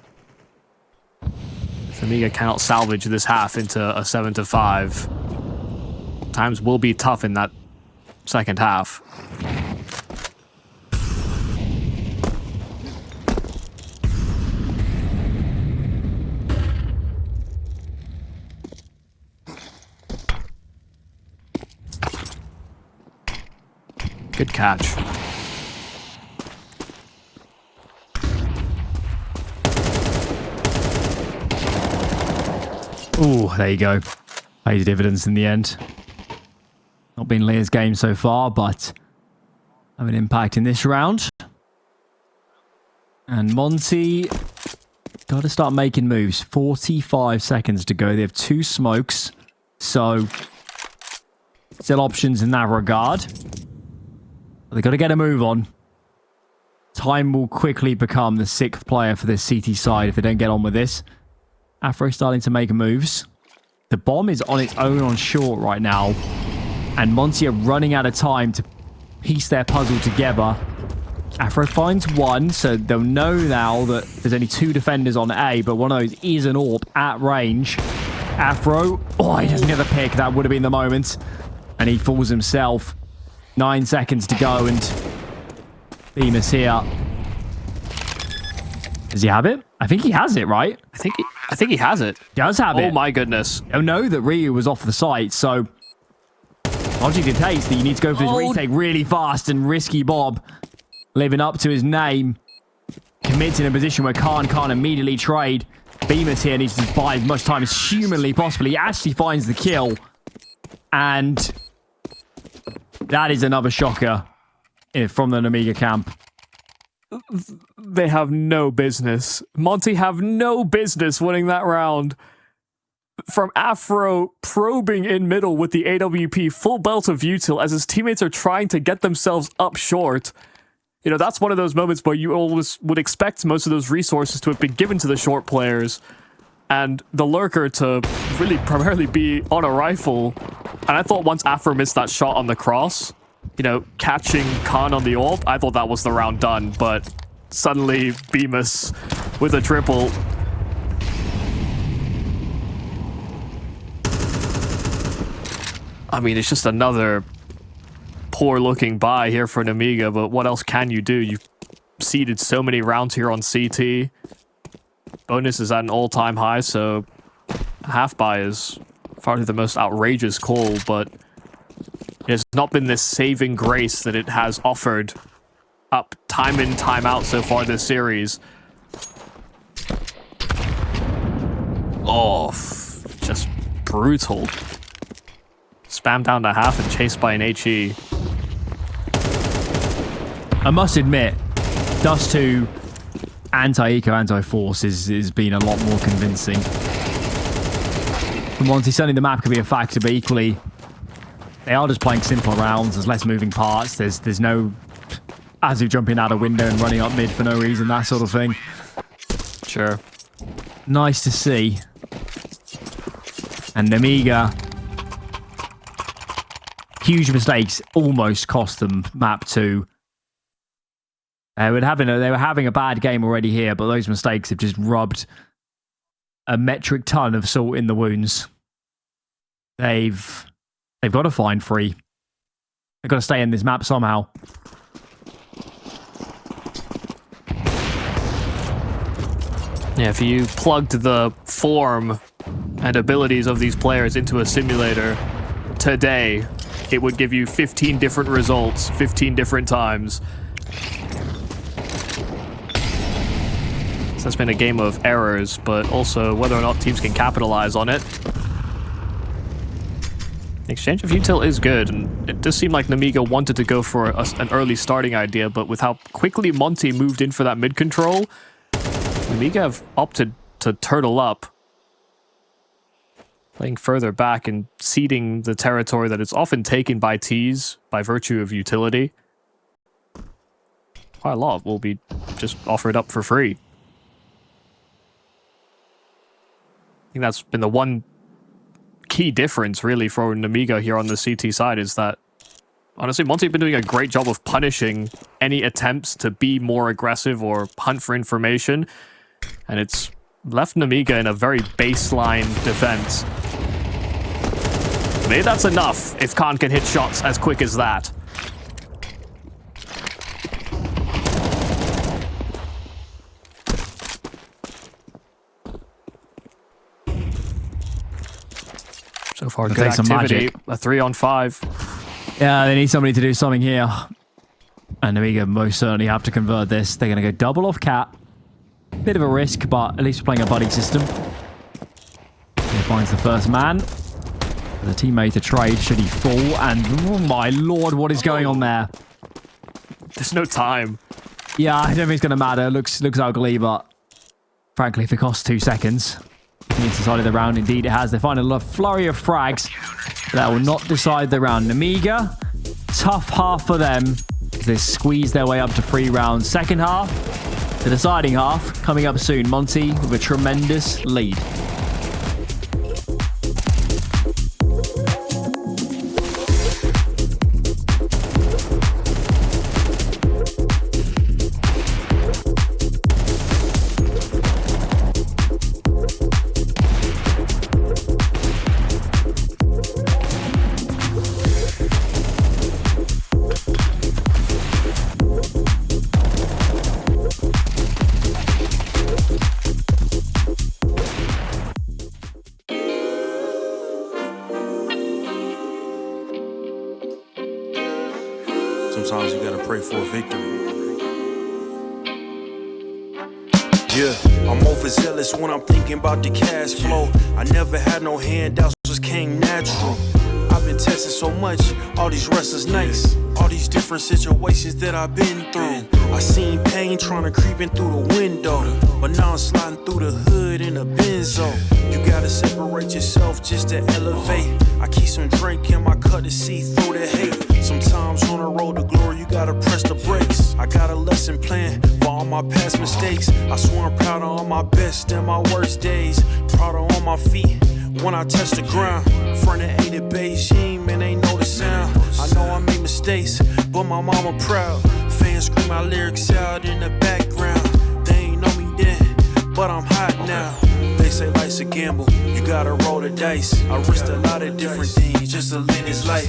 Nemiga cannot salvage this half into a 7-5, times will be tough in that second half. Good catch. Ooh, there you go. Pays dividends in the end. Not been Leah's game so far, but have an impact in this round. And Monte got to start making moves. 45 seconds to go. They have 2 smokes, so still options in that regard. But they've got to get a move on. Time will quickly become the 6th player for this CT side if they don't get on with this. Afro starting to make moves. The bomb is on its own on short right now. And Monte are running out of time to piece their puzzle together. Afro finds one, so they'll know now that there's only 2 defenders on A, but one of those is an AWP at range. Afro, oh, he doesn't get the pick. That would have been the moment. And he fools himself. 9 seconds to go, and Bemis here. Does he have it? I think he has it, right? I think he has it. He does have it. Oh my goodness. I know that Ryu was off the site, so logic dictates that you need to go for this retake really fast, and Risky Bob, living up to his name, commits in a position where Khan can't immediately trade. Bemis here needs to buy as much time as humanly possible. He actually finds the kill, and that is another shocker from the Nemiga camp. They have no business. Monte have no business winning that round. From Afro probing in middle with the AWP full belt of util as his teammates are trying to get themselves up short. You know, that's one of those moments where you always would expect most of those resources to have been given to the short players, and the lurker to really primarily be on a rifle. And I thought once Afro missed that shot on the cross, you know, catching Khan on the AWP, I thought that was the round done, but suddenly Bemis with a triple. I mean, it's just another poor looking buy here for Nemiga, but what else can you do? You've seeded so many rounds here on CT. Bonus is at an all-time high, so half buy is probably the most outrageous call, but it has not been this saving grace that it has offered up time in, time out so far this series. Oh, just brutal. Spam down to half and chased by an HE. I must admit, Dust 2 anti-eco, anti-force is being a lot more convincing. For Monte, certainly the map could be a factor, but equally, they are just playing simpler rounds. There's less moving parts. There's no Azu jumping out a window and running up mid for no reason, that sort of thing. Sure. Nice to see. And Nemiga, huge mistakes almost cost them map 2. They were having a bad game already here, but those mistakes have just rubbed a metric ton of salt in the wounds. They've got to find free. They've got to stay in this map somehow. Yeah, if you plugged the form and abilities of these players into a simulator today, it would give you 15 different results, 15 different times. So it's been a game of errors, but also whether or not teams can capitalize on it. Exchange of util is good, and it does seem like Nemiga wanted to go for an early starting idea, but with how quickly Monte moved in for that mid control, Nemiga have opted to turtle up, playing further back and ceding the territory that is often taken by Ts by virtue of utility. Quite a lot will be just offered up for free. I think that's been the one key difference, really, for Nemiga here on the CT side, is that, honestly, Monte have been doing a great job of punishing any attempts to be more aggressive or hunt for information, and it's left Nemiga in a very baseline defense. Maybe that's enough if Khan can hit shots as quick as that. So far, good activity. A 3-on-5. Yeah, they need somebody to do something here. And Nemiga most certainly have to convert this. They're going to go double off Cat. Bit of a risk, but at least we're playing a buddy system. He finds the first man. The teammate to trade should he fall. And oh my lord, what is going on there? There's no time. Yeah, I don't think it's going to matter. Looks ugly, but frankly, if it costs 2 seconds, it's decided the round. Indeed, it has. They find a flurry of frags. That will not decide the round. Nemiga, tough half for them. They squeeze their way up to 3 rounds. Second half, the deciding half, coming up soon. Monte with a tremendous lead. Sometimes you gotta pray for a victory. Yeah, I'm overzealous when I'm thinking about the cash flow. I never had no handouts, just came natural. I've been tested so much, all these restless nights, all these different situations that I've been through. I seen pain trying to creep in through the window, but now I'm sliding through the hood in a Benzo. You gotta separate yourself just to elevate. I keep some drink in my cup to see through the hate. Sometimes on the road to glory, you gotta press the brakes. I got a lesson plan for all my past mistakes. I swear I'm proud of all my best and my worst days. Proud of all my feet when I touch the ground. Front of A to Beijing, man, they know the sound. I know I made mistakes, but my mama proud. Fans scream my lyrics out in the background. They ain't know me then, but I'm hot now. They say life's a gamble, you gotta roll the dice. I risked a lot of different things just to live this life.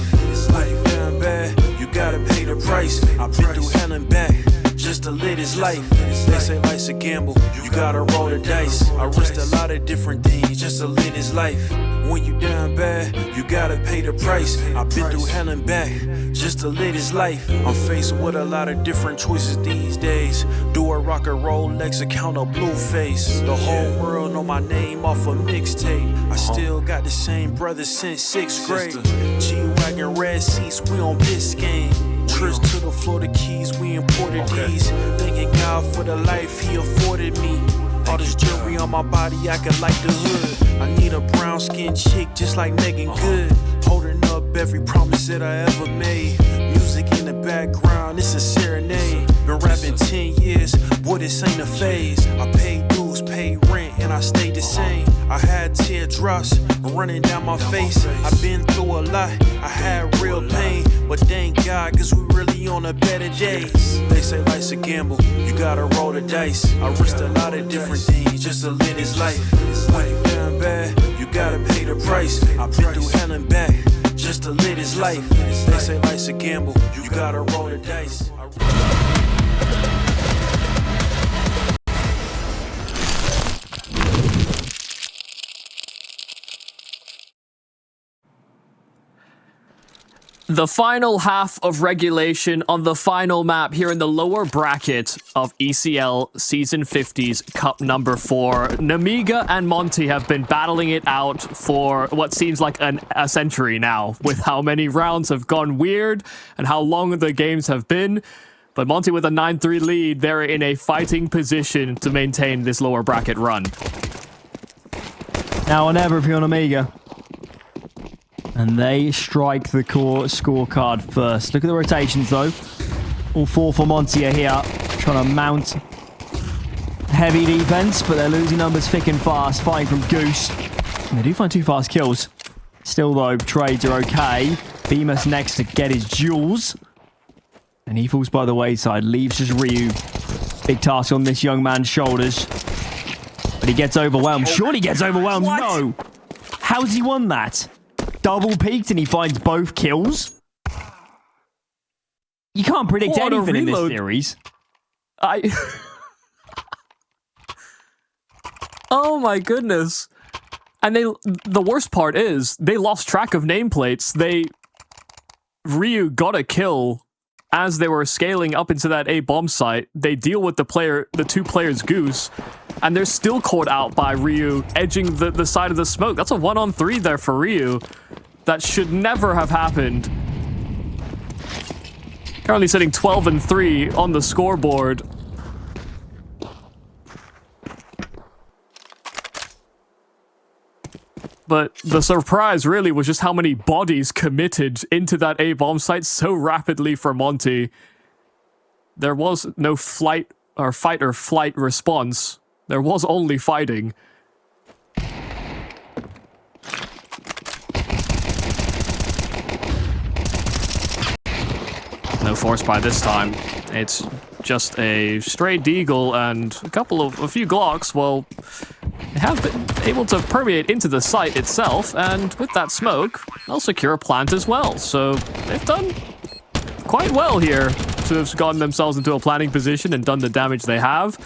Life down bad, you gotta pay the price. I've been through hell and back just to live this life. They say life's a gamble, you gotta roll the dice. I risked a lot of different things just to live this life. When you down bad, you gotta pay the price. I've been through hell and back just to live this life. I'm faced with a lot of different choices these days. Do a rock and Rolex account or blue face. The whole world know my name off a mixtape. I still got the same brother since 6th grade. G-Wagon red seats, we on Biscayne. Trips to the Florida Keys, we imported these. Thanking God for the life he afforded me. All this jewelry on my body, I could like the hood. I need a brown skinned chick just like Megan Good. Holding up every promise that I ever made. Music in the background, it's a serenade. Been rapping 10 years, boy, this ain't a phase. I paid dues, paid rent, and I stayed the same. I had teardrops running down my face. I've been through a lot, I had real pain. But thank God, cause we really on a better days. They say life's a gamble, you gotta roll the dice. I risked a lot of different things just to live this life. When it down bad, you gotta pay the price. I've been through hell and back just to live this life. They say life's a gamble, you gotta roll the dice. The final half of regulation on the final map here in the lower bracket of ECL Season 50's Cup number 4. Nemiga and Monte have been battling it out for what seems like a century now, with how many rounds have gone weird and how long the games have been. But Monte with a 9-3 lead, they're in a fighting position to maintain this lower bracket run. Now or never if you're on Nemiga. And they strike the core scorecard first. Look at the rotations, though. All 4 for Monte are here, trying to mount heavy defense, but they're losing numbers thick and fast, fighting from Goose. And they do find 2 fast kills. Still, though, trades are okay. Bemis next to get his jewels. And he falls by the wayside, leaves just Ryu. Big task on this young man's shoulders. But he gets overwhelmed. Surely gets overwhelmed. What? No. How's he won that? Double peaked and he finds both kills? You can't predict anything in this series. Oh my goodness. And the worst part is they lost track of nameplates. Ryu got a kill as they were scaling up into that A bomb site, they deal with the 2 players Goose, and they're still caught out by Ryu edging the side of the smoke. That's a 1-on-3 there for Ryu. That should never have happened. Currently sitting 12-3 on the scoreboard. But the surprise really was just how many bodies committed into that A bomb site so rapidly for Monte. There was no fight or flight response. There was only fighting. No force by this time. It's just a stray deagle and a few Glocks. Well, they have been able to permeate into the site itself, and with that smoke, they'll secure a plant as well. So they've done quite well here to have gotten themselves into a planting position and done the damage they have.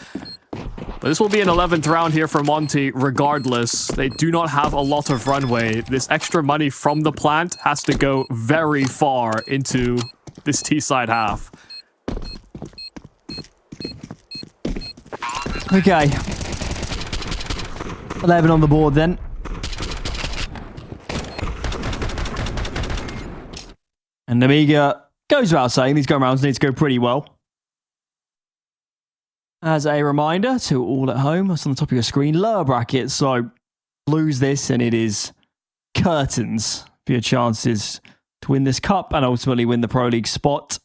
But this will be an 11th round here for Monte regardless. They do not have a lot of runway. This extra money from the plant has to go very far into this T-side half. Okay. 11 on the board then. And Nemiga goes without saying, these go rounds need to go pretty well. As a reminder to all at home, that's on the top of your screen, lower bracket, so lose this and it is curtains for your chances to win this cup and ultimately win the Pro League spot.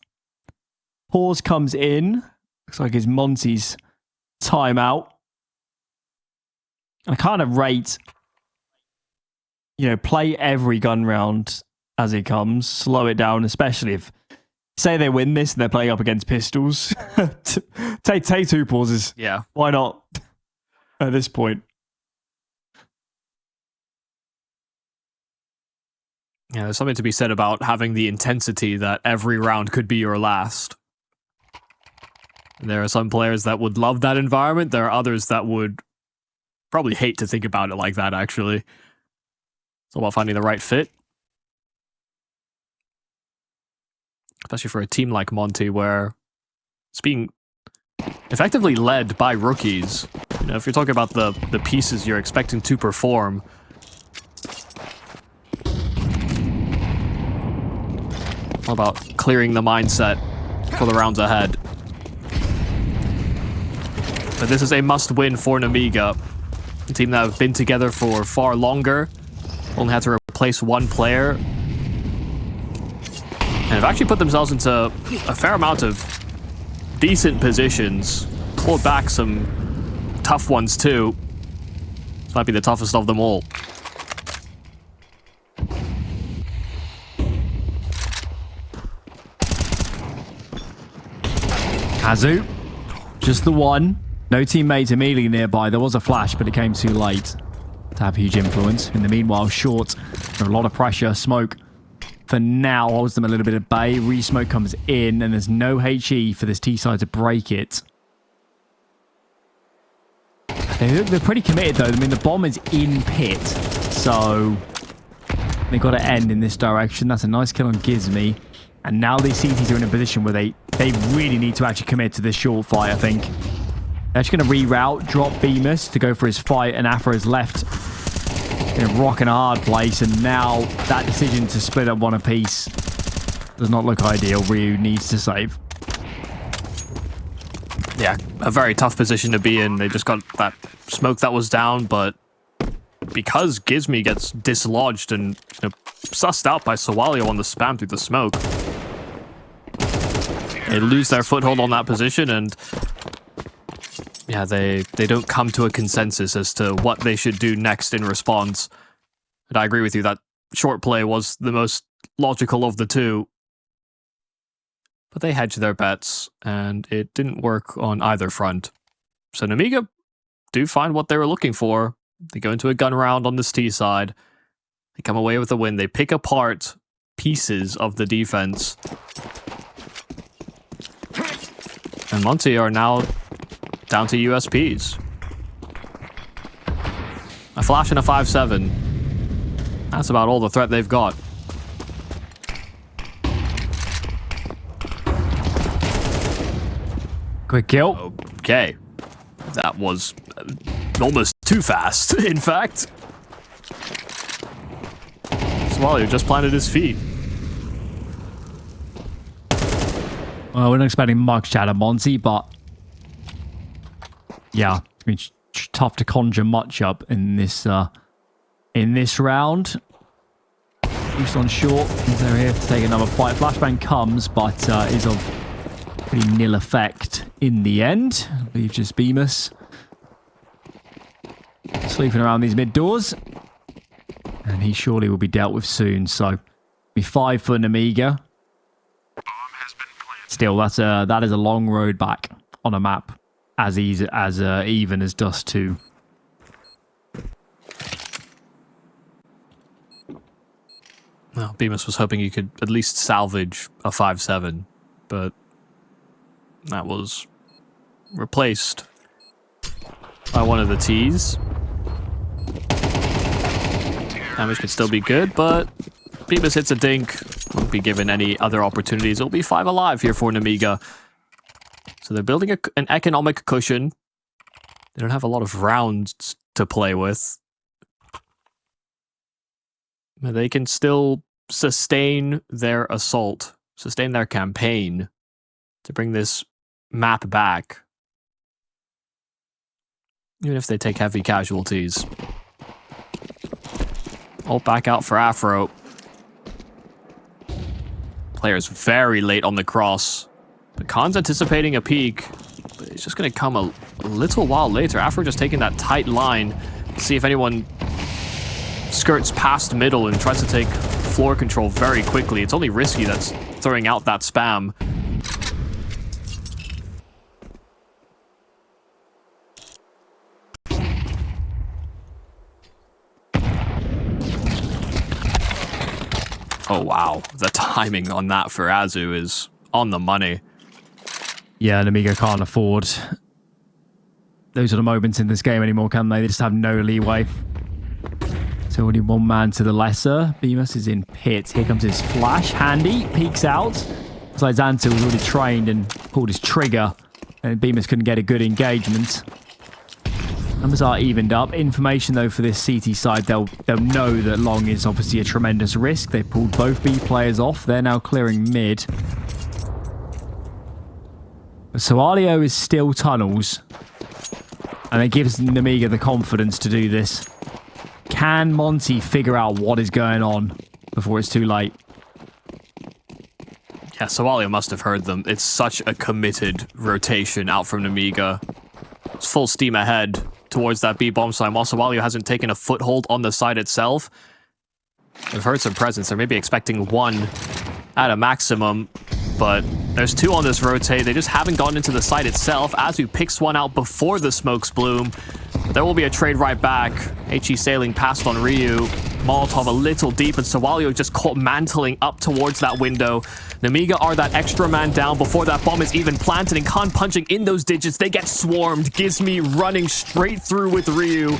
Pause comes in. Looks like it's Monte's timeout. I kind of rate, play every gun round as it comes. Slow it down, especially if, say they win this and they're playing up against pistols. take 2 pauses. Yeah. Why not? At this point. Yeah, there's something to be said about having the intensity that every round could be your last. There are some players that would love that environment. There are others that would probably hate to think about it like that, actually. It's all about finding the right fit. Especially for a team like Monte, where it's being effectively led by rookies. If you're talking about the pieces you're expecting to perform, all about clearing the mindset for the rounds ahead. But this is a must-win for Nemiga, a team that have been together for far longer, only had to replace 1 player, and have actually put themselves into a fair amount of decent positions, pulled back some tough ones too. This might be the toughest of them all. Azu, just the one. No teammates immediately nearby. There was a flash, but it came too late to have huge influence. In the meanwhile, Short, a lot of pressure. Smoke, for now, holds them a little bit at bay. Re-smoke comes in, and there's no HE for this T-side to break it. They're pretty committed, though. I mean, the bomb is in pit, so they've got to end in this direction. That's a nice kill on Gizmy. And now these CTs are in a position where they really need to actually commit to this short fight, I think. They're actually going to reroute, drop Bemis to go for his fight, and Afra is left in a rock and a hard place, and now that decision to split up 1 apiece does not look ideal. Ryu needs to save. Yeah, a very tough position to be in. They just got that smoke that was down, but because Gizmy gets dislodged and sussed out by Sawalio on the spam through the smoke, they lose their foothold on that position, and yeah, they don't come to a consensus as to what they should do next in response. And I agree with you that short play was the most logical of the two. But they hedged their bets, and it didn't work on either front. So Nemiga do find what they were looking for. They go into a gun round on this T side. They come away with a win. They pick apart pieces of the defense. And Monte are now down to USPs. A flash and a 5-7. That's about all the threat they've got. Quick kill. Okay. That was almost too fast, in fact. Swallow just planted his feet. Well, we're not expecting much out of Monte, but yeah, it's been tough to conjure much up in this round. Boost on short. They're here to take another fight. Flashbang comes, but is of pretty nil effect in the end. I believe just Bemis sleeping around these mid doors, and he surely will be dealt with soon. So, be 5 for Nemiga. Still, that is a long road back on a map as easy as even as Dust 2. Well, Bemis was hoping you could at least salvage a 5-7, but that was replaced by one of the T's. Damage could still be good, but Bemis hits a dink. Won't be given any other opportunities. It'll be 5 alive here for Nemiga. So they're building an economic cushion. They don't have a lot of rounds to play with. But they can still sustain their assault, sustain their campaign to bring this map back. Even if they take heavy casualties. All back out for Afro. Player's very late on the cross. But Khan's anticipating a peek. But it's just going to come a little while later. Afro just taking that tight line. See if anyone skirts past middle and tries to take floor control very quickly. It's only Risky that's throwing out that spam. Oh, wow. The timing on that for Azu is on the money. Yeah, Nemiga can't afford those are the moments in this game anymore, can they? They just have no leeway. So only one man to the lesser. Bemis is in pit. Here comes his flash. Handy peeks out. Looks like Xanta was already trained and pulled his trigger, and Bemis couldn't get a good engagement. Numbers are evened up. Information, though, for this CT side, they'll know that long is obviously a tremendous risk. They pulled both B players off. They're now clearing mid. So Alio is still tunnels, and it gives Nemiga the confidence to do this. Can Monte figure out what is going on before it's too late? Yeah, Soalia must have heard them. It's such a committed rotation out from Nemiga. It's full steam ahead towards that B bomb site. While Soalia hasn't taken a foothold on the site itself, they've heard some presence. They're maybe expecting one at a maximum, but there's 2 on this rotate. They just haven't gone into the site itself. Azu picks one out before the smokes bloom. But there will be a trade right back. HE sailing past on Ryu. Molotov a little deep, and Sawalio just caught mantling up towards that window. Nemiga are that extra man down before that bomb is even planted, and Khan punching in those digits. They get swarmed. Gizmi running straight through with Ryu.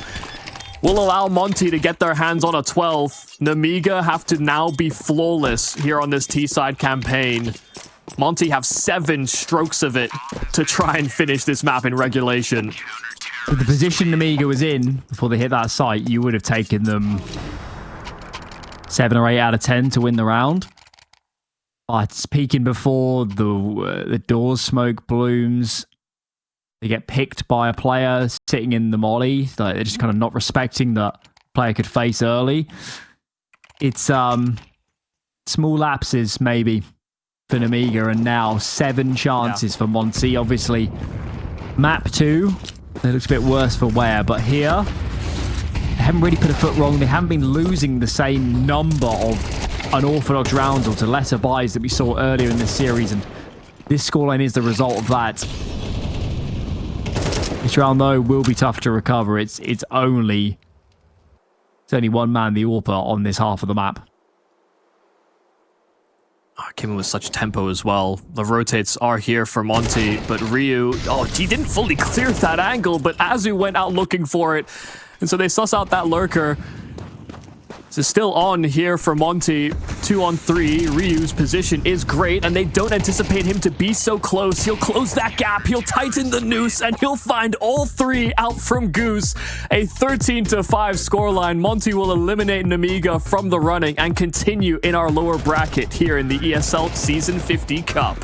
Will allow Monte to get their hands on a 12th. Nemiga have to now be flawless here on this T-side campaign. Monte have 7 strokes of it to try and finish this map in regulation. With the position Nemiga was in before they hit that site, you would have taken them 7 or 8 out of 10 to win the round. But it's peaking before the doors smoke blooms. They get picked by a player sitting in the molly. Like, they're just kind of not respecting that player could face early. It's small lapses maybe for Nemiga, and now 7 chances for Monte. Obviously, map 2. It looks a bit worse for Ware, but here they haven't really put a foot wrong. They haven't been losing the same number of unorthodox rounds or to lesser buys that we saw earlier in this series, and this scoreline is the result of that. This round, though, will be tough to recover. It's only one man, the AWPer, on this half of the map. Oh, came in with such tempo as well. The rotates are here for Monte, but Ryu, he didn't fully clear that angle, but Azu went out looking for it. And so they suss out that lurker. So still on here for Monte, 2-on-3. Ryu's position is great, and they don't anticipate him to be so close. He'll close that gap, he'll tighten the noose, and he'll find all three out from Goose. A 13-5 scoreline. Monte will eliminate Nemiga from the running and continue in our lower bracket here in the ESL Season 50 Cup.